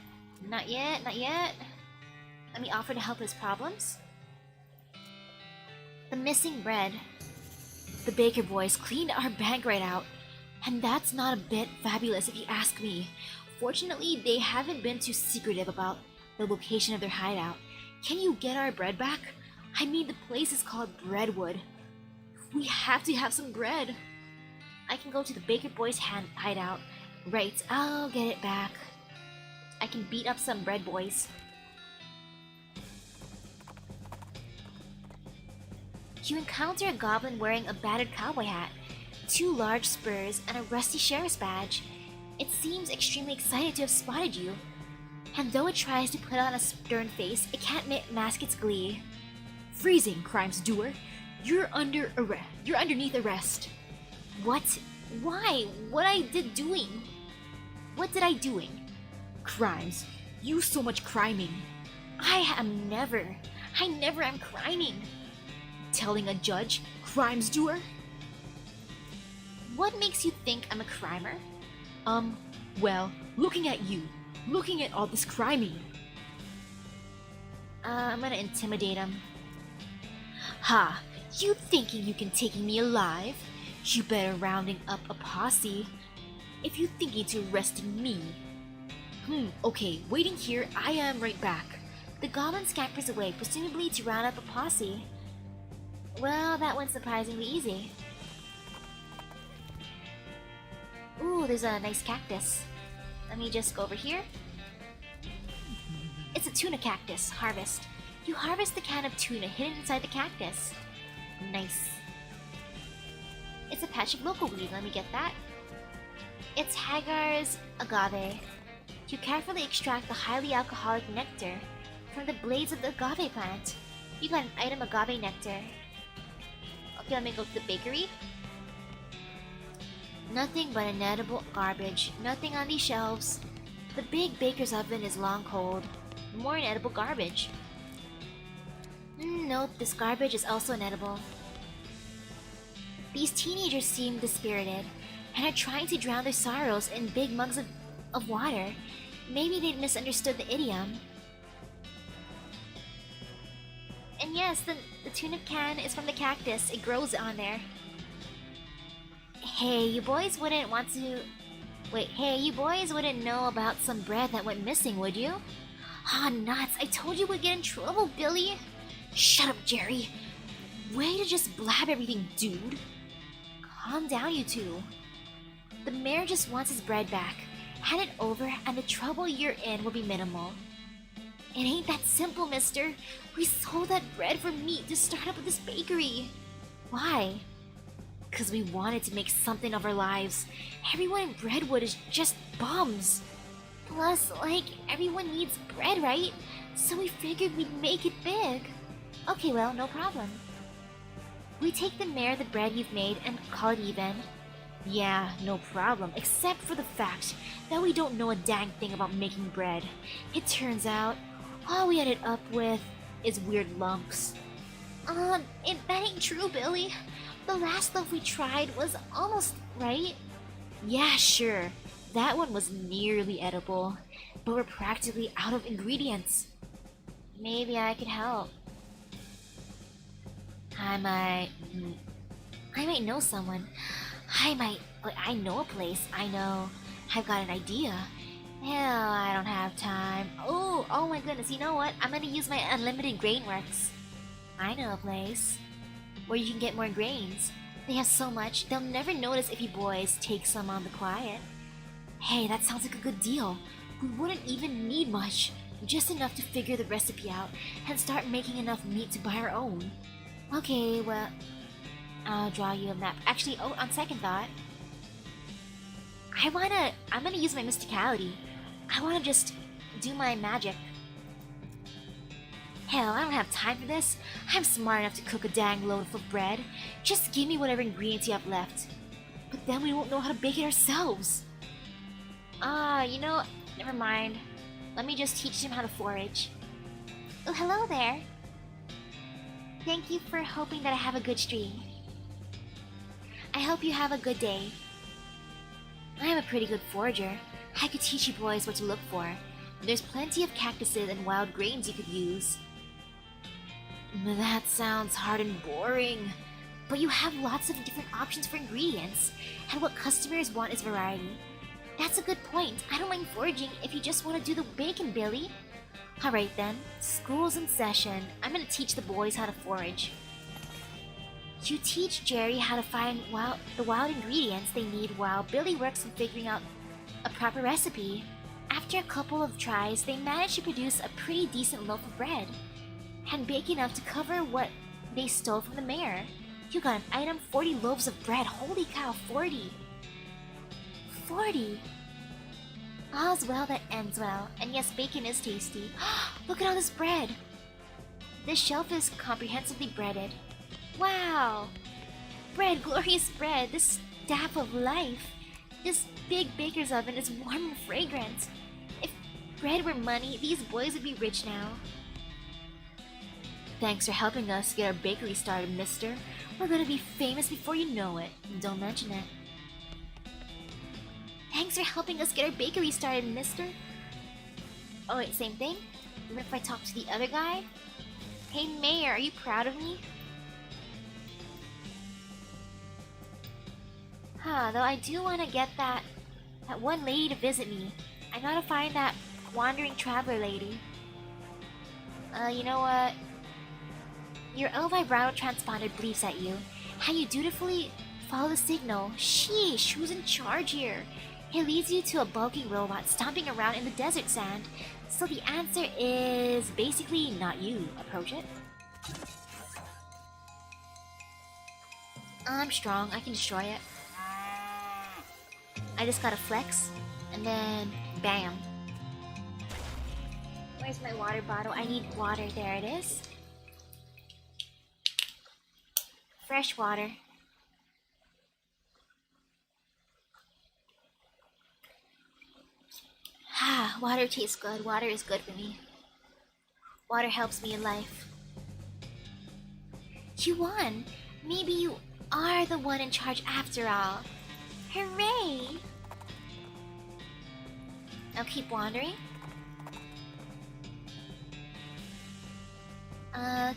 Not yet, not yet. Let me offer to help his problems. The missing bread. The baker boys cleaned our bank right out. And that's not a bit fabulous if you ask me. Fortunately, they haven't been too secretive about the location of their hideout. Can you get our bread back? I mean, the place is called Breadwood. We have to have some bread. I can go to the baker boys' hideout. Right, I'll get it back. I can beat up some bread boys. You encounter a goblin wearing a battered cowboy hat, 2 large spurs, and a rusty sheriff's badge. It seems extremely excited to have spotted you. And though it tries to put on a stern face, it can't mask its glee. Freezing, crimes doer. You're under arrest. You're underneath arrest. What? Why? What I did doing? What did I doing? Crimes. You so much criming. I never am criming. Telling a judge, crimes doer? What makes you think I'm a crimer? Well, looking at you. Looking at all this criming. I'm gonna intimidate him. Ha! You thinking you can take me alive? You better rounding up a posse. If you thinking to arresting me. Okay, waiting here, I am right back. The goblin scampers away, presumably to round up a posse. Well, that went surprisingly easy. Ooh, there's a nice cactus. Let me just go over here. It's a tuna cactus. Harvest. You harvest the can of tuna hidden inside the cactus. Nice. It's a patch of local weed. Let me get that. It's Hagar's agave. You carefully extract the highly alcoholic nectar from the blades of the agave plant. You got an item agave nectar. Okay, let me go to the bakery. Nothing but inedible garbage. Nothing on these shelves. The big baker's oven is long cold. More inedible garbage. Nope, this garbage is also inedible. These teenagers seem dispirited and are trying to drown their sorrows in big mugs of water. Maybe they'd misunderstood the idiom. And yes, the tuna can is from the cactus. It grows on there. Hey, you boys wouldn't want to... Wait, hey, you boys wouldn't know about some bread that went missing, would you? Ah, nuts. I told you we'd get in trouble, Billy. Shut up, Jerry. Way to just blab everything, dude. Calm down, you two. The mayor just wants his bread back. Hand it over, and the trouble you're in will be minimal. It ain't that simple, mister. We sold that bread for meat to start up with this bakery. Why? Because we wanted to make something of our lives. Everyone in Breadwood is just bums. Plus, like, everyone needs bread, right? So we figured we'd make it big. Okay, well, no problem. We take the mayor the bread you've made and call it even. Yeah, no problem, except for the fact that we don't know a dang thing about making bread. It turns out, all we ended up with is weird lumps. That ain't true, Billy. The last loaf we tried was almost right. Yeah, sure. That one was nearly edible, but we're practically out of ingredients. Maybe I could help. I might know someone. I know a place. I've got an idea. Hell, I don't have time. Oh my goodness, you know what? I'm gonna use my unlimited grain works. I know a place where you can get more grains. They have so much, they'll never notice if you boys take some on the quiet. Hey, that sounds like a good deal. We wouldn't even need much, just enough to figure the recipe out and start making enough meat to buy our own. Okay, well, I'll draw you a map. Actually, on second thought, I'm gonna use my mysticality. I wanna just do my magic. Hell, I don't have time for this. I'm smart enough to cook a dang loaf of bread. Just give me whatever ingredients you have left. But then we won't know how to bake it ourselves. You know, never mind. Let me just teach him how to forage. Oh, hello there. Thank you for hoping that I have a good stream. I hope you have a good day. I am a pretty good forager. I could teach you boys what to look for. There's plenty of cactuses and wild grains you could use. That sounds hard and boring. But you have lots of different options for ingredients, and what customers want is variety. That's a good point. I don't mind foraging if you just want to do the bacon, Billy. Alright then, school's in session. I'm gonna teach the boys how to forage. You teach Jerry how to find the wild ingredients they need while Billy works on figuring out a proper recipe. After a couple of tries, they manage to produce a pretty decent loaf of bread, and bake enough to cover what they stole from the mayor. You got an item, 40 loaves of bread. Holy cow, 40! 40! All's well that ends well, and yes, bacon is tasty. Look at all this bread! This shelf is comprehensively breaded. Wow! Bread, glorious bread, this staff of life. This big baker's oven is warm and fragrant. If bread were money, these boys would be rich now. Thanks for helping us get our bakery started, mister. We're gonna be famous before you know it. Don't mention it. Thanks for helping us get our bakery started, mister. Oh wait, same thing? Even if I talk to the other guy? Hey Mayor, are you proud of me? Though I do want to get that one lady to visit me. I gotta find that wandering traveler lady. You know what? Your El Vibrato transponder bleeps at you, and you dutifully follow the signal. Sheesh, who's in charge here? It leads you to a bulky robot stomping around in the desert sand. So the answer is basically not you. Approach it. I'm strong, I can destroy it. I just gotta flex, and then bam. Where's my water bottle? I need water. There it is. Fresh water. Ah, water tastes good. Water is good for me. Water helps me in life. You won! Maybe you are the one in charge after all. Hooray! Now keep wandering.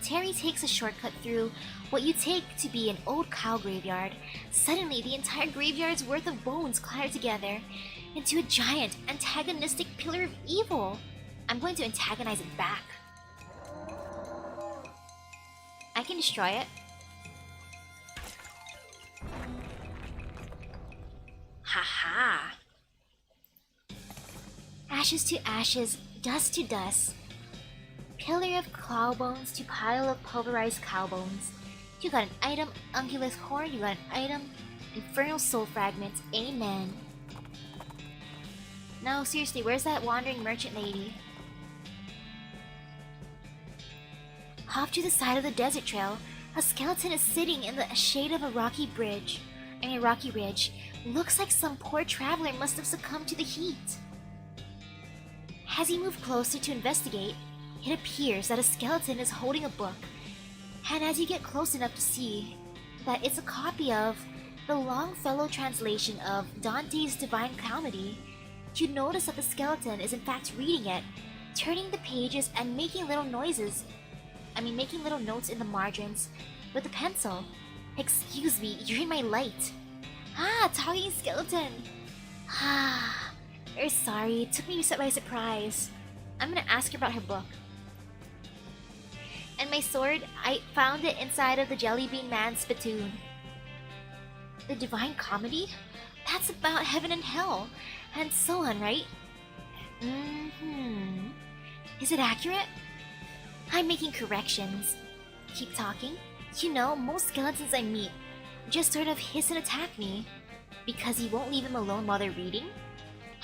Terry takes a shortcut through what you take to be an old cow graveyard. Suddenly, the entire graveyard's worth of bones clatter together into a giant, antagonistic pillar of evil. I'm going to antagonize it back. I can destroy it. Haha. Ashes to ashes, dust to dust. Pillar of cow bones to pile of pulverized cow bones. You got an item, ungulous horn, you got an item, infernal soul fragments, amen. No, seriously, where's that wandering merchant lady? Off to the side of the desert trail, a skeleton is sitting in the shade of a rocky ridge. Looks like some poor traveler must have succumbed to the heat. As you move closer to investigate, it appears that a skeleton is holding a book. And as you get close enough to see that it's a copy of the Longfellow translation of Dante's Divine Comedy, you notice that the skeleton is in fact reading it, turning the pages and making little noises. Making little notes in the margins with a pencil. Excuse me, you're in my light. Ah, talking skeleton. Ah, very sorry, it took me by surprise. I'm gonna ask her about her book. And my sword, I found it inside of the Jellybean Man's spittoon. The Divine Comedy? That's about heaven and hell, and so on, right? Is it accurate? I'm making corrections. Keep talking. You know, most skeletons I meet just sort of hiss and attack me because you won't leave them alone while they're reading.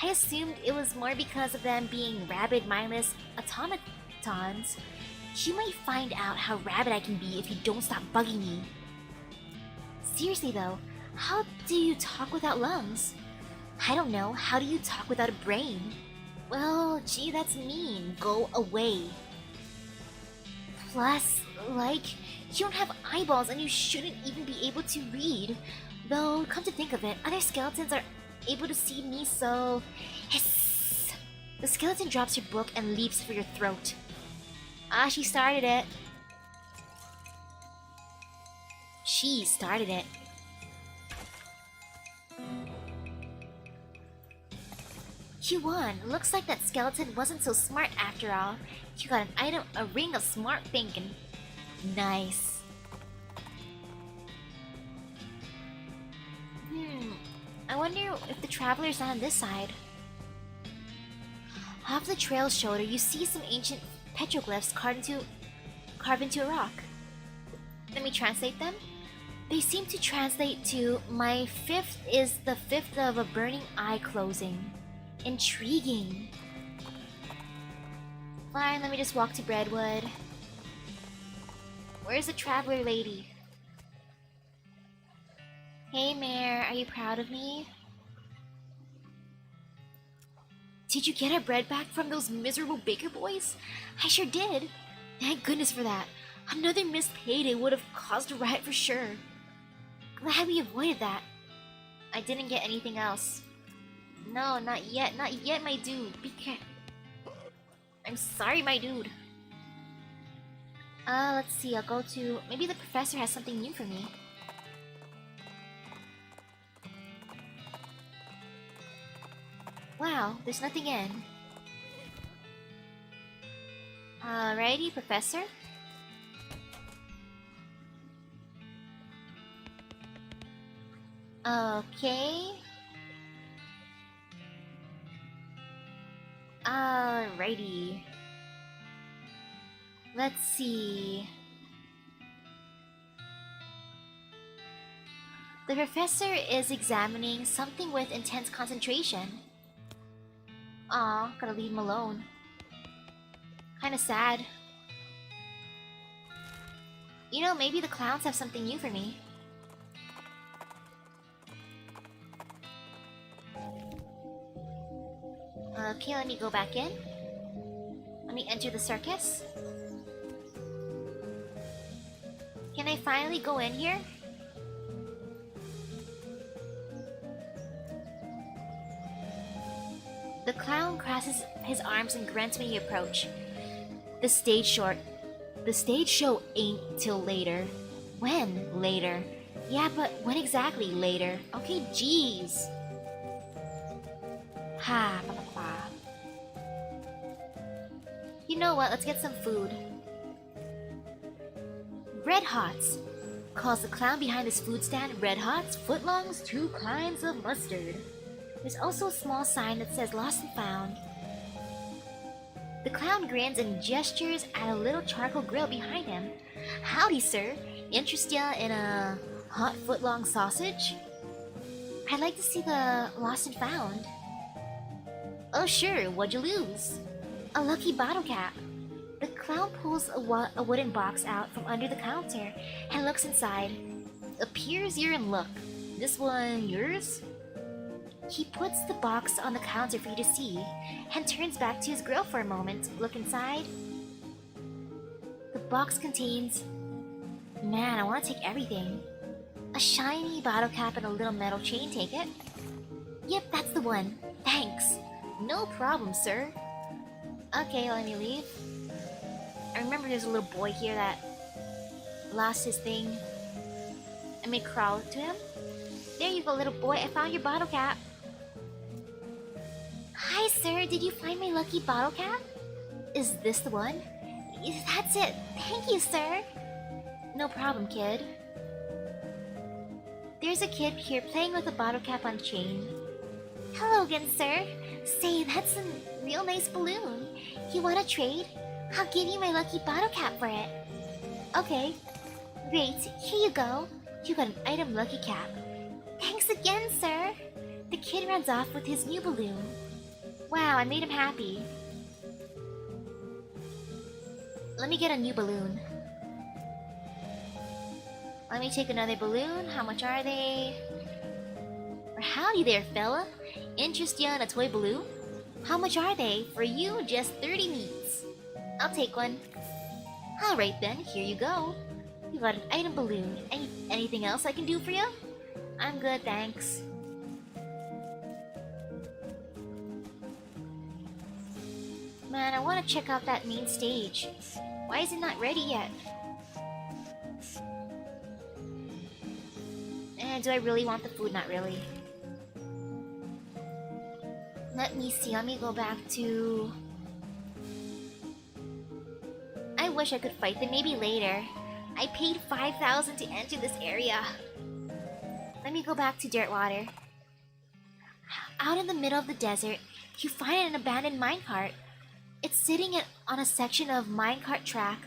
I assumed it was more because of them being rabid, mindless automatons. You might find out how rabid I can be if you don't stop bugging me. Seriously though, how do you talk without lungs? I don't know, how do you talk without a brain? Well, gee, that's mean. Go away. Plus, like, you don't have eyeballs and you shouldn't even be able to read. Though, come to think of it, other skeletons are able to see me, so... Hiss! The skeleton drops your book and leaps for your throat. Ah, she started it. She started it. You won. Looks like that skeleton wasn't so smart after all. You got an item, a ring of smart thinking. Nice. I wonder if the traveler's not on this side. Off the trail's shoulder, you see some ancient petroglyphs carved into a rock. Let me translate them. They seem to translate to, my fifth is the fifth of a burning eye closing. Intriguing. Fine, let me just walk to Breadwood. Where's the traveler lady? Hey Mare, are you proud of me? Did you get our bread back from those miserable baker boys? I sure did. Thank goodness for that. Another missed payday would have caused a riot for sure. Glad we avoided that. I didn't get anything else. No, not yet, my dude. Be careful. I'm sorry, my dude. Let's see, I'll go to... Maybe the professor has something new for me. Wow, there's nothing in. Alrighty, professor. Okay. Alrighty. Let's see. The professor is examining something with intense concentration. Aw, gotta leave him alone. Kinda sad. You know, maybe the clowns have something new for me. Okay, let me go back in. Let me enter the circus. Can I finally go in here? The clown crosses his arms and grunts when you approach. The stage show ain't till later. When? Later. Yeah, but when exactly later? Okay, jeez. Ha, ba, ba, ba. You know what? Let's get some food. Red Hots calls the clown behind his food stand Red Hots, footlongs, 2 kinds of mustard. There's also a small sign that says Lost and Found. The clown grins and gestures at a little charcoal grill behind him. Howdy, sir. Interested in a hot footlong sausage? I'd like to see the Lost and Found. Oh sure, what'd you lose? A lucky bottle cap. The clown pulls a wooden box out from under the counter and looks inside. Appears you're in luck. This one yours? He puts the box on the counter for you to see and turns back to his grill for a moment. Look inside. The box contains... Man, I want to take everything. A shiny bottle cap and a little metal chain, take it? Yep, that's the one. Thanks. No problem, sir. Okay, let me leave. I remember there's a little boy here that lost his thing. I may crawl to him. There you go, little boy. I found your bottle cap. Hi, sir. Did you find my lucky bottle cap? Is this the one? That's it. Thank you, sir. No problem, kid. There's a kid here playing with a bottle cap on chain. Hello again, sir. Say, that's a real nice balloon. You want to trade? I'll give you my lucky bottle cap for it. Okay. Great. Here you go. You got an item lucky cap. Thanks again, sir. The kid runs off with his new balloon. Wow, I made him happy. Let me get a new balloon. Let me take another balloon. How much are they? Howdy there, fella. Interested in a toy balloon? How much are they? For you, just 30 meats. I'll take one. Alright then, here you go. You got an item balloon. Anything else I can do for you? I'm good, thanks. Man, I want to check out that main stage. Why is it not ready yet? Do I really want the food? Not really. Let me see. Let me go back to... I wish I could fight them. Maybe later. I paid 5,000 to enter this area. Let me go back to Dirtwater. Out in the middle of the desert, you find an abandoned minecart. It's sitting on a section of minecart track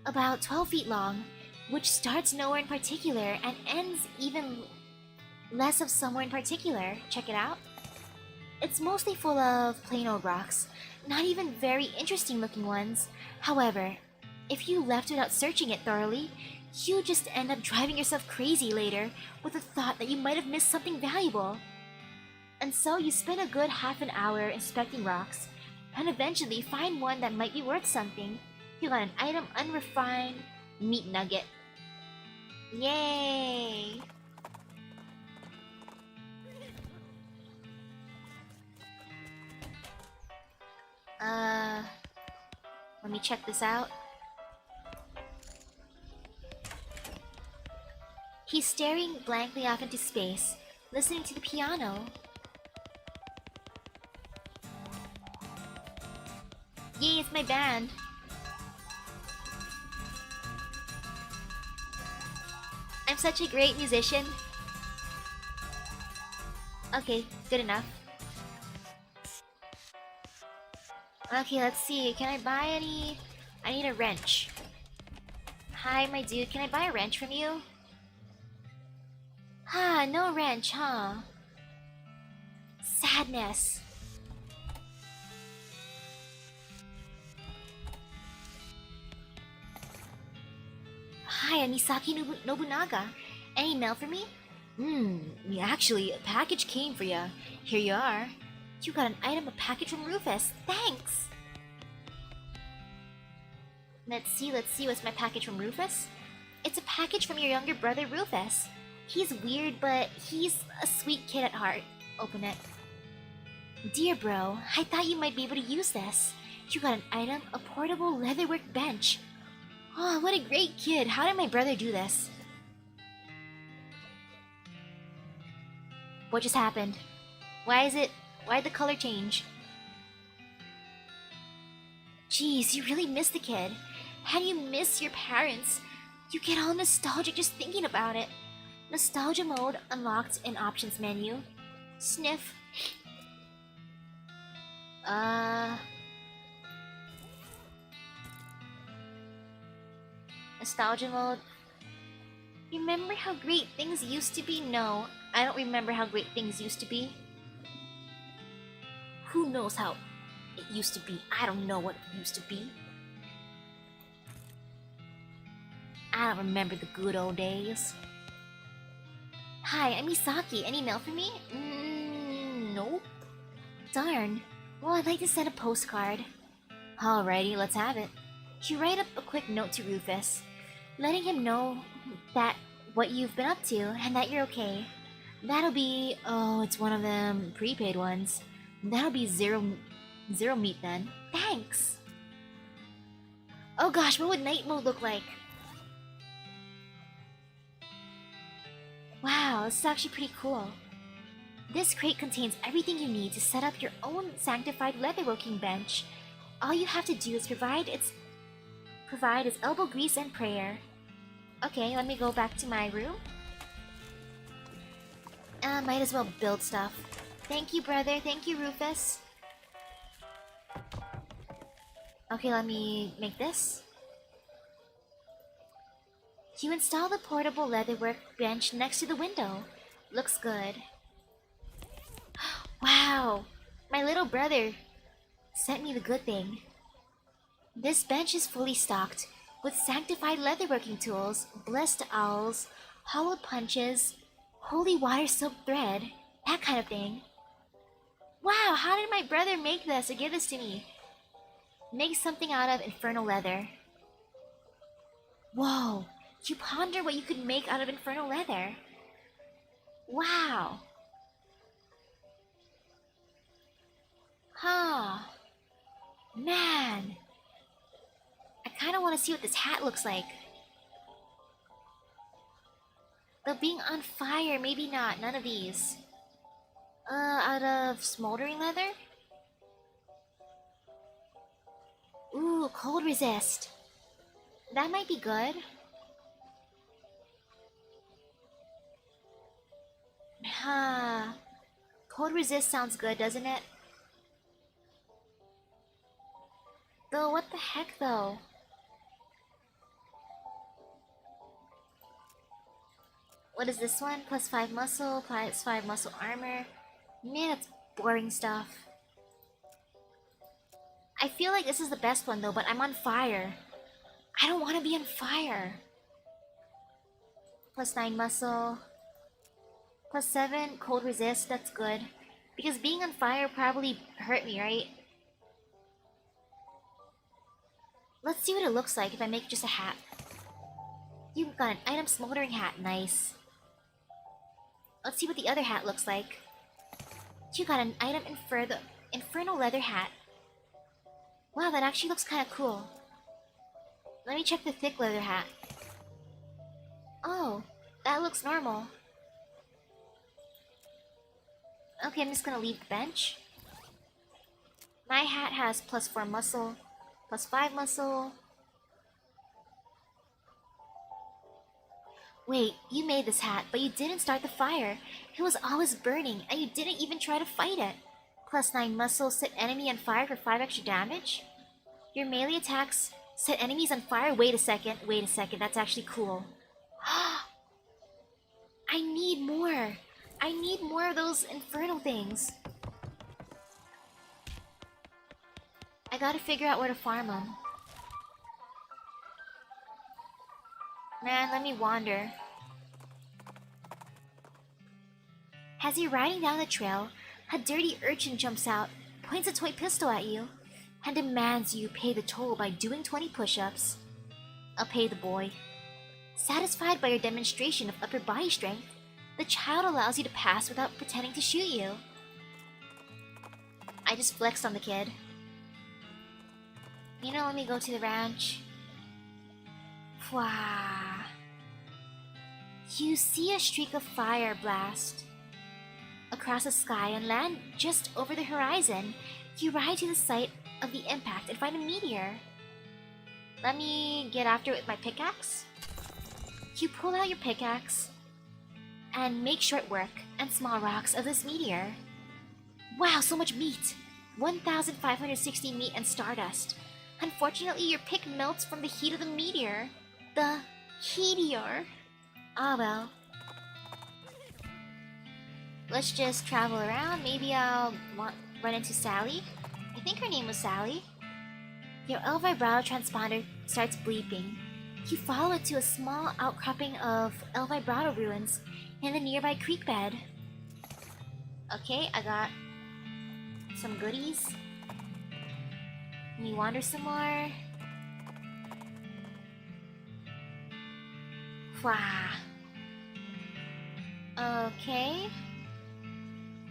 about 12 feet long, which starts nowhere in particular and ends even less of somewhere in particular. Check it out. It's mostly full of plain old rocks, not even very interesting looking ones. However, if you left without searching it thoroughly, you just end up driving yourself crazy later with the thought that you might have missed something valuable. And so you spend a good half an hour inspecting rocks, and eventually find one that might be worth something. You got an item unrefined meat nugget. Yay! Let me check this out. He's staring blankly off into space, listening to the piano. Yay, it's my band. I'm such a great musician. Okay, good enough. Okay, let's see. Can I buy any... I need a wrench. Hi, my dude. Can I buy a wrench from you? Ah, no wrench, huh? Sadness. Hi, I'm Misaki Nobunaga. Any mail for me? Actually, a package came for ya. Here you are. You got an item, a package from Rufus. Thanks! Let's see, what's my package from Rufus? It's a package from your younger brother, Rufus. He's weird, but he's a sweet kid at heart. Open it. Dear bro, I thought you might be able to use this. You got an item, a portable leatherwork bench. Oh, what a great kid. How did my brother do this? What just happened? Why'd the color change? Jeez, you really miss the kid. How do you miss your parents? You get all nostalgic just thinking about it. Nostalgia mode unlocked in options menu. Sniff. Nostalgia mode. Remember how great things used to be? No, I don't remember how great things used to be. Who knows how it used to be? I don't know what it used to be. I don't remember the good old days. Hi, I'm Misaki. Any mail for me? Nope. Darn. Well, I'd like to send a postcard. Alrighty, let's have it. You write up a quick note to Rufus, letting him know that what you've been up to and that you're okay. That'll be... oh, it's one of them prepaid ones. That'll be zero meat then. Thanks! Oh gosh, what would night mode look like? Wow, this is actually pretty cool. This crate contains everything you need to set up your own sanctified leatherworking bench. All you have to do is provide its elbow grease and prayer. Okay, let me go back to my room. Might as well build stuff. Thank you, brother. Thank you, Rufus. Okay, let me make this. You install the portable leatherwork bench next to the window. Looks good. Wow! My little brother sent me the good thing. This bench is fully stocked with sanctified leatherworking tools, blessed owls, hollowed punches, holy water soaked thread, that kind of thing. Wow, how did my brother make this or give this to me? Make something out of infernal leather. Whoa, you ponder what you could make out of infernal leather. Wow. Huh. Man. I kinda wanna see what this hat looks like. Though being on fire, maybe not. None of these. Out of smoldering leather? Ooh, cold resist. That might be good. Huh. Cold resist sounds good, doesn't it? Though, what the heck, though? What is this one? Plus 5 muscle, plus 5 muscle armor. Man, that's boring stuff. I feel like this is the best one though, but I'm on fire. I don't want to be on fire. Plus 9 muscle. Plus 7 cold resist, that's good. Because being on fire probably hurt me, right? Let's see what it looks like if I make just a hat. You got an item smoldering hat, nice. Let's see what the other hat looks like. You got an item infernal leather hat. Wow, that actually looks kind of cool. Let me check the thick leather hat. Oh, that looks normal. Okay, I'm just gonna leave the bench. My hat has plus 4 muscle, plus 5 muscle. Wait, you made this hat, but you didn't start the fire. It was always burning, and you didn't even try to fight it. Plus 9 muscle, set enemy on fire for 5 extra damage. Your melee attacks set enemies on fire. Wait a second, that's actually cool. I need more. I need more of those infernal things. I gotta figure out where to farm them. Man, let me wander. As you're riding down the trail, A dirty urchin jumps out, points a toy pistol at you, and demands you pay the toll by doing 20 push-ups. I'll pay the boy. Satisfied by your demonstration of upper body strength, the child allows you to pass without pretending to shoot you. I just flexed on the kid. You know, let me go to the ranch. Wow. You see a streak of fire blast across the sky and land just over the horizon. You ride to the site of the impact and find a meteor. Let me get after it with my pickaxe. You pull out your pickaxe and make short work and small rocks of this meteor. Wow, so much meat! 1,560 meat and stardust. Unfortunately, your pick melts from the heat of the meteor. The heatior. Ah well. Let's just travel around. Maybe I'll run into Sally. I think her name was Sally. Your El Vibrato transponder starts bleeping. You follow it to a small outcropping of El Vibrato ruins in the nearby creek bed. Okay, I got some goodies. Let me wander some more. Wow. Okay.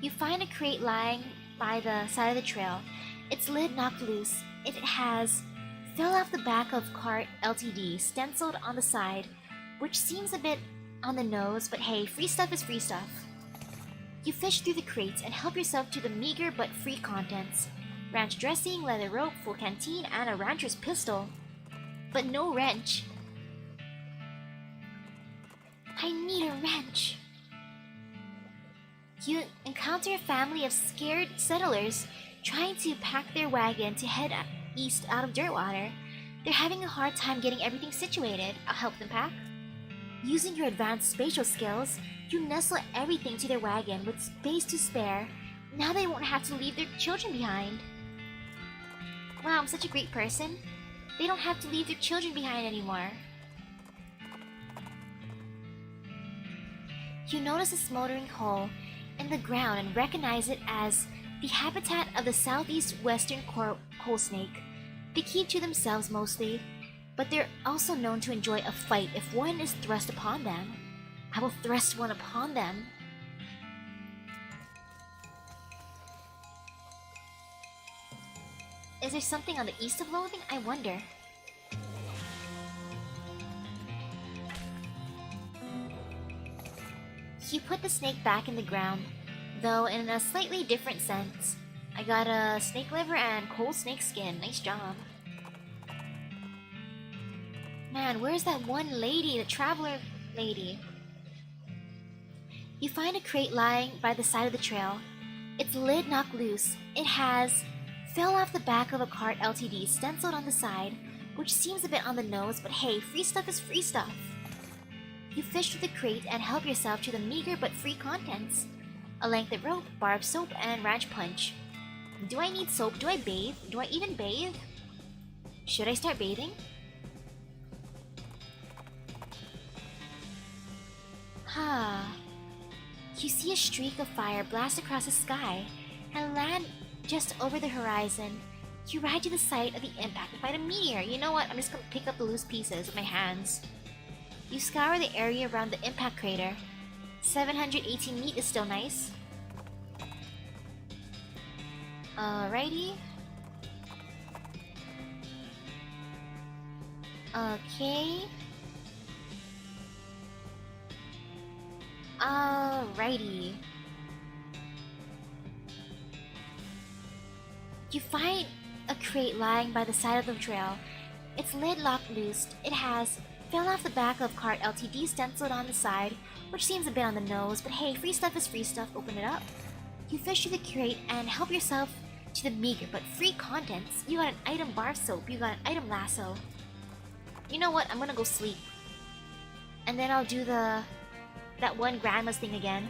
You find a crate lying by the side of the trail. Its lid knocked loose. It has fell off the back of cart LTD stenciled on the side, which seems a bit on the nose, but hey, free stuff is free stuff. You fish through the crates and help yourself to the meager but free contents. Ranch dressing, leather rope, full canteen, and a rancher's pistol. But no wrench. I need a wrench. You encounter a family of scared settlers trying to pack their wagon to head east out of Dirtwater. They're having a hard time getting everything situated. I'll help them pack. Using your advanced spatial skills, you nestle everything to their wagon with space to spare. Now they won't have to leave their children behind. Wow, I'm such a great person. They don't have to leave their children behind anymore. You notice a smoldering hole in the ground and recognize it as the habitat of the southeast western coal snake. They keep to themselves mostly, but they're also known to enjoy a fight if one is thrust upon them. I will thrust one upon them. Is there something on the east of Loathing? I wonder. You put the snake back in the ground, though in a slightly different sense. I got a snake liver and cold snake skin. Nice job. Man, where's that one lady, the traveler lady? You find a crate lying by the side of the trail. Its lid knocked loose. It has fell off the back of a cart LTD stenciled on the side, which seems a bit on the nose, but hey, free stuff is free stuff. You fish through the crate and help yourself to the meager but free contents. A length of rope, bar of soap, and ranch punch. Do I need soap? Do I bathe? Do I even bathe? Should I start bathing? You see a streak of fire blast across the sky and land just over the horizon. You ride to the site of the impact and find a meteor. You know what? I'm just gonna pick up the loose pieces with my hands. You scour the area around the impact crater. 718 meat is still nice. Alrighty. Okay. Alrighty. You find a crate lying by the side of the trail. Its lid locked loose. It has fell off the back of cart LTD stenciled on the side, which seems a bit on the nose, but hey, free stuff is free stuff. Open it up. You fish through the crate and help yourself to the meager but free contents. You got an item bar of soap. You got an item lasso. You know what? I'm gonna go sleep. And then I'll do that one grandma's thing again.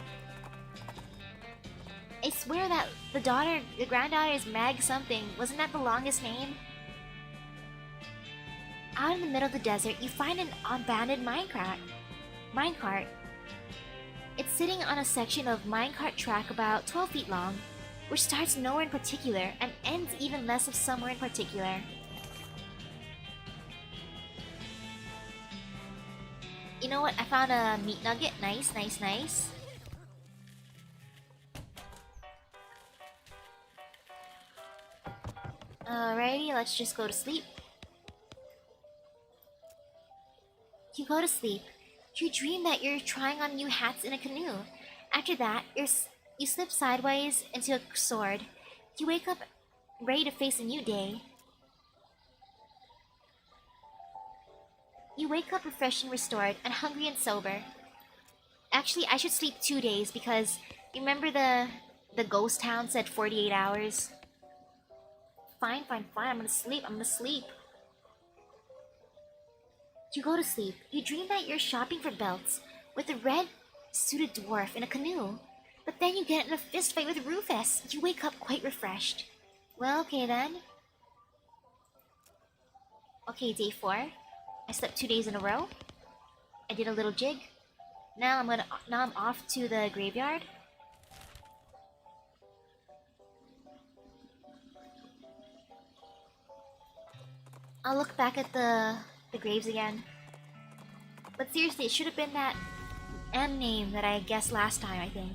I swear that the granddaughter is Meg something. Wasn't that the longest name? Out in the middle of the desert, you find an abandoned minecart. It's sitting on a section of minecart track about 12 feet long. which starts nowhere in particular and ends even less of somewhere in particular. You know what? I found a meat nugget. Nice, nice, nice. Alrighty, let's just go to sleep. You go to sleep. You dream that you're trying on new hats in a canoe. After that, you slip sideways into a sword. You wake up ready to face a new day. You wake up refreshed and restored, and hungry and sober. Actually, I should sleep 2 days because remember the ghost town said 48 hours? Fine, fine, fine. I'm gonna sleep. You go to sleep. You dream that you're shopping for belts with a red-suited dwarf in a canoe. But then you get in a fist fight with Rufus. You wake up quite refreshed. Well, okay then. Okay, day 4. I slept 2 days in a row. I did a little jig. Now I'm off to the graveyard. I'll look back at the graves again. But seriously, it should have been that M name that I guessed last time, I think.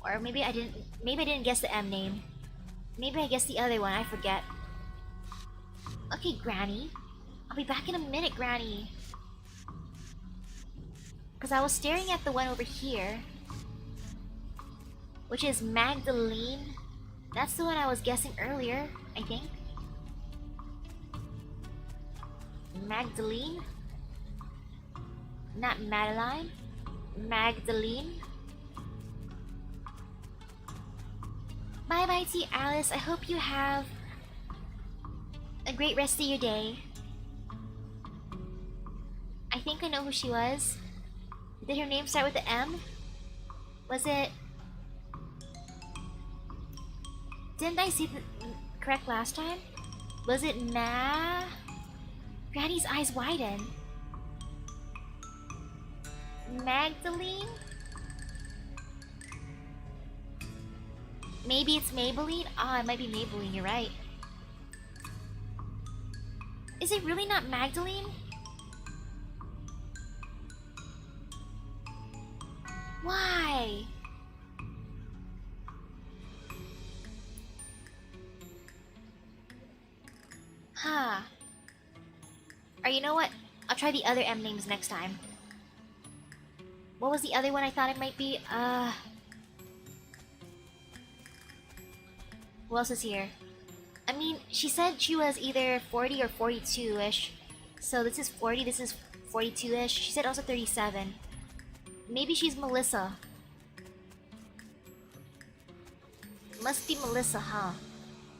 Or maybe I didn't guess the M name. Maybe I guessed the other one, I forget. Okay, Granny. I'll be back in a minute, Granny. Because I was staring at the one over here, which is Magdalene. That's the one I was guessing earlier, I think. Magdalene? Not Madeline. Magdalene. Bye bye to you, Alice. I hope you have a great rest of your day. I think I know who she was. Did her name start with the M? Was it... Didn't I see the correct last time? Was it Granny's eyes widen. Magdalene? Maybe it's Maybelline? Ah, it might be Maybelline, you're right. Is it really not Magdalene? Why? Huh. Or you know what? I'll try the other M names next time. What was the other one I thought it might be? Who else is here? I mean, she said she was either 40 or 42-ish. So this is 40, this is 42-ish. She said also 37. Maybe she's Melissa. Must be Melissa, huh?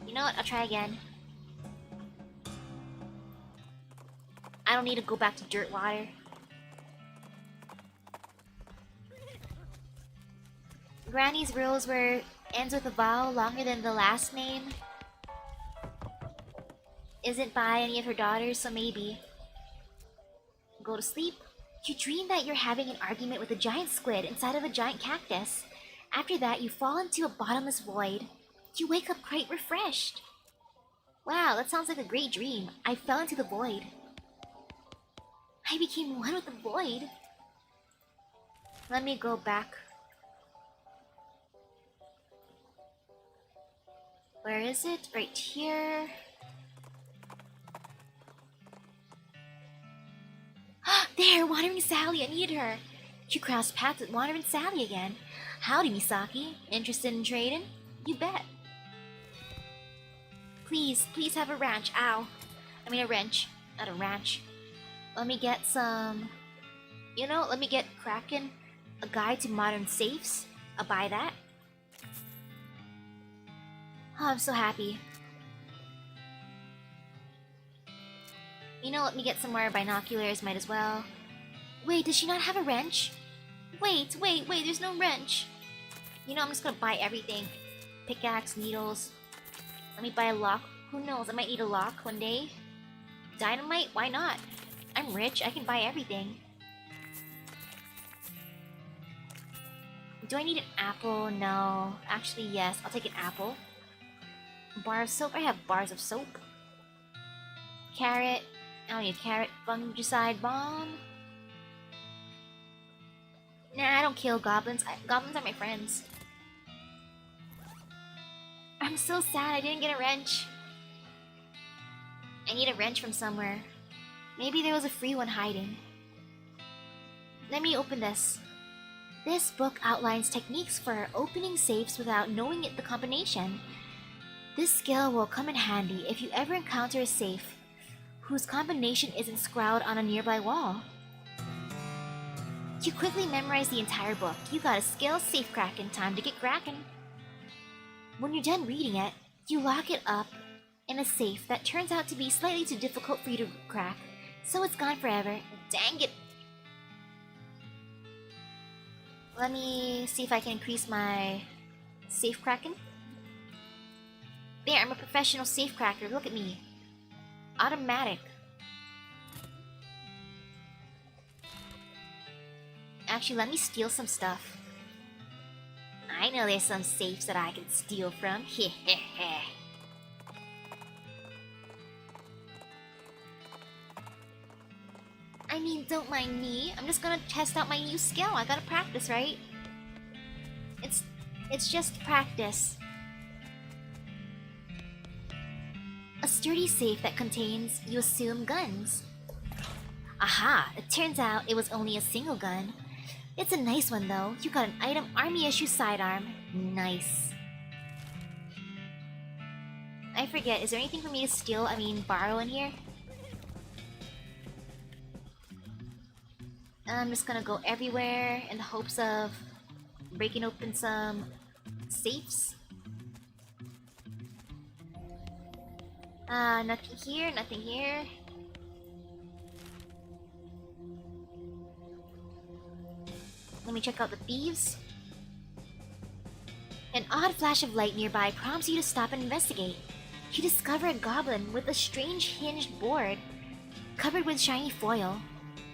You know what? I'll try again. I don't need to go back to dirt water. Granny's rules were ends with a vowel longer than the last name. Isn't by any of her daughters, so maybe. Go to sleep. You dream that you're having an argument with a giant squid inside of a giant cactus. After that, you fall into a bottomless void. You wake up quite refreshed. Wow, that sounds like a great dream. I fell into the void. I became one with the void. Let me go back. Where is it? Right here. There! Wandering Sally! I need her! You crossed paths with Wandering Sally again. Howdy, Misaki. Interested in trading? You bet. Please, please have a ranch. Ow. I mean a wrench, not a ranch. Let me get some... You know, let me get Kraken a guide to modern safes. I'll buy that. Oh, I'm so happy. You know, let me get some more binoculars, might as well. Wait, does she not have a wrench? Wait, there's no wrench. You know, I'm just gonna buy everything. Pickaxe, needles. Let me buy a lock. Who knows, I might need a lock one day. Dynamite? Why not? I'm rich, I can buy everything. Do I need an apple? No. Actually, yes. I'll take an apple. Bar of soap? I have bars of soap. Carrot. I don't need a carrot. Fungicide bomb. Nah, I don't kill goblins. Goblins are my friends. I'm so sad I didn't get a wrench. I need a wrench from somewhere. Maybe there was a free one hiding. Let me open this. This book outlines techniques for opening safes without knowing the combination. This skill will come in handy if you ever encounter a safe whose combination isn't scrawled on a nearby wall. You quickly memorize the entire book. You got a skill, safe cracking, time to get cracking. When you're done reading it, you lock it up in a safe that turns out to be slightly too difficult for you to crack, so it's gone forever. Dang it! Let me see if I can increase my safe cracking. There, I'm a professional safe cracker. Look at me. Automatic. Actually, let me steal some stuff. I know there's some safes that I can steal from. Hehehe. I mean, don't mind me. I'm just gonna test out my new skill. I gotta practice, right? It's just practice. A sturdy safe that contains, you assume, guns. Aha! It turns out it was only a single gun. It's a nice one though. You got an item army issue sidearm. Nice. I forget, is there anything for me to steal, borrow in here? I'm just gonna go everywhere in the hopes of breaking open some safes. Nothing here, nothing here. Let me check out the thieves. An odd flash of light nearby prompts you to stop and investigate. You discover a goblin with a strange hinged board covered with shiny foil,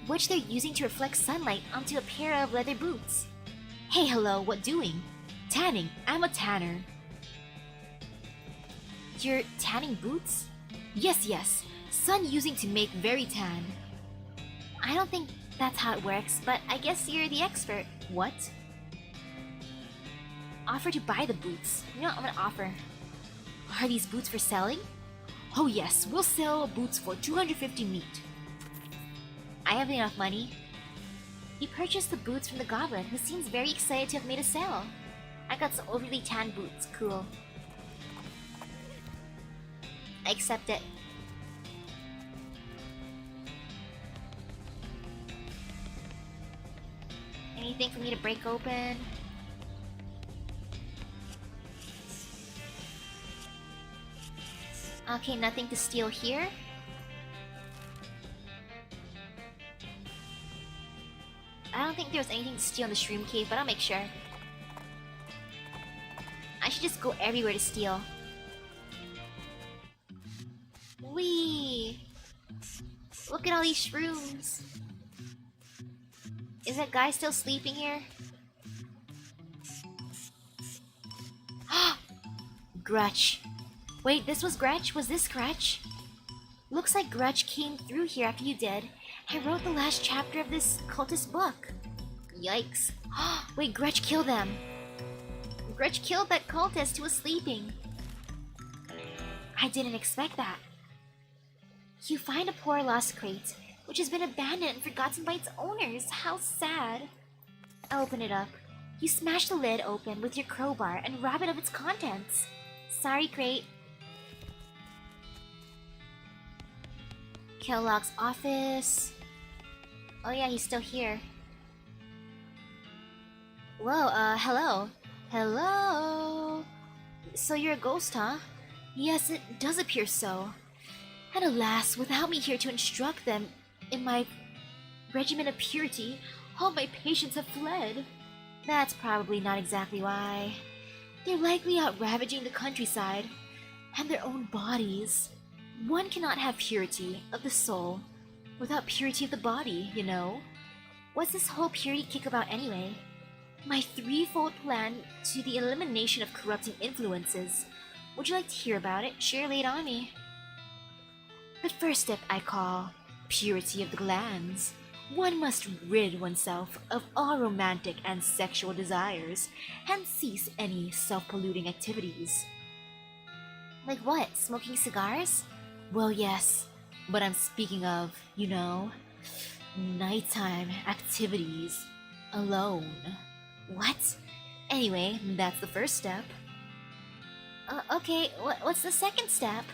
which they're using to reflect sunlight onto a pair of leather boots. Hey, hello, what doing? Tanning, I'm a tanner. You're tanning boots? Yes, sun using to make very tan. I don't think that's how it works, but I guess you're the expert. What? Offer to buy the boots. You know what I'm gonna offer? Are these boots for selling? Oh yes, we'll sell boots for 250 meat. I have enough money. You purchased the boots from the goblin, who seems very excited to have made a sale. I got some overly tan boots. Cool. I accept it. Anything for me to break open? Okay, nothing to steal here. I don't think there was anything to steal in the Shroom Cave, but I'll make sure. I should just go everywhere to steal. Whee! Look at all these shrooms! Is that guy still sleeping here? Grutch. Wait, this was Grutch? Was this Grutch? Looks like Grutch came through here after you did. I wrote the last chapter of this cultist book. Yikes. Wait, Grutch killed them. Grutch killed that cultist who was sleeping. I didn't expect that. You find a poor lost crate, which has been abandoned and forgotten by its owners. How sad. I open it up. You smash the lid open with your crowbar and rob it of its contents. Sorry, crate. Kellogg's office. Oh yeah, he's still here. Whoa, hello. Hello? So you're a ghost, huh? Yes, it does appear so. And alas, without me here to instruct them in my regimen of purity, all my patients have fled. That's probably not exactly why. They're likely out ravaging the countryside, and their own bodies. One cannot have purity of the soul without purity of the body, you know? What's this whole purity kick about anyway? My threefold plan to the elimination of corrupting influences. Would you like to hear about it? Sure, lay it on me. The first step I call purity of the glands. One must rid oneself of all romantic and sexual desires and cease any self-polluting activities. Like what? Smoking cigars? Well, yes, but I'm speaking of, nighttime activities alone. What? Anyway, that's the first step. Okay, what's the second step?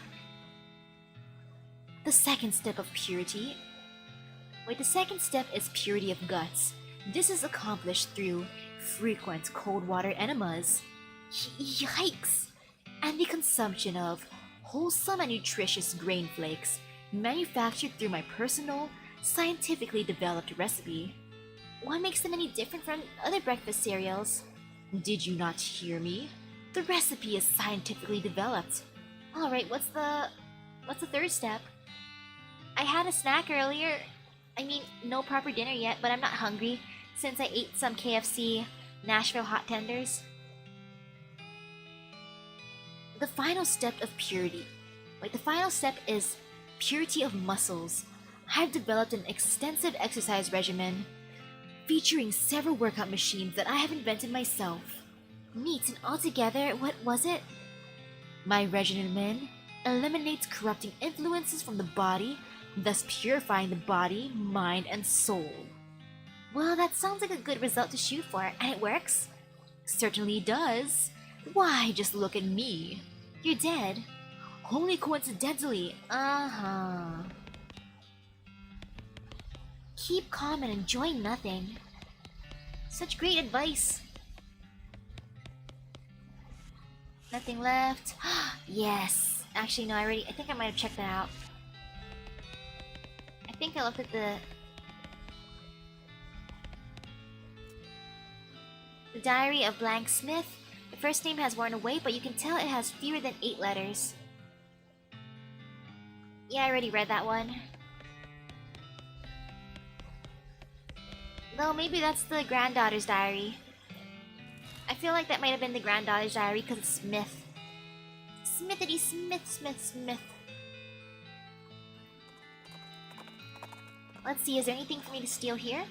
The second step of purity. Wait, the second step is purity of guts. This is accomplished through frequent cold water enemas. Yikes! And the consumption of wholesome and nutritious grain flakes manufactured through my personal, scientifically developed recipe. What makes them any different from other breakfast cereals? Did you not hear me? The recipe is scientifically developed. Alright, what's the third step? I had a snack earlier. I mean, no proper dinner yet, but I'm not hungry since I ate some KFC Nashville hot tenders. The final step of purity. The final step is purity of muscles. I've developed an extensive exercise regimen featuring several workout machines that I have invented myself. Neat, and altogether, what was it? My regimen eliminates corrupting influences from the body, thus purifying the body, mind, and soul. Well, that sounds like a good result to shoot for, and it works? Certainly does. Why, just look at me. You're dead. Only coincidentally. Keep calm and enjoy nothing. Such great advice. Nothing left. Yes. Actually, no, I think I might have checked that out. I think I looked at the Diary of Blank Smith. The first name has worn away, but you can tell it has fewer than 8 letters. Yeah, I already read that one. Though maybe that's the granddaughter's diary. I feel like that might have been the granddaughter's diary because it's Smith. Smithity Smith. Let's see, is there anything for me to steal here?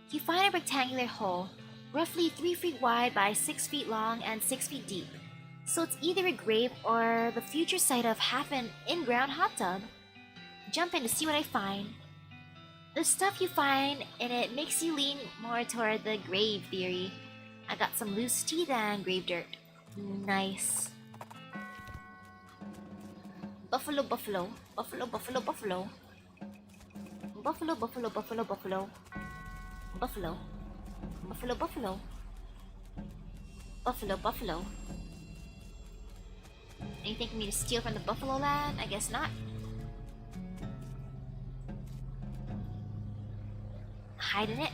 You find a rectangular hole, roughly 3 feet wide by 6 feet long and 6 feet deep. So it's either a grave or the future site of half an in-ground hot tub. Jump in to see what I find. The stuff you find in it makes you lean more toward the grave theory. I got some loose teeth and grave dirt. Nice. Buffalo. Buffalo. Buffalo. Anything for me to steal from the Buffalo Land? I guess not. Hide in it.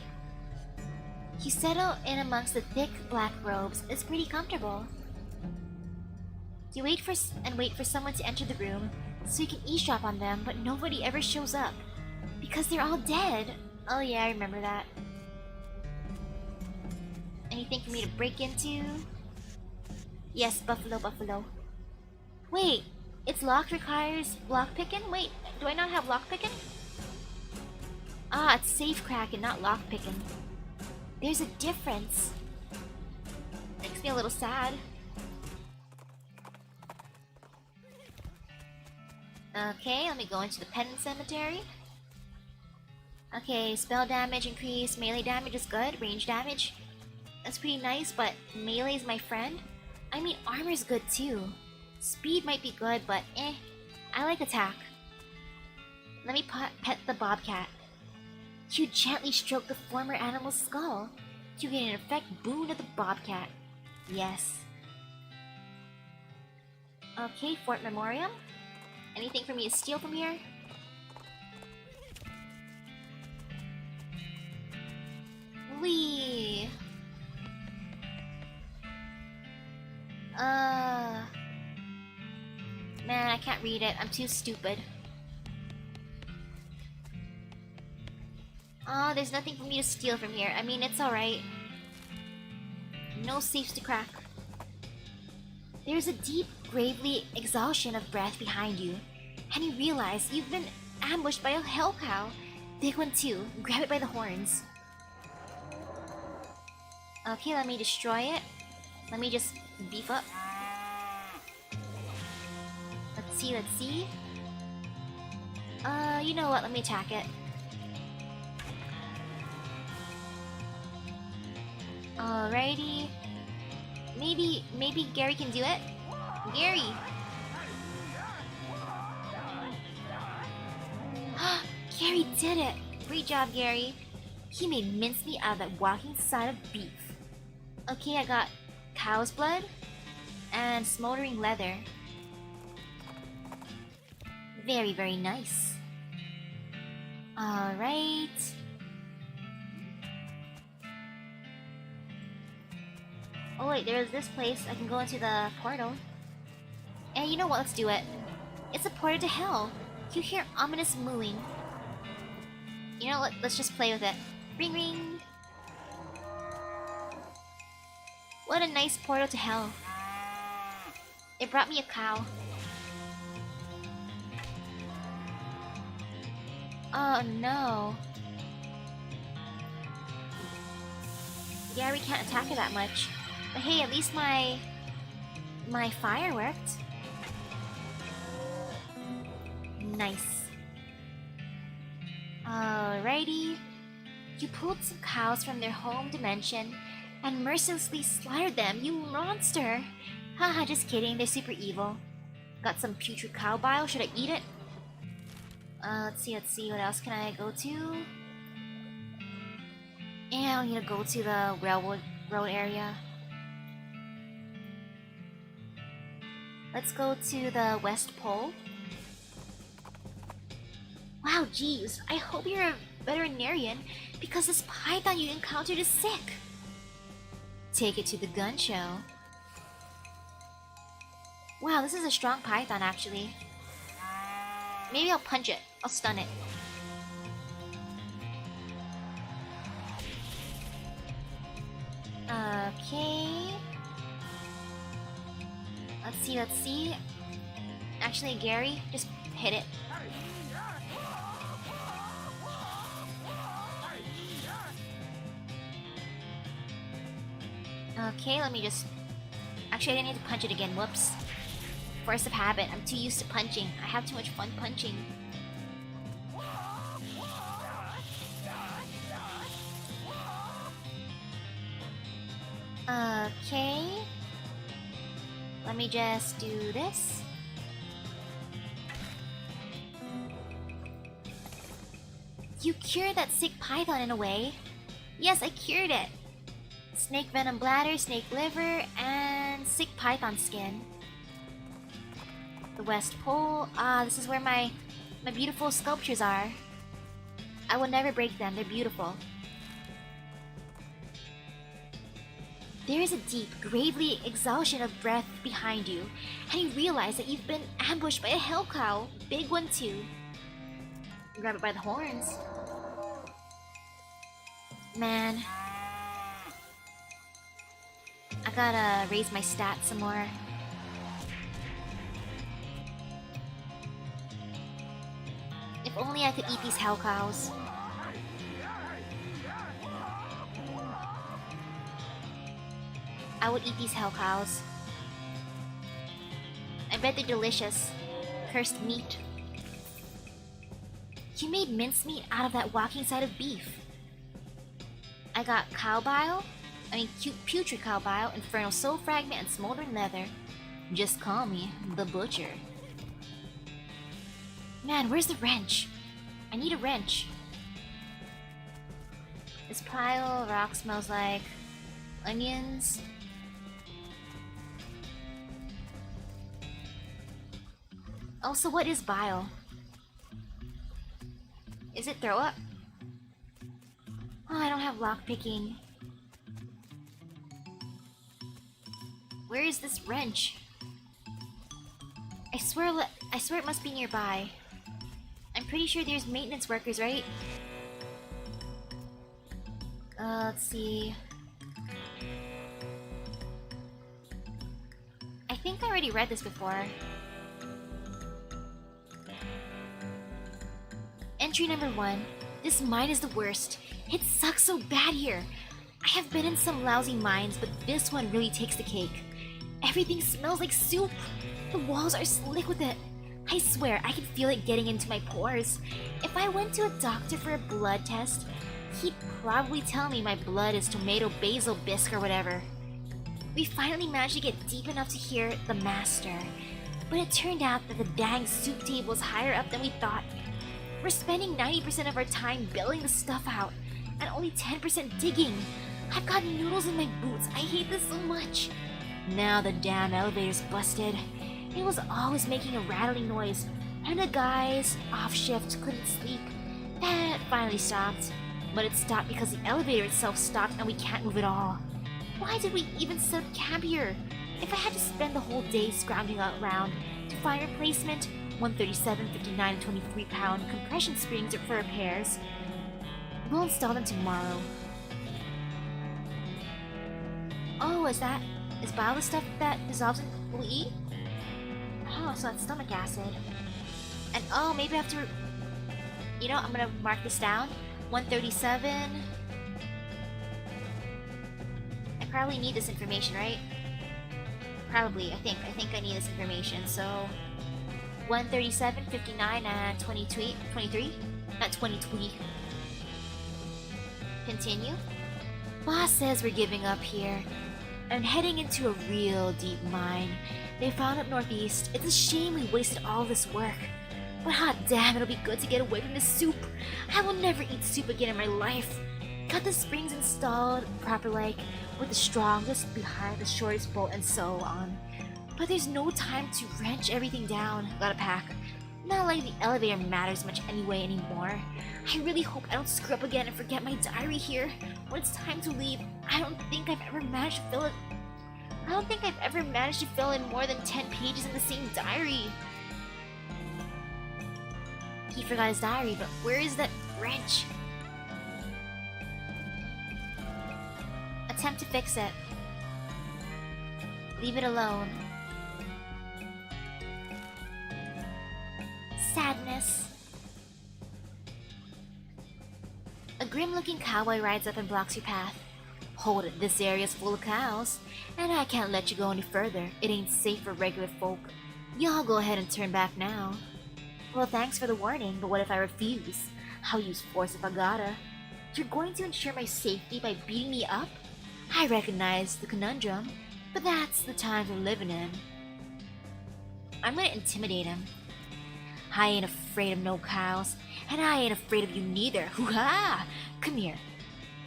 You settle in amongst the thick black robes. It's pretty comfortable. You wait for someone to enter the room so you can eavesdrop on them, but nobody ever shows up because they're all dead. Oh yeah, I remember that. Anything for me to break into? Yes, Buffalo. Wait, it's locked requires lockpicking? Wait, do I not have lockpicking? Ah, it's safe cracking, not lockpicking. There's a difference. Makes me a little sad. Okay, let me go into the Penance Cemetery. Okay, spell damage increase, melee damage is good, range damage. That's pretty nice, but melee is my friend. I mean, armor's good too. Speed might be good, but I like attack. Let me pet the bobcat. You gently stroke the former animal's skull. You get an effect boon of the bobcat. Yes. Okay, Fort Memoriam. Anything for me to steal from here? Wee. Man, I can't read it. I'm too stupid. Oh, there's nothing for me to steal from here. I mean, it's alright. No safes to crack. There's a deep, gravely exhaustion of breath behind you, and you realize you've been ambushed by a hell cow. Big one too. Grab it by the horns. Okay, let me destroy it. Let me just beef up. Let's see, let's see. You know what? Let me attack it. Alrighty. Maybe Gary can do it? Gary! Gary did it! Great job, Gary. He made mincemeat out of that walking side of beef. Okay, I got cow's blood and smoldering leather. Very, very nice. Alright. Oh wait, there's this place. I can go into the portal. And you know what? Let's do it. It's a portal to hell. You hear ominous mooing. You know what? Let's just play with it. Ring ring. What a nice portal to hell. It brought me a cow. Oh no. Gary can't attack it that much. But hey, at least my fire worked. Nice. Alrighty. You pulled some cows from their home dimension and mercilessly slaughtered them, you monster! Haha, just kidding, they're super evil. Got some putrid cow bile, should I eat it? Let's see, what else can I go to? And I'm gonna go to the road area. Let's go to the West Pole. Wow, jeez, I hope you're a veterinarian because this python you encountered is sick. Take it to the gun show. Wow, this is a strong python actually. Maybe I'll punch it. I'll stun it. Okay. Let's see. Actually, Gary, just hit it. Okay, let me just... Actually, I didn't need to punch it again, whoops. Force of habit, I'm too used to punching. I have too much fun punching. Okay. Let me just do this. You cured that sick python in a way. Yes, I cured it. Snake venom bladder, snake liver, and sick python skin. The West Pole. This is where my beautiful sculptures are. I will never break them, they're beautiful. There is a deep, gravely exhaustion of breath behind you, and you realize that you've been ambushed by a hell cow. Big one too. Grab it by the horns. Man. I gotta raise my stats some more. If only I could eat these hell cows. I would eat these hell cows. I bet they're delicious. Cursed meat. You made mincemeat out of that walking side of beef. I got cow bile. Putrid cow bile, infernal soul fragment, and smoldering leather. Just call me the butcher. Man, where's the wrench? I need a wrench. This pile of rock smells like onions. Also, what is bile? Is it throw up? Oh, I don't have lockpicking. Where is this wrench? I swear it must be nearby. I'm pretty sure there's maintenance workers, right? Let's see. think I already read this before. Entry number 1. This mine is the worst. It sucks so bad here. I have been in some lousy mines, but this one really takes the cake. Everything smells like soup. The walls are slick with it. I swear, I can feel it getting into my pores. If I went to a doctor for a blood test, he'd probably tell me my blood is tomato basil bisque or whatever. We finally managed to get deep enough to hear the master, but it turned out that the dang soup table was higher up than we thought. We're spending 90% of our time billing the stuff out, and only 10% digging. I've got noodles in my boots. I hate this so much. Now the damn elevator's busted. It was always making a rattling noise, and the guys off shift couldn't sleep. That finally stopped. But it stopped because the elevator itself stopped and we can't move at all. Why did we even set up camp here? If I had to spend the whole day scrounging around to find a replacement, 137, 59, and 23-pound compression springs are for repairs. We'll install them tomorrow. Oh, is bile the stuff that dissolves in bleed? Oh, so that's stomach acid. And oh, maybe I have to... You know, I'm gonna mark this down. 137. I probably need this information, right? Probably, I think I need this information, so... 137, 59, and 23? Not 20. Continue. Boss says we're giving up here. I'm heading into a real deep mine. They found up northeast. It's a shame we wasted all this work. But hot damn, it'll be good to get away from this soup. I will never eat soup again in my life. Got the springs installed proper like, with the strongest behind the shortest bolt and so on. But there's no time to wrench everything down. Gotta pack. Not like the elevator matters much anymore. I really hope I don't screw up again and forget my diary here. When it's time to leave, I don't think I've ever managed to fill in more than 10 pages in the same diary. He forgot his diary, but where is that wrench? Attempt to fix it. Leave it alone. Sadness. A grim-looking cowboy rides up and blocks your path. Hold it, this area's full of cows, and I can't let you go any further. It ain't safe for regular folk. Y'all go ahead and turn back now. Well, thanks for the warning, but what if I refuse? I'll use force if I gotta. You're going to ensure my safety by beating me up? I recognize the conundrum, but that's the times we're living in. I'm gonna intimidate him. I ain't afraid of no cows, and I ain't afraid of you neither. Hoo-ha! Come here.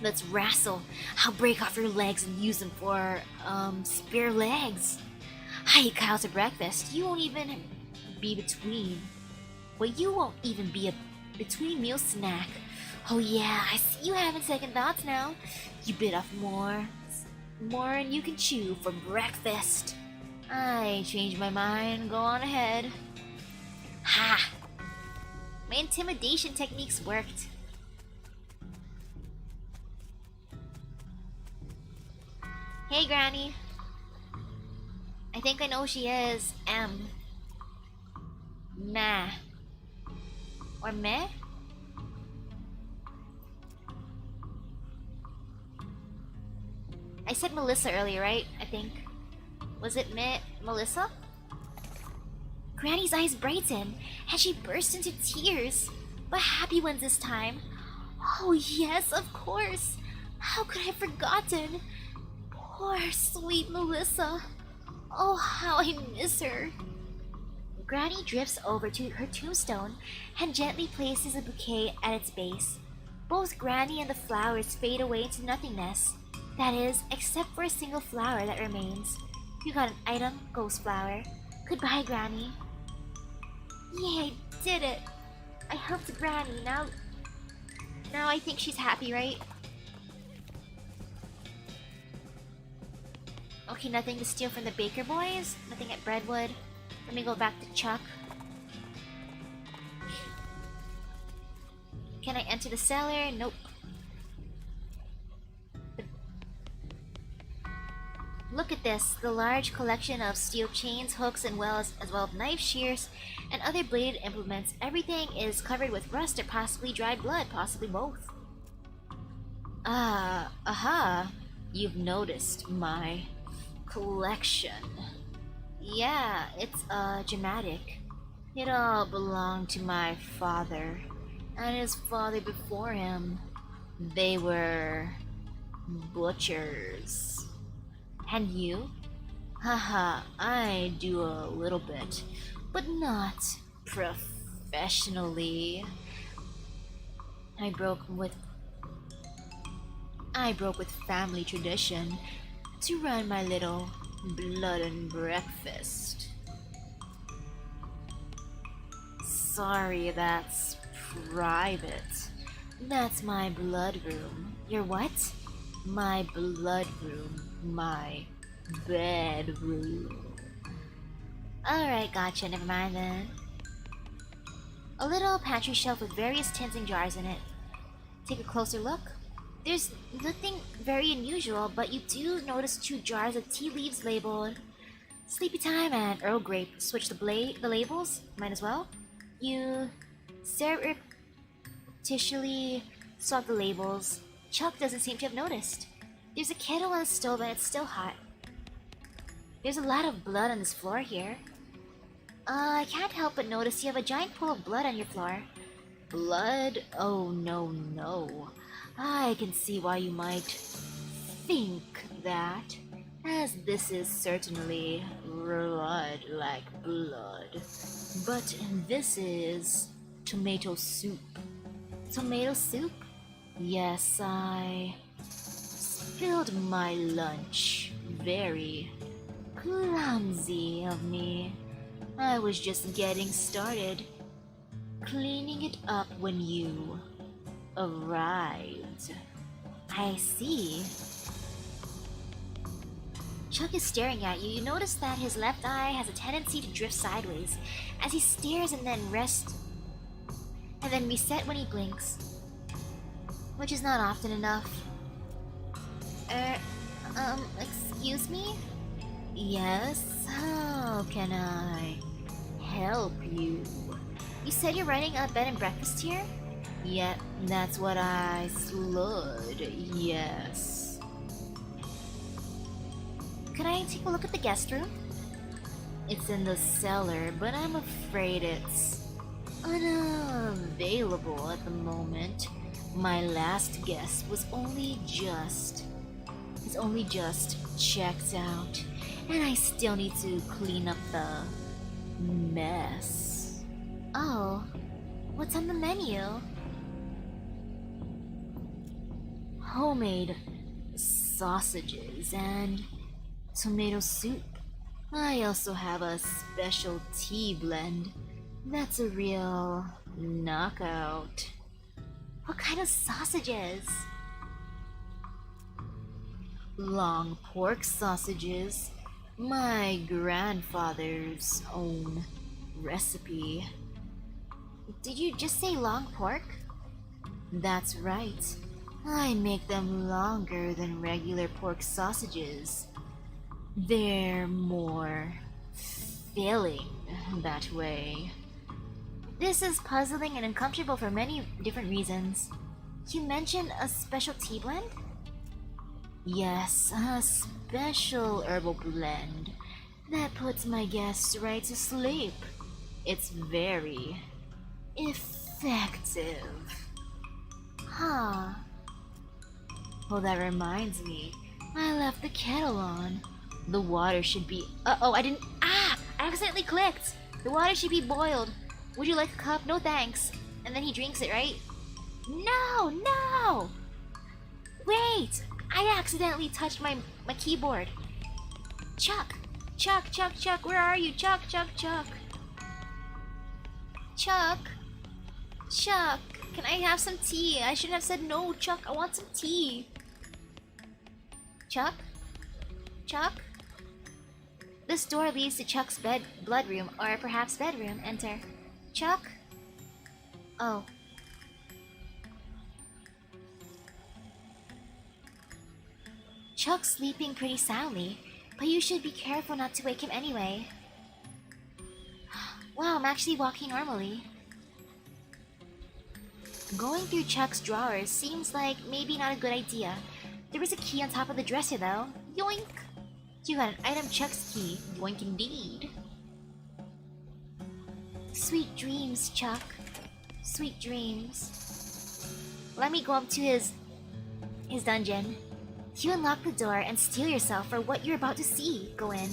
Let's wrestle. I'll break off your legs and use them for, spare legs. I eat cows for breakfast. You won't even be between. Well, you won't even be a between meal snack. Oh yeah, I see you having second thoughts now. You bit off more than you can chew for breakfast. I changed my mind. Go on ahead. Ha! My intimidation techniques worked. Hey, Granny. I think I know who she is. Meh. Or meh? I said Melissa earlier, right? I think. Was it Melissa? Granny's eyes brighten, and she burst into tears. But happy ones this time. Oh yes, of course. How could I have forgotten? Poor sweet Melissa. Oh, how I miss her. Granny drifts over to her tombstone and gently places a bouquet at its base. Both Granny and the flowers fade away into nothingness. That is, except for a single flower that remains. You got an item, ghost flower. Goodbye, Granny. Yay, I did it! I helped Granny. Now I think she's happy, right? Okay, nothing to steal from the Baker boys. Nothing at Breadwood. Let me go back to Chuck. Can I enter the cellar? Nope. Look at this, the large collection of steel chains, hooks, and wells, as well as knife shears and other bladed implements. Everything is covered with rust or possibly dried blood, possibly both. Aha! You've noticed my collection. Yeah, it's dramatic. It all belonged to my father, and his father before him. They were butchers. And you? Haha, I do a little bit, but not professionally. I broke with family tradition to run my little blood and breakfast. Sorry, that's private. That's my blood room. Your what? My blood room. My bedroom. Alright, gotcha, never mind then. A little pantry shelf with various tins and jars in it. Take a closer look. There's nothing very unusual, but you do notice 2 jars of tea leaves labeled Sleepy Time and Earl Grey. Switch the labels, might as well. You surreptitiously swap the labels. Chuck doesn't seem to have noticed. There's a kettle on the stove and it's still hot. There's a lot of blood on this floor here. I can't help but notice you have a giant pool of blood on your floor. Blood? Oh no. I can see why you might think that, as this is certainly blood like blood. But this is tomato soup. Tomato soup? Yes, I spilled my lunch. Very clumsy of me. I was just getting started, cleaning it up when you arrived. I see. Chuck is staring at you. You notice that his left eye has a tendency to drift sideways as he stares and then reset when he blinks, which is not often enough. Excuse me? Yes? How can I help you? You said you're running a bed and breakfast here? Yep, that's what I slurred, yes. Could I take a look at the guest room? It's in the cellar, but I'm afraid it's unavailable at the moment. My last guest was only just checked out, and I still need to clean up the mess. Oh, what's on the menu? Homemade sausages and tomato soup. I also have a special tea blend. That's a real knockout. What kind of sausages? Long pork sausages. My grandfather's own recipe. Did you just say long pork? That's right. I make them longer than regular pork sausages. They're more filling that way. This is puzzling and uncomfortable for many different reasons. You mentioned a special tea blend? Yes, a special herbal blend that puts my guests right to sleep. It's very effective. Huh. Well, that reminds me. I left the kettle on. The water should be... Uh-oh, I didn't... I accidentally clicked! The water should be boiled. Would you like a cup? No thanks. And then he drinks it, right? No! Wait! I accidentally touched my keyboard. Chuck, where are you? Chuck. Chuck, can I have some tea? I shouldn't have said no, Chuck. I want some tea. Chuck? This door leads to Chuck's blood room, or perhaps bedroom. Enter. Chuck? Oh. Chuck's sleeping pretty soundly. but you should be careful not to wake him anyway. Wow, I'm actually walking normally. Going through Chuck's drawers seems like maybe not a good idea. There was a key on top of the dresser though. Yoink! You got an item Chuck's key. Yoink indeed. Sweet dreams, Chuck. Sweet dreams. Let me go up to his dungeon. You unlock the door and steel yourself for what you're about to see. Go in.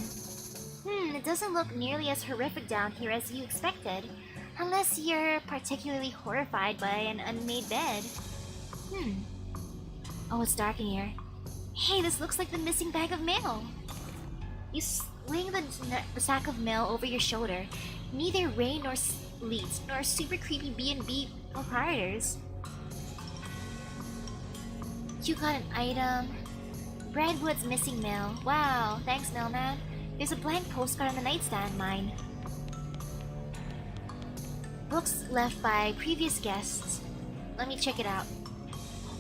It doesn't look nearly as horrific down here as you expected. Unless you're particularly horrified by an unmade bed. Oh, it's dark in here. Hey, this looks like the missing bag of mail. You sling the sack of mail over your shoulder. Neither rain nor sleet nor super creepy B&B proprietors. You got an item. Breadwood's missing mail. Wow, thanks, mailman. There's a blank postcard on the nightstand, mine. Books left by previous guests. Let me check it out.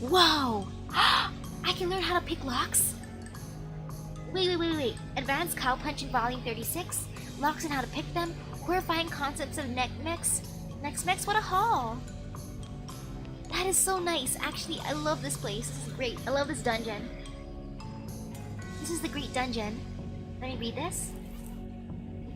Whoa! I can learn how to pick locks? Wait. Advanced Cow Punch in Volume 36. Locks and how to pick them. Horrifying concepts of neck mix. What a haul! That is so nice. Actually, I love this place. This is great. I love this dungeon. This is the Great Dungeon. Let me read this.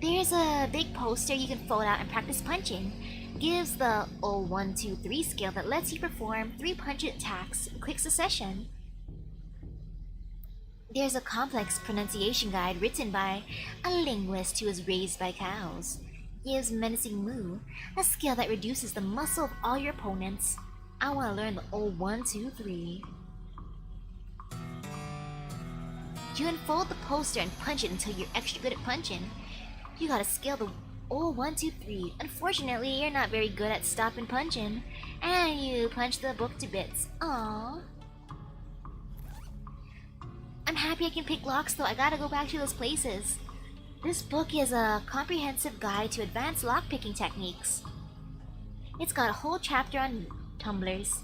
There's a big poster you can fold out and practice punching. Gives the 1-2-3 skill that lets you perform 3 punch attacks in quick succession. There's a complex pronunciation guide written by a linguist who was raised by cows. Gives menacing moo, a skill that reduces the muscle of all your opponents. I want to learn the 1-2-3. You unfold the poster and punch it until you're extra good at punching. You gotta scale the 1-2-3. Unfortunately, you're not very good at stopping punching, and you punch the book to bits. Aww. I'm happy I can pick locks though. I gotta go back to those places. This book is a comprehensive guide to advanced lockpicking techniques. It's got a whole chapter on tumblers.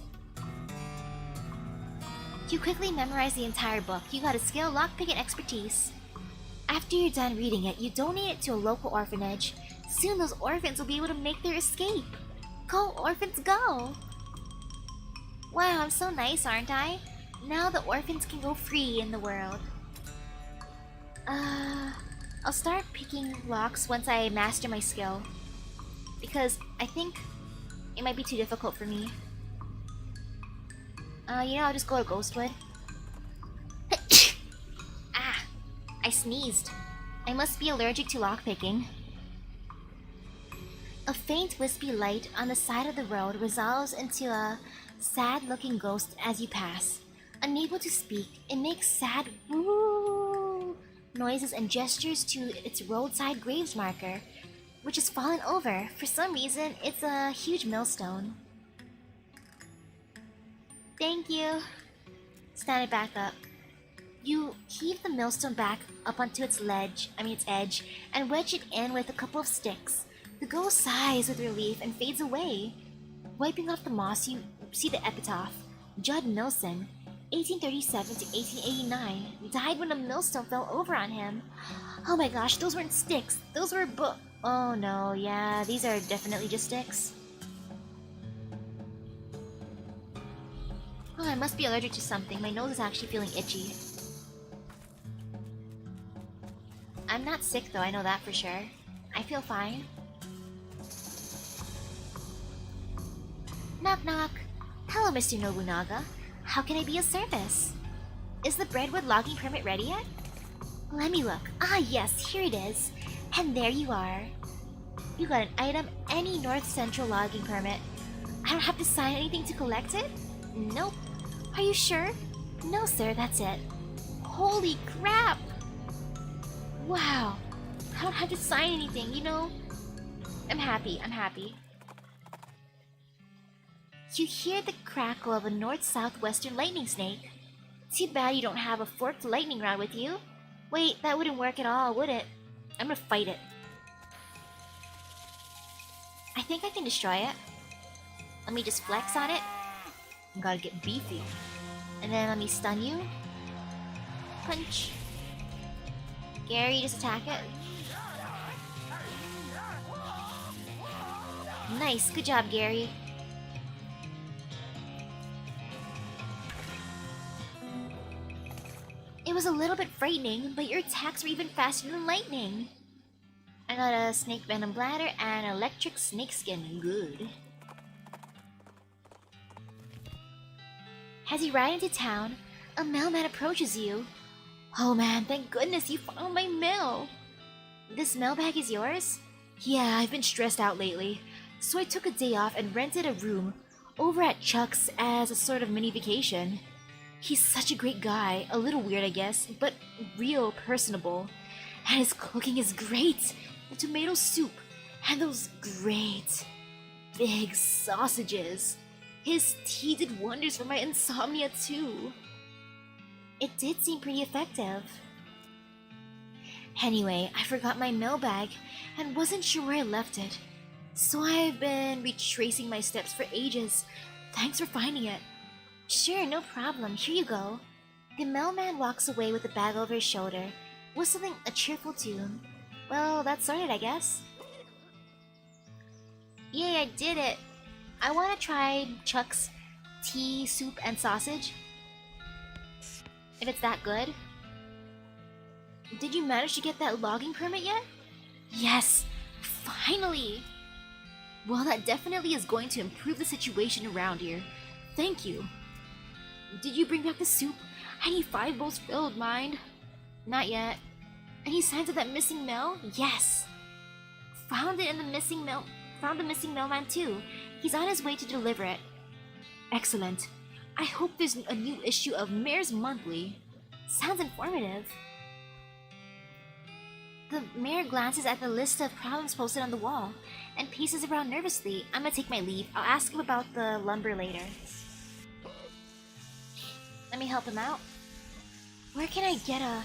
You quickly memorize the entire book. You got a skill lockpicking expertise. After you're done reading it, you donate it to a local orphanage. Soon those orphans will be able to make their escape. Go, orphans, go! Wow, I'm so nice, aren't I? Now the orphans can go free in the world. I'll start picking locks once I master my skill. Because I think it might be too difficult for me. I'll just go to Ghostwood. Ah! I sneezed. I must be allergic to lockpicking. A faint wispy light on the side of the road resolves into a sad-looking ghost as you pass. Unable to speak, it makes sad woo noises and gestures to its roadside graves marker, which has fallen over. For some reason, it's a huge millstone. Thank you. Stand it back up. You heave the millstone back up onto its edge, and wedge it in with a couple of sticks. The ghost sighs with relief and fades away. Wiping off the moss, you see the epitaph. Judd Milson, 1837 to 1889, died when a millstone fell over on him. Oh my gosh, those weren't sticks. Those were Oh no, yeah, these are definitely just sticks. Oh, I must be allergic to something. My nose is actually feeling itchy. I'm not sick though, I know that for sure. I feel fine. Knock knock. Hello, Mr. Nobunaga. How can I be of service? Is the Breadwood logging permit ready yet? Let me look. Ah yes, here it is. And there you are. You got an item, any North Central logging permit. I don't have to sign anything to collect it? Nope. Are you sure? No, sir, that's it. Holy crap! Wow. I don't have to sign anything, you know? I'm happy. You hear the crackle of a north-southwestern lightning snake. Too bad you don't have a forked lightning rod with you. Wait, that wouldn't work at all, would it? I'm gonna fight it. I think I can destroy it. Let me just flex on it. I gotta get beefy. And then let me stun you. Punch. Gary, just attack it. Nice, good job, Gary. It was a little bit frightening, but your attacks were even faster than lightning. I got a snake venom bladder and electric snake skin. Good. As you ride into town, a mailman approaches you. Oh man, thank goodness you found my mail. This mailbag is yours? Yeah, I've been stressed out lately, so I took a day off and rented a room over at Chuck's as a sort of mini vacation. He's such a great guy, a little weird I guess, but real personable. And his cooking is great! The tomato soup, and those great big sausages. His tea did wonders for my insomnia too. It did seem pretty effective. Anyway, I forgot my mailbag and wasn't sure where I left it. So I've been retracing my steps for ages. Thanks for finding it. Sure, no problem. Here you go. The mailman walks away with the bag over his shoulder, whistling a cheerful tune. Well, that's sorted, I guess. Yay, I did it! I want to try Chuck's tea, soup, and sausage. If it's that good. Did you manage to get that logging permit yet? Yes! Finally! Well, that definitely is going to improve the situation around here. Thank you. Did you bring back the soup? I need 5 bowls filled, mind. Not yet. Any signs of that missing mail? Yes! Found it in the missing mail. Found the missing mailman too. He's on his way to deliver it. Excellent. I hope there's a new issue of Mayor's Monthly. Sounds informative. The mayor glances at the list of problems posted on the wall and paces around nervously. I'm gonna take my leave. I'll ask him about the lumber later. Let me help him out. Where can I get a...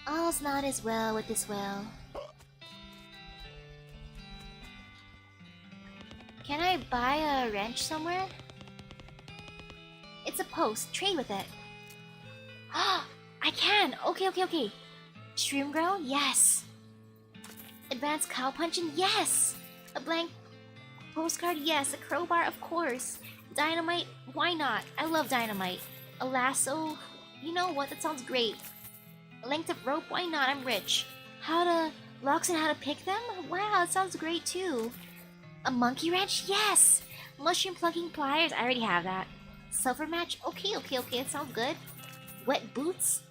All's not as well with this well. Can I buy a wrench somewhere? It's a post. Trade with it. Ah, I can! Okay. Shroom grow? Yes! Advanced cow punching? Yes! A blank postcard? Yes! A crowbar? Of course! Dynamite? Why not? I love dynamite. A lasso? You know what? That sounds great. A length of rope? Why not? I'm rich. Locks and how to pick them? Wow, that sounds great too. A monkey wrench? Yes! Mushroom plucking pliers? I already have that. Sulfur match? Okay, it sounds good. Wet boots?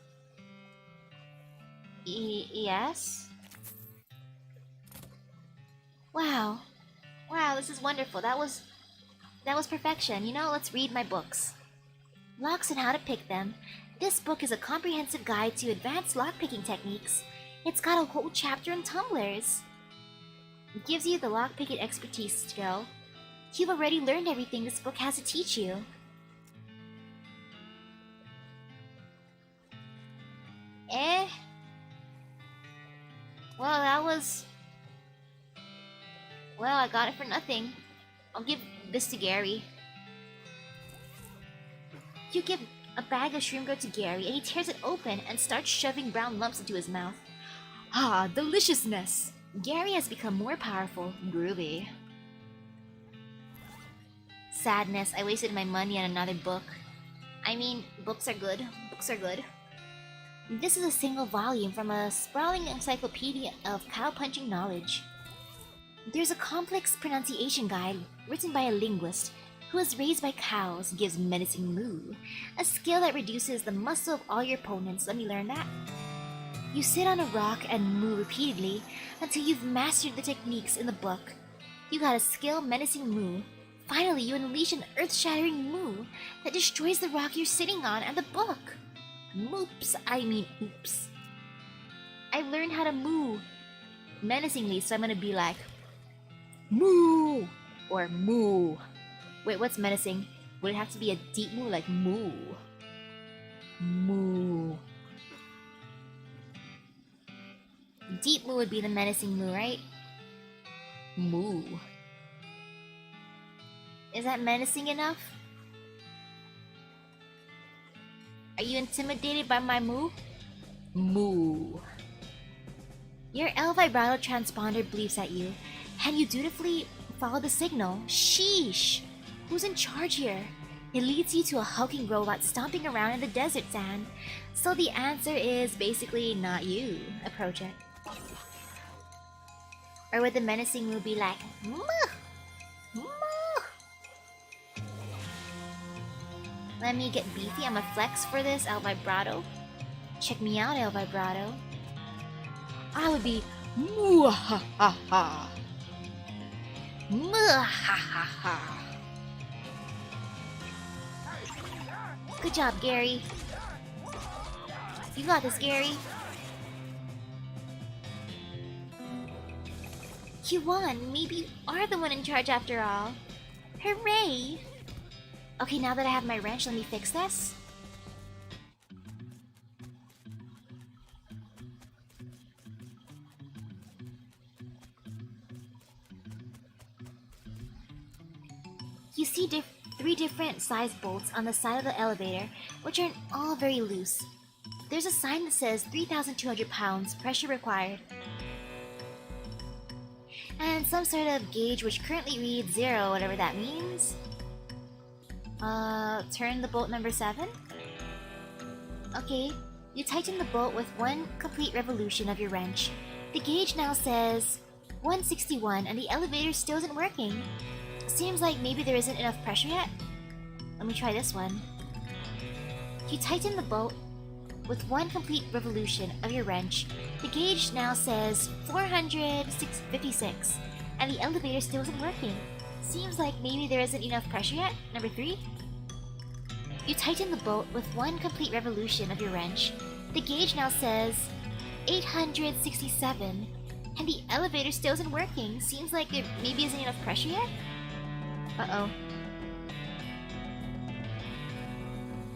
Yes? Wow, this is wonderful. That was perfection. You know, let's read my books. Locks and how to pick them. This book is a comprehensive guide to advanced lockpicking techniques. It's got a whole chapter on tumblers. It gives you the lockpicking expertise skill. You've already learned everything this book has to teach you. Well, I got it for nothing. I'll give this to Gary. You give a bag of shroom grow to Gary, and he tears it open and starts shoving brown lumps into his mouth. Ah, deliciousness! Gary has become more powerful. Groovy. Sadness, I wasted my money on another book. I mean, books are good. This is a single volume from a sprawling encyclopedia of cow-punching knowledge. There's a complex pronunciation guide written by a linguist who was raised by cows, gives menacing moo, a skill that reduces the muscle of all your opponents. Let me learn that. You sit on a rock and moo repeatedly until you've mastered the techniques in the book. You got a skill, menacing moo. Finally, you unleash an earth-shattering moo that destroys the rock you're sitting on and the book. Oops. I learned how to moo menacingly, so I'm gonna be like, moo! Or moo. Wait, what's menacing? Would it have to be a deep moo, like moo? Moo. Deep moo would be the menacing moo, right? Moo. Is that menacing enough? Are you intimidated by my moo? Moo. Your El Vibrato transponder bleeps at you, and you dutifully follow the signal. Sheesh! Who's in charge here? It leads you to a hulking robot stomping around in the desert sand. So the answer is basically not you. Approach it. Or would the menacing move be like, Moo! Moo! Let me get beefy. I'm a flex for this El Vibrato. Check me out, El Vibrato. I would be moo ha ha ha. Moo ha ha ha. Good job, Gary. You got this, Gary. You won. Maybe you are the one in charge after all. Hooray! Okay, now that I have my wrench, let me fix this. You see three different size bolts on the side of the elevator, which are all very loose. There's a sign that says 3,200 pounds, pressure required. And some sort of gauge which currently reads 0, whatever that means. Turn the bolt number 7? Okay, you tighten the bolt with one complete revolution of your wrench. The gauge now says 161 and the elevator still isn't working. Seems like maybe there isn't enough pressure yet. Let me try this one. You tighten the bolt with one complete revolution of your wrench. The gauge now says 456 and the elevator still isn't working. Seems like maybe there isn't enough pressure yet. Number 3. You tighten the bolt with one complete revolution of your wrench. The gauge now says 867 and the elevator still isn't working. Seems like there maybe isn't enough pressure yet. Uh-oh.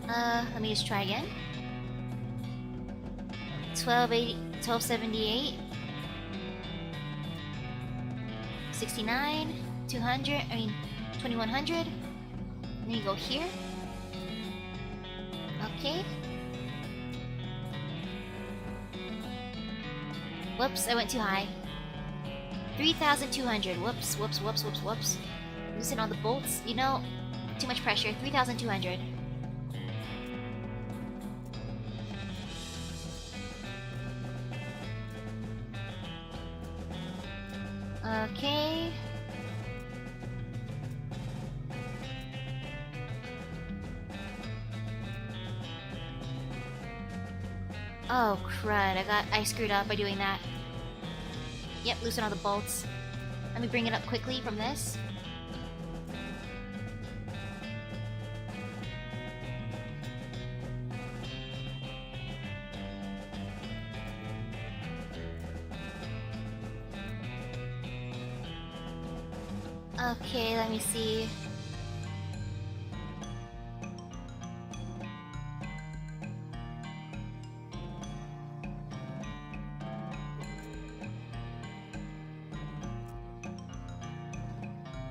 Let me just try again. 1278 69 200, 2100. And then you go here. Okay. Whoops, I went too high. 3,200. Whoops. Loosen all the bolts. You know, too much pressure. 3,200. Okay. Oh crud, I screwed up by doing that. Yep, loosen all the bolts. Let me bring it up quickly from this. Okay, let me see.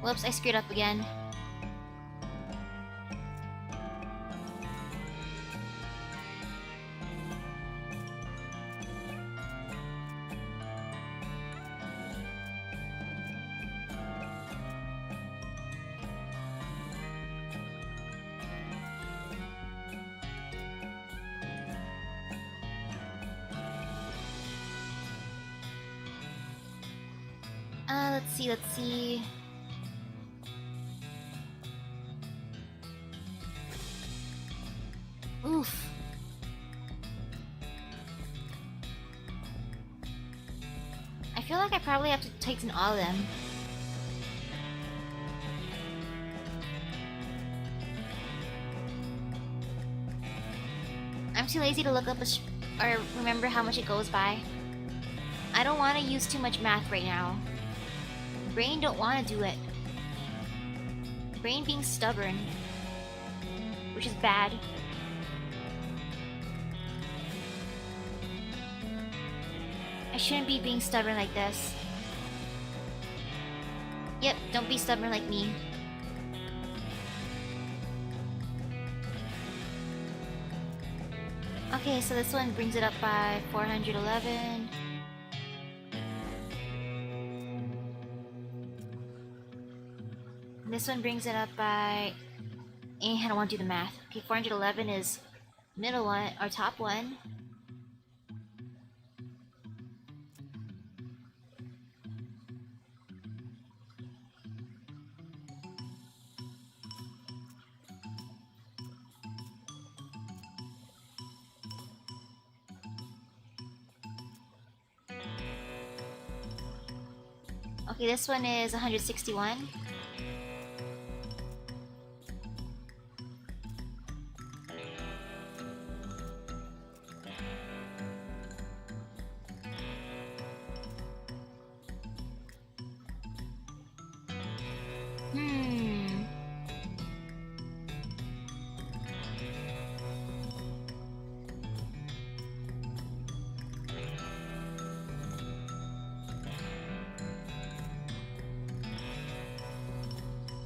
Whoops, I screwed up again. Let's see. Oof. I feel like I probably have to tighten all of them. I'm too lazy to look up or remember how much it goes by. I don't want to use too much math right now. Brain don't want to do it. Brain being stubborn. Which is bad. I shouldn't be being stubborn like this. Yep, don't be stubborn like me. Okay, so this one brings it up by 411. This one brings it up by... I don't want to do the math. Okay, 411 is middle one, or top one. Okay, this one is 161.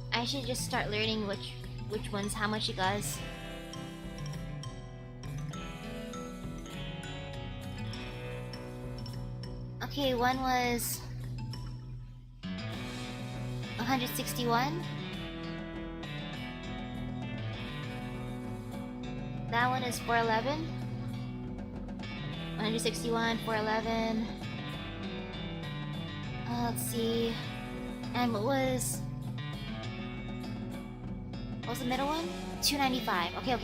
I should just start learning which ones how much it does. Okay, one was 161. That one is 411. 161, 411. Let's see. And what was the middle one? 295. Okay.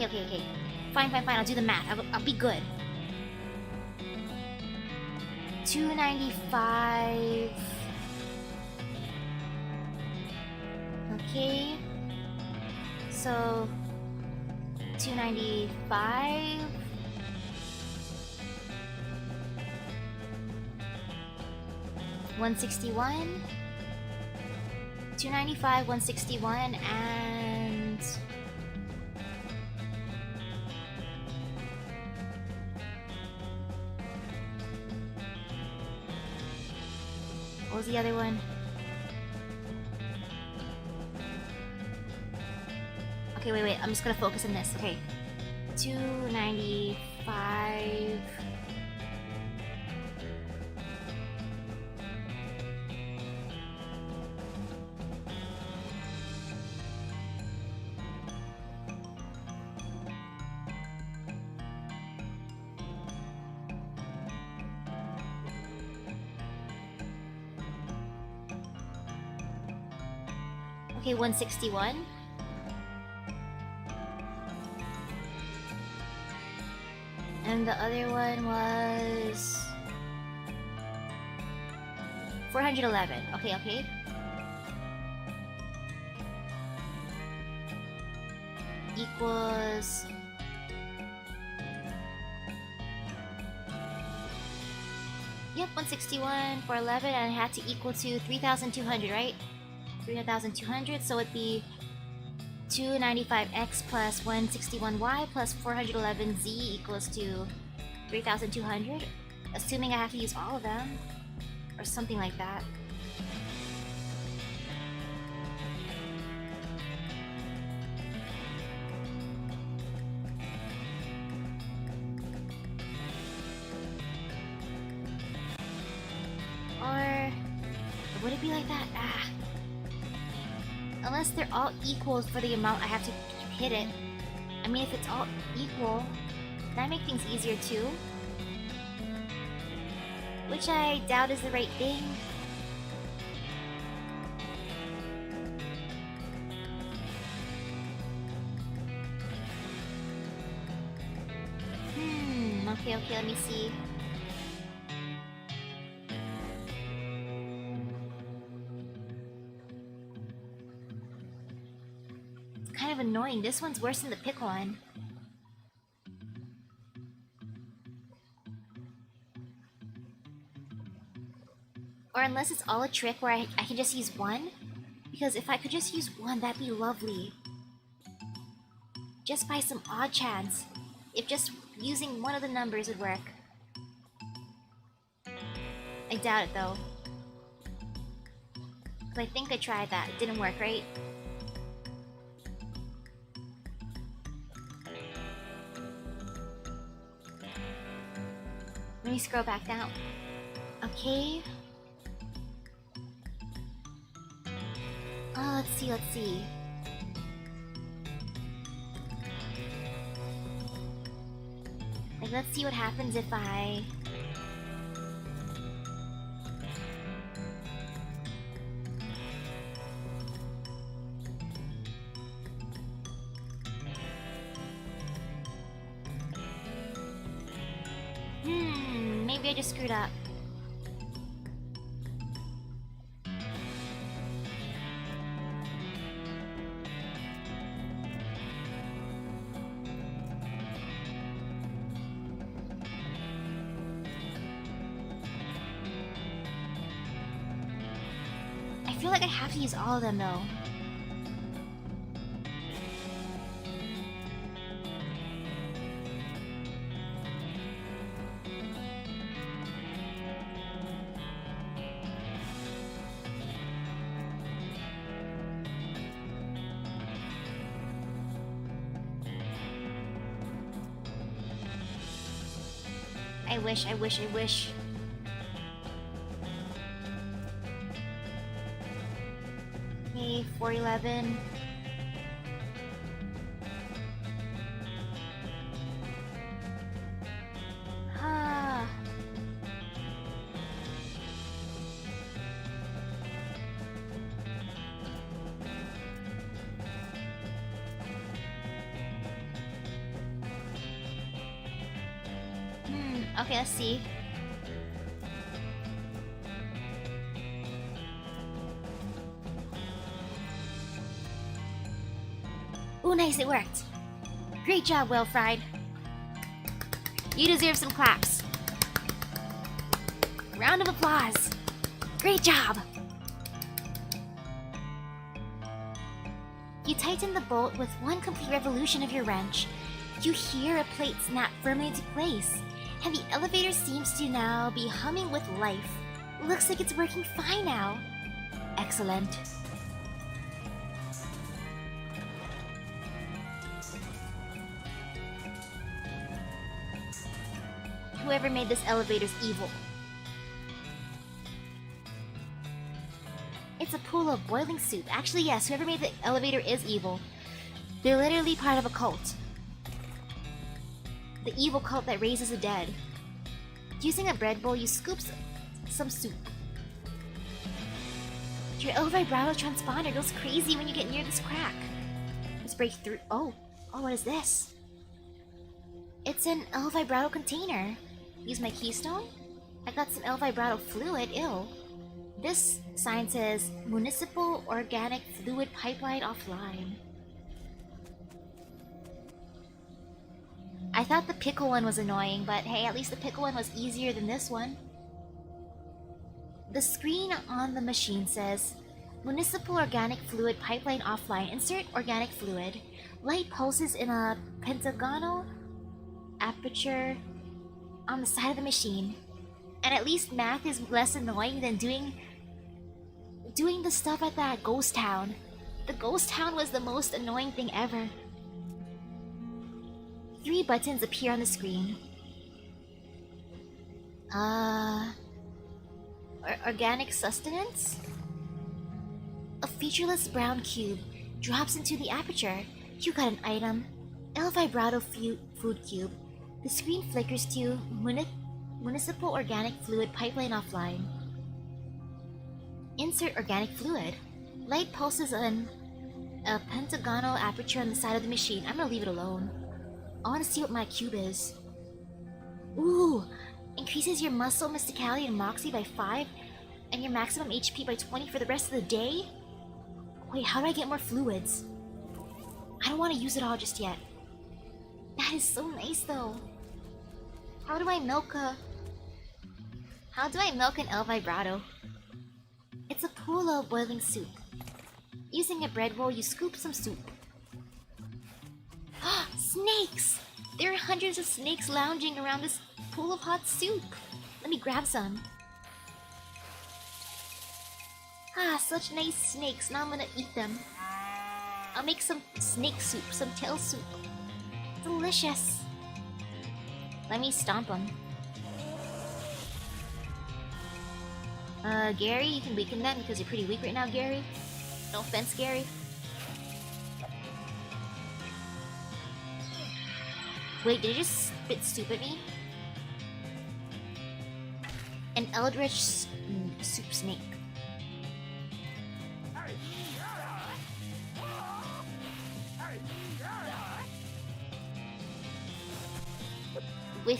Fine. I'll do the math. I'll be good. 295. Okay. So 295. $161. 295, 161, and what was the other one? Okay, wait. I'm just gonna focus on this. Okay. 295. Okay, 161. And the other one was 411. Okay. Equals yep, 161, 411, and it had to equal to 3,200, right? 3,200, so it'd be 295x plus 161y plus 411z equals to 3,200, assuming I have to use all of them, or something like that. Or would it be like that? Unless they're all equal for the amount I have to hit it. I mean, if it's all equal, that makes things easier too. Which I doubt is the right thing. Okay, let me see. Kind of annoying. This one's worse than the pickle one. Or unless it's all a trick where I can just use one. Because if I could just use one, that'd be lovely. Just by some odd chance. If just using one of the numbers would work. I doubt it though. Because I think I tried that. It didn't work, right? Let me scroll back down. Okay. Let's see, let's see. Like, let's see what happens if I... maybe I just screwed up. I feel like I have to use all of them though. I wish. Okay, 411. Ah. Okay, let's see. Ooh, nice, it worked. Great job, Well Fried. You deserve some claps. Round of applause. Great job. You tighten the bolt with one complete revolution of your wrench. You hear a plate snap firmly into place, and the elevator seems to now be humming with life. Looks like it's working fine now. Excellent. Whoever made this elevator's evil. It's a pool of boiling soup. Actually, yes, whoever made the elevator is evil. They're literally part of a cult. The evil cult that raises the dead. Using a bread bowl, you scoop some soup. Your El Vibrato transponder goes crazy when you get near this crack. Let's break through. Oh, what is this? It's an El Vibrato container. Use my keystone? I got some El Vibrato fluid, ew. This sign says, Municipal Organic Fluid Pipeline Offline. I thought the pickle one was annoying, but hey, at least the pickle one was easier than this one. The screen on the machine says, Municipal Organic Fluid Pipeline Offline. Insert organic fluid. Light pulses in a pentagonal aperture on the side of the machine. And at least math is less annoying than doing the stuff at that ghost town. The ghost town was the most annoying thing ever. 3 buttons appear on the screen. Organic sustenance? A featureless brown cube drops into the aperture. You got an item. El Vibrato food cube. The screen flickers to Municipal Organic Fluid Pipeline Offline. Insert organic fluid. Light pulses on a pentagonal aperture on the side of the machine. I'm gonna leave it alone. I wanna see what my cube is. Ooh! Increases your muscle, mysticality, and moxie by 5, and your maximum HP by 20 for the rest of the day? Wait, how do I get more fluids? I don't want to use it all just yet. That is so nice though. How do I milk an El Vibrato? It's a pool of boiling soup. Using a bread bowl, you scoop some soup. Snakes! There are hundreds of snakes lounging around this pool of hot soup. Let me grab some. Such nice snakes. Now I'm gonna eat them. I'll make some snake soup, some tail soup. Delicious. Let me stomp them. Gary, you can weaken them because you're pretty weak right now, Gary. No offense, Gary. Wait, did it just spit soup at me? An eldritch soup snake. With...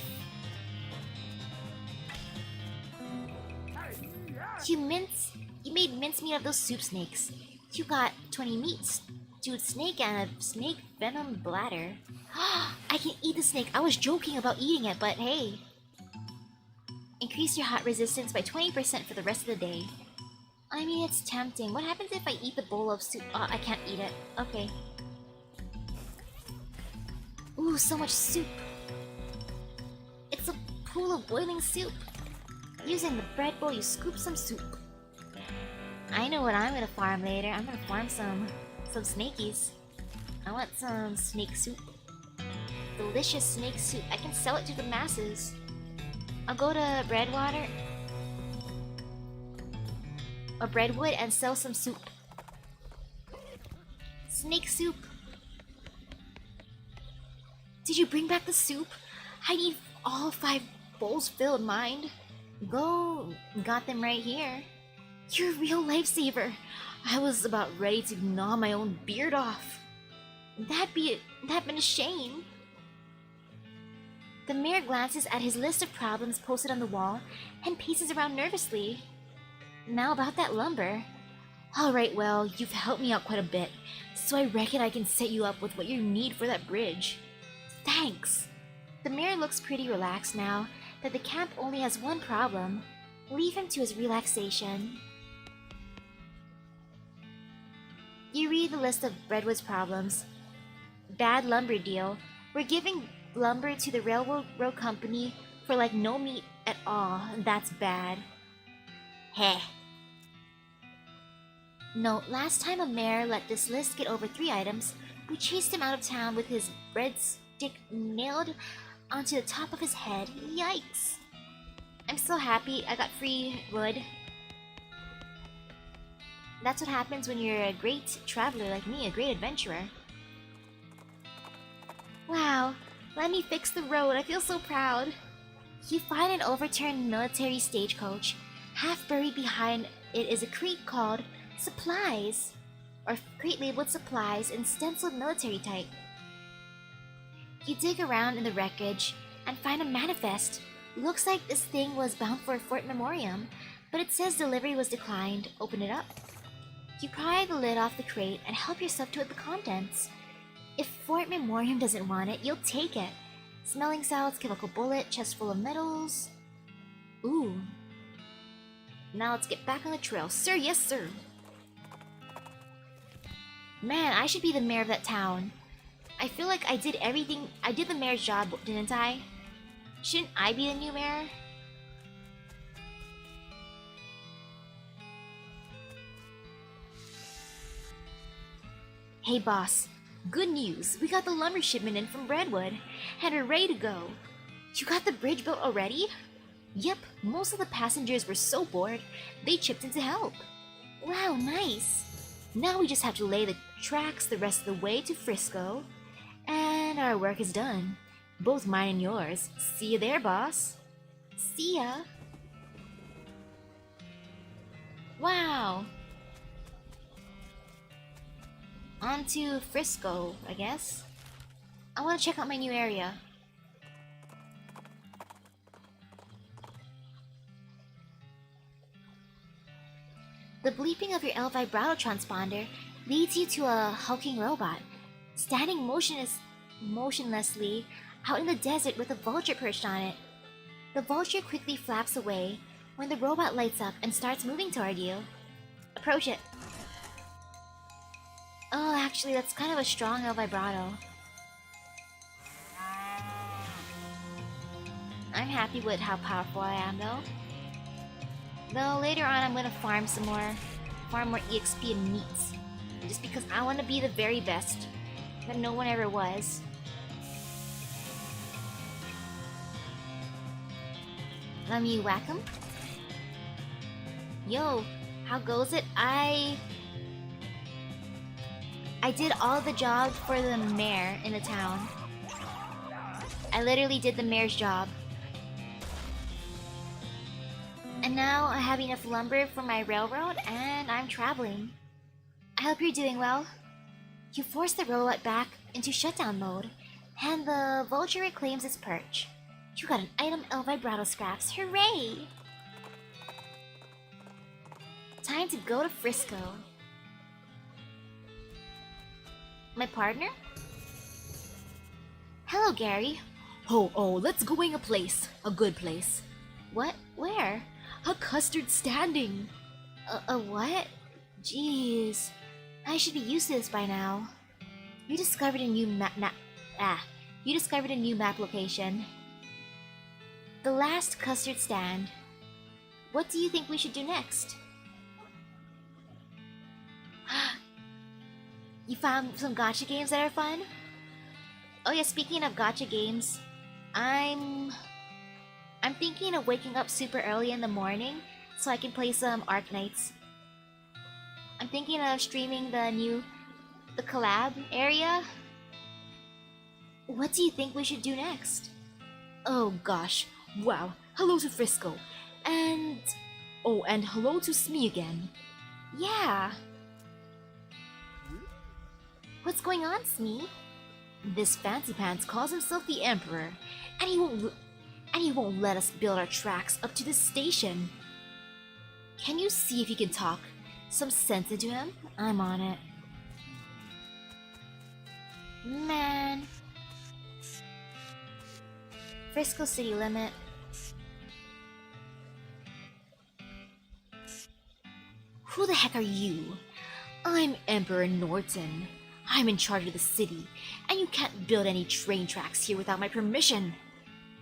You made mincemeat of those soup snakes. You got 20 meats, stewed snake, and a snake venom bladder. I can eat the snake. I was joking about eating it, but hey. Increase your hot resistance by 20% for the rest of the day. I mean, it's tempting. What happens if I eat the bowl of soup? Oh, I can't eat it. Okay. Ooh, so much soup. It's a pool of boiling soup. Using the bread bowl, you scoop some soup. I know what I'm gonna farm later. I'm gonna farm some snakies. I want some snake soup. Delicious snake soup. I can sell it to the masses. I'll go to Breadwater or Breadwood and sell some soup. Snake soup. Did you bring back the soup? I need all 5 bowls filled, mind. Go, got them right here. You're a real lifesaver. I was about ready to gnaw my own beard off. That'd been a shame. The mayor glances at his list of problems posted on the wall and paces around nervously. Now about that lumber. Alright, well, you've helped me out quite a bit, so I reckon I can set you up with what you need for that bridge. Thanks. The mayor looks pretty relaxed now that the camp only has one problem. Leave him to his relaxation. You read the list of Redwood's problems. Bad lumber deal. We're giving lumber to the railroad company for like no meat at all. That's bad. Heh. No, last time a mayor let this list get over 3 items, we chased him out of town with his breadstick nailed onto the top of his head. Yikes. I'm so happy I got free wood. That's what happens when you're a great traveler like me, a great adventurer. Wow, let me fix the road. I feel so proud. You find an overturned military stagecoach. Half buried behind it is a crate called Supplies, or crate labeled Supplies in stenciled military type. You dig around in the wreckage and find a manifest. Looks like this thing was bound for Fort Memoriam, but it says delivery was declined. Open it up. You pry the lid off the crate and help yourself to the contents. If Fort Memoriam doesn't want it, you'll take it. Smelling salts, chemical bullet, chest full of metals. Ooh. Now let's get back on the trail. Sir, yes sir. Man, I should be the mayor of that town. I feel like I did everything. I did the mayor's job, didn't I? Shouldn't I be the new mayor? Hey boss, good news. We got the lumber shipment in from Redwood and are ready to go. You got the bridge built already? Yep, most of the passengers were so bored, they chipped in to help. Wow, nice. Now we just have to lay the tracks the rest of the way to Frisco, and our work is done. Both mine and yours. See you there, boss. See ya. Wow. On to Frisco, I guess. I want to check out my new area. The bleeping of your L vibrato transponder leads you to a hulking robot, standing motionlessly out in the desert with a vulture perched on it. The vulture quickly flaps away when the robot lights up and starts moving toward you. Approach it. Oh, actually, that's kind of a strong L vibrato. I'm happy with how powerful I am, though. Though later on, I'm gonna farm more EXP and meats, just because I want to be the very best that no one ever was. Let me whack him. I did all the jobs for the mayor in the town. I literally did the mayor's job. And now I have enough lumber for my railroad and I'm traveling. I hope you're doing well. You forced the robot back into shutdown mode, and the vulture reclaims its perch. You got an item of vibrato scraps. Hooray! Time to go to Frisco. My partner? Hello, Gary. Oh, let's going a place. A good place. What? Where? A custard standing. A what? Jeez. I should be used to this by now. You discovered a new You discovered a new map location. The last custard stand. What do you think we should do next? You found some gacha games that are fun? Oh yeah, speaking of gacha games, I'm thinking of waking up super early in the morning so I can play some Arknights. I'm thinking of streaming the collab area. What do you think we should do next? Oh gosh. Wow. Hello to Frisco. And hello to Smee again. Yeah. What's going on, Smee? This fancy pants calls himself the Emperor, and he won't let us build our tracks up to this station. Can you see if you can talk some sense into him? I'm on it. Man. Frisco city limit. Who the heck are you? I'm Emperor Norton. I'm in charge of the city, and you can't build any train tracks here without my permission.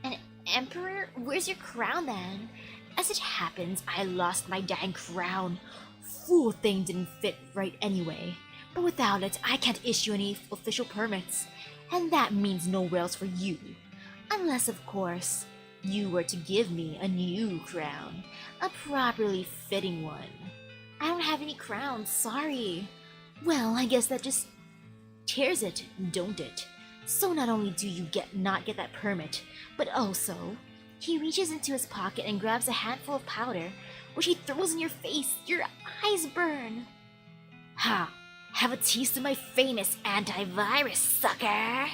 An emperor? Where's your crown then? As it happens, I lost my dang crown. Fool thing didn't fit right anyway. But without it, I can't issue any official permits. And that means no rails for you. Unless, of course, you were to give me a new crown. A properly fitting one. I don't have any crowns, sorry. Well, I guess that just tears it, don't it? So not only do you not get that permit, but also... He reaches into his pocket and grabs a handful of powder, which he throws in your face. Your eyes burn. Ha! Have a taste of my famous antivirus, sucker!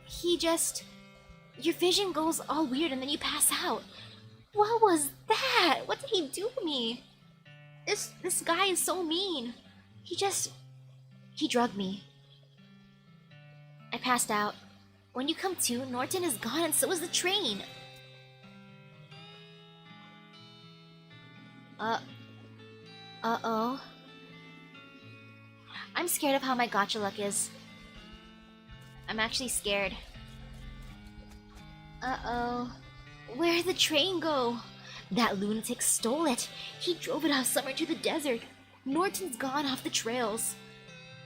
He just... Your vision goes all weird and then you pass out. What was that? What did he do to me? This guy is so mean. He drugged me. I passed out. When you come to, Norton is gone and so is the train. Uh-oh. I'm scared of how my gacha luck is. I'm actually scared. Uh-oh. Where'd the train go? That lunatic stole it. He drove it off somewhere to the desert. Norton's gone off the trails.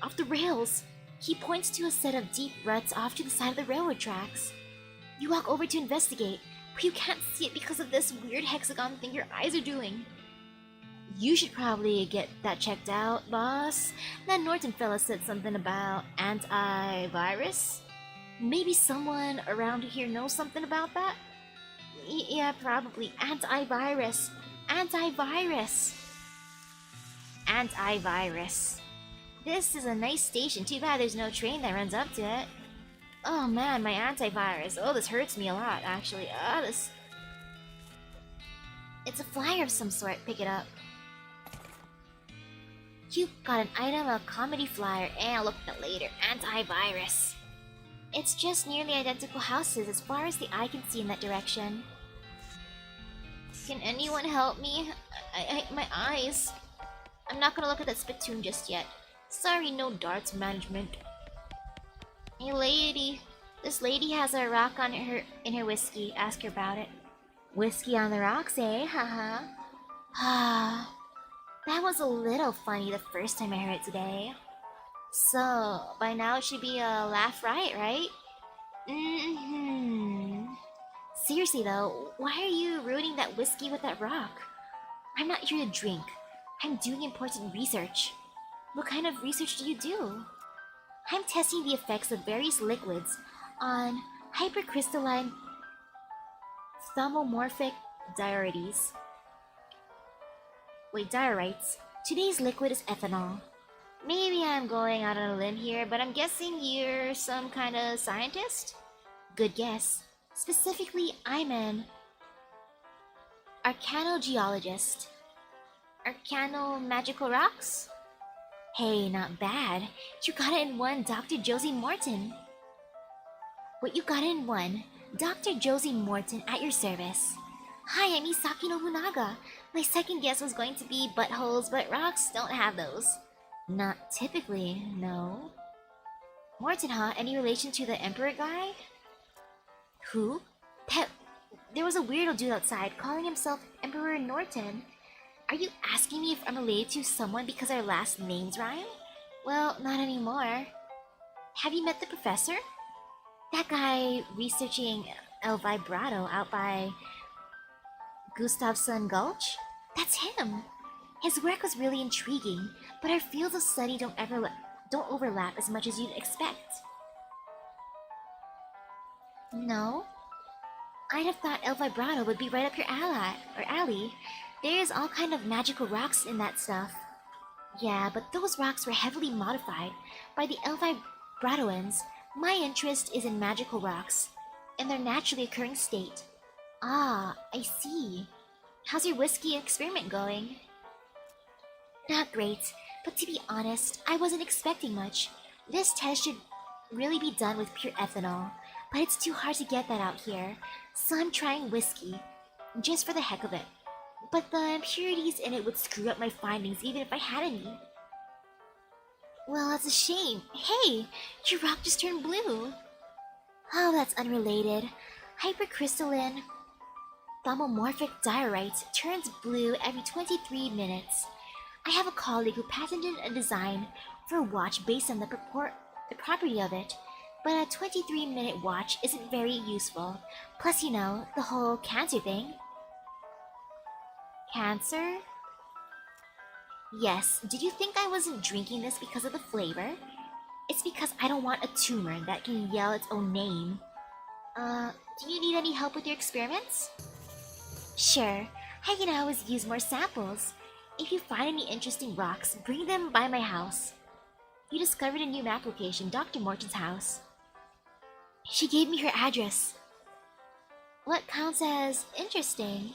Off the rails. He points to a set of deep ruts off to the side of the railroad tracks. You walk over to investigate, but you can't see it because of this weird hexagon thing your eyes are doing. You should probably get that checked out, boss. That Norton fella said something about antivirus. Maybe someone around here knows something about that? Yeah, probably. Antivirus. Antivirus. Antivirus. This is a nice station. Too bad there's no train that runs up to it. Oh man, my antivirus. Oh, this hurts me a lot, actually. This... It's a flyer of some sort. Pick it up. You got an item, a comedy flyer, and I'll look at it later. Antivirus. It's just nearly identical houses as far as the eye can see in that direction. Can anyone help me? My eyes. I'm not gonna look at that spittoon just yet. Sorry, no darts management. Hey lady, this lady has a rock on in her whiskey. Ask her about it. Whiskey on the rocks, eh? Haha. Ah, that was a little funny the first time I heard it today. So, by now it should be a laugh right? Mm-hmm. Seriously though, why are you ruining that whiskey with that rock? I'm not here to drink. I'm doing important research. What kind of research do you do? I'm testing the effects of various liquids on hypercrystalline thermomorphic diurites. Wait, diurites? Today's liquid is ethanol. Maybe I'm going out on a limb here, but I'm guessing you're some kind of scientist? Good guess. Specifically, I'm an arcanogeologist. Arcano magical rocks? Hey, not bad. You got it in one, Dr. Josie Morton. What you got it in one? Dr. Josie Morton at your service. Hi, I'm Misaki Nobunaga. My second guess was going to be buttholes, but rocks don't have those. Not typically, no. Morton, huh? Any relation to the Emperor guy? Who? There was a weirdo dude outside calling himself Emperor Norton. Are you asking me if I'm related to someone because our last names rhyme? Well, not anymore. Have you met the professor? That guy researching El Vibrato out by Gustavson Gulch? That's him! His work was really intriguing, but our fields of study don't overlap as much as you'd expect. No? I'd have thought El Vibrato would be right up your alley. There's all kind of magical rocks in that stuff. Yeah, but those rocks were heavily modified by the El Vibratoans. My interest is in magical rocks, in their naturally occurring state. Ah, I see. How's your whiskey experiment going? Not great, but to be honest, I wasn't expecting much. This test should really be done with pure ethanol, but it's too hard to get that out here, so I'm trying whiskey, just for the heck of it. But the impurities in it would screw up my findings even if I had any. Well, that's a shame. Hey, your rock just turned blue. Oh, that's unrelated. Hypercrystalline thermomorphic diorite turns blue every 23 minutes. I have a colleague who patented a design for a watch based on the property of it, but a 23-minute watch isn't very useful. Plus, you know, the whole cancer thing. Cancer? Yes, did you think I wasn't drinking this because of the flavor? It's because I don't want a tumor that can yell its own name. Do you need any help with your experiments? Sure, I can always use more samples. If you find any interesting rocks, bring them by my house. You discovered a new map location, Dr. Morton's house. She gave me her address. What counts as interesting?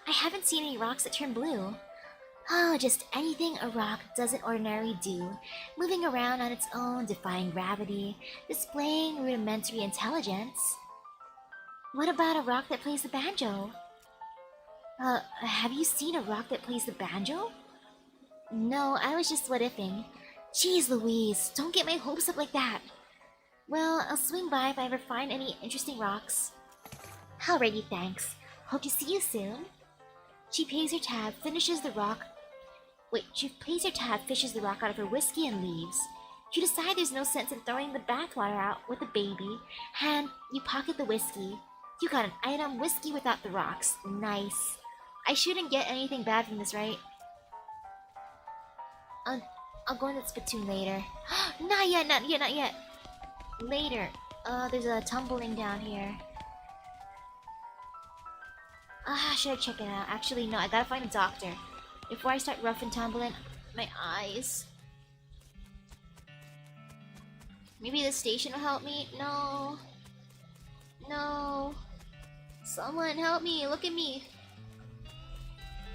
I haven't seen any rocks that turn blue. Oh, just anything a rock doesn't ordinarily do, moving around on its own, defying gravity, displaying rudimentary intelligence. What about a rock that plays the banjo? Have you seen a rock that plays the banjo? No, I was just what-ifing. Jeez Louise, don't get my hopes up like that. Well, I'll swing by if I ever find any interesting rocks. Alrighty, thanks. Hope to see you soon. She pays her tab, fishes the rock out of her whiskey and leaves. You decide there's no sense in throwing the bathwater out with the baby, and you pocket the whiskey. You got an item, whiskey without the rocks. Nice. I shouldn't get anything bad from this, right? I'll go in the spittoon later. Not yet. Later. There's a tumbling down here. Should I check it out? Actually, no, I gotta find a doctor. Before I start rough and tumbling, my eyes. Maybe the station will help me? No. Someone help me, look at me.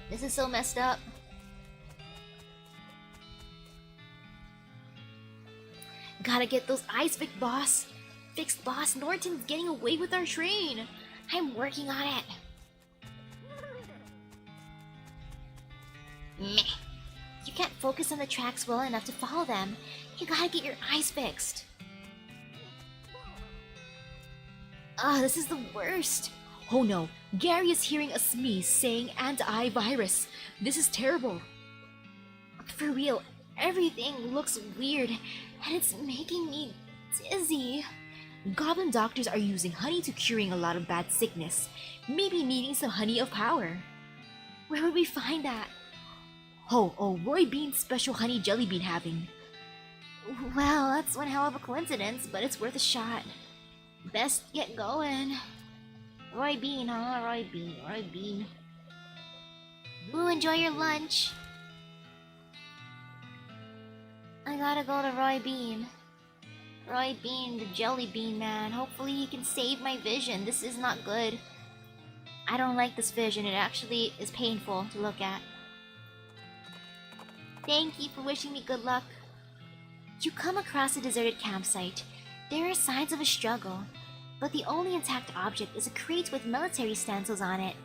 This is so messed up. Gotta get those eyes fixed, boss. Norton's getting away with our train. I'm working on it. Meh. You can't focus on the tracks well enough to follow them. You gotta get your eyes fixed. This is the worst. Oh no, Gary is hearing a sneeze saying antivirus. This is terrible. For real, everything looks weird and it's making me dizzy. Goblin doctors are using honey to curing a lot of bad sickness, maybe needing some honey of power. Where would we find that? Oh, Roy Bean's special honey jelly bean having. Well, that's one hell of a coincidence, but it's worth a shot. Best get going. Roy Bean, huh? Roy Bean. Ooh, enjoy your lunch. I gotta go to Roy Bean. Roy Bean, the jelly bean man. Hopefully he can save my vision. This is not good. I don't like this vision. It actually is painful to look at. Thank you for wishing me good luck. You come across a deserted campsite. There are signs of a struggle, but the only intact object is a crate with military stencils on it.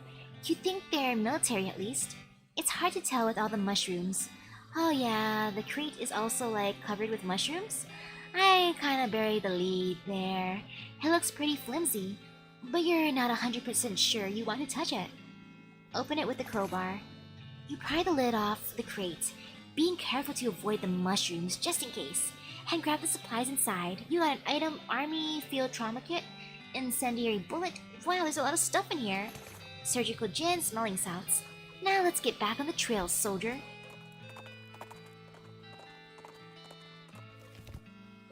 You think they're military at least. It's hard to tell with all the mushrooms. Oh yeah, the crate is also like covered with mushrooms. I kinda buried the lead there. It looks pretty flimsy, but you're not 100% sure you want to touch it. Open it with the crowbar. You pry the lid off the crate, being careful to avoid the mushrooms just in case, and grab the supplies inside. You got an item, army field trauma kit, incendiary bullet. Wow, there's a lot of stuff in here. Surgical gin, smelling salts. Now let's get back on the trail, soldier.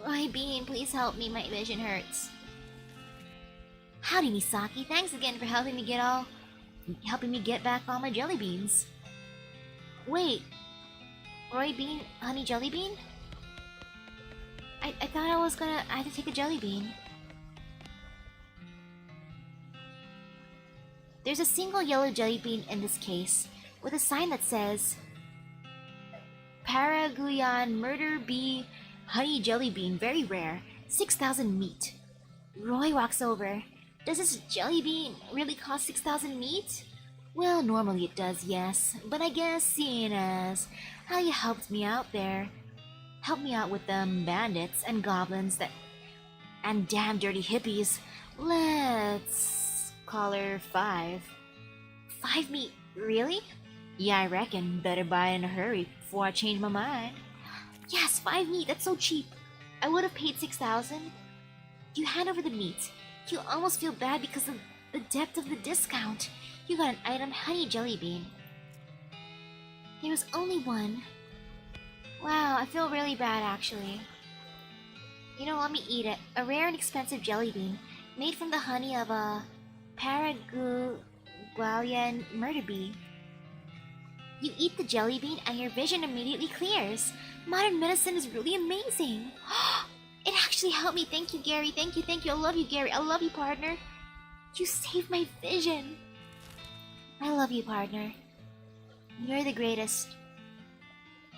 Roy Bean, please help me, my vision hurts. Howdy, Misaki. Thanks again for helping me get back all my jelly beans. Wait, Roy Bean, honey jelly bean? I thought I had to take a jelly bean. There's a single yellow jelly bean in this case, with a sign that says Paraguayan Murder Bee Honey Jelly Bean, very rare, 6,000 meat. Roy walks over. Does this jelly bean really cost 6,000 meat? Well, normally it does, yes, but I guess seeing as how you helped me out there, helped me out with them bandits and goblins and damn dirty hippies, let's call her 5. 5 meat, really? Yeah, I reckon. Better buy in a hurry before I change my mind. Yes, 5 meat, that's so cheap. I would have paid 6,000. You hand over the meat. You almost feel bad because of the depth of the discount. You got an item, honey jelly bean. There was only one. Wow, I feel really bad actually. You know, let me eat it. A rare and expensive jelly bean, made from the honey of a Paraguayan murder bee. You eat the jelly bean and your vision immediately clears. Modern medicine is really amazing. It actually helped me. Thank you, Gary. Thank you. I love you, Gary. I love you, partner. You saved my vision. I love you, partner. You're the greatest.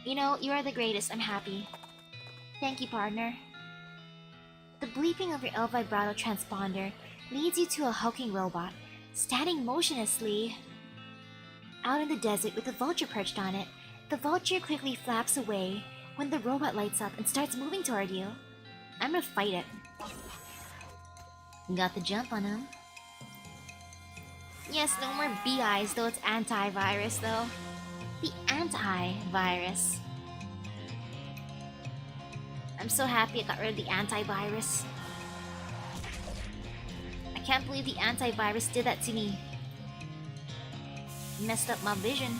You know, you are the greatest. I'm happy. Thank you, partner. The bleeping of your El Vibrato transponder leads you to a hulking robot, standing motionlessly out in the desert with a vulture perched on it. The vulture quickly flaps away when the robot lights up and starts moving toward you. I'm gonna fight it. Got the jump on him. Yes, no more bee eyes, though it's antivirus, though. The antivirus. I'm so happy I got rid of the antivirus. I can't believe the antivirus did that to me. Messed up my vision.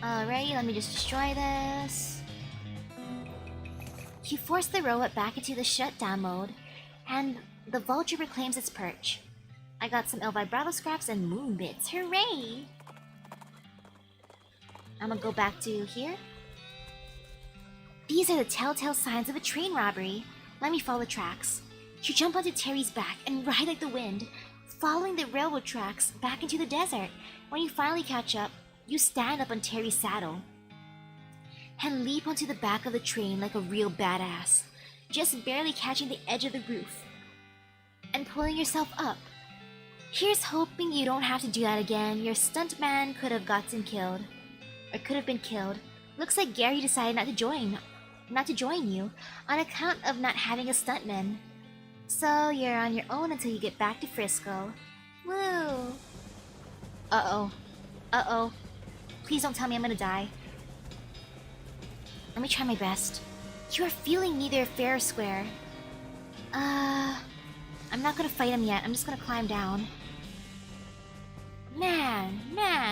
Alrighty, let me just destroy this. You force the robot back into the shutdown mode, and the vulture reclaims its perch. I got some El Vibrato scraps and moon bits. Hooray! I'm gonna go back to here. These are the telltale signs of a train robbery. Let me follow the tracks. You jump onto Terry's back and ride like the wind, following the railroad tracks back into the desert. When you finally catch up, you stand up on Terry's saddle and leap onto the back of the train like a real badass, just barely catching the edge of the roof and pulling yourself up. Here's hoping you don't have to do that again. Your stuntman could have gotten killed, or could have been killed. Looks like Gary decided not to join you on account of not having a stuntman. So you're on your own until you get back to Frisco. Woo! Uh-oh. Uh-oh. Please don't tell me I'm gonna die. Let me try my best. You are feeling neither fair or square. I'm not gonna fight him yet. I'm just gonna climb down. Man,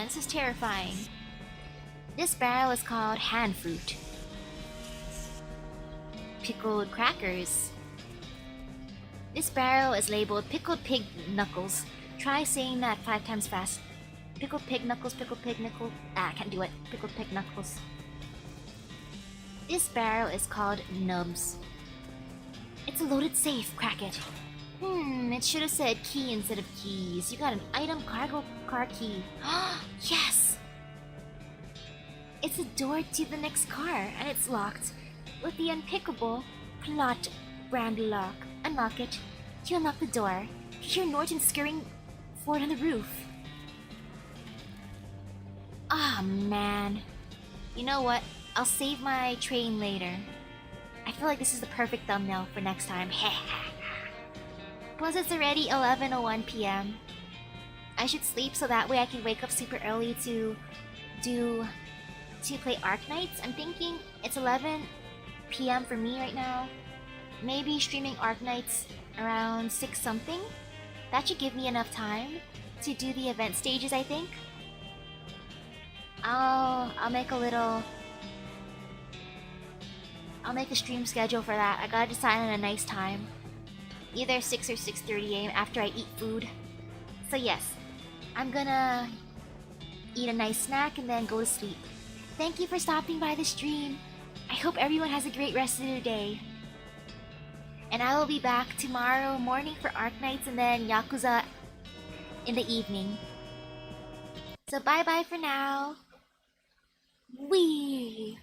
this is terrifying. This barrel is called hand fruit. Pickled crackers. This barrel is labeled pickled pig knuckles. Try saying that 5 times fast. Pickled pig knuckles, pickled pig knuckles. Ah, I can't do it. Pickled pig knuckles. This barrel is called nubs. It's a loaded safe, crack it. It should have said key instead of keys. You got an item cargo car key. Yes! It's a door to the next car, and it's locked. With the unpickable plot brand lock. Unlock it. You unlock the door. You hear Norton scurrying forward on the roof. Ah, man. You know what? I'll save my train later. I feel like this is the perfect thumbnail for next time. Plus it's already 11:01 p.m. I should sleep so that way I can wake up super early to play Arknights. I'm thinking it's 11 p.m. for me right now. Maybe streaming Arknights around 6 something. That should give me enough time to do the event stages, I think. I'll make a stream schedule for that. I gotta decide on a nice time. Either 6 or 6:30 a.m. after I eat food. So yes, I'm gonna eat a nice snack and then go to sleep. Thank you for stopping by the stream. I hope everyone has a great rest of their day. And I will be back tomorrow morning for Arknights and then Yakuza in the evening. So bye bye for now. Wee!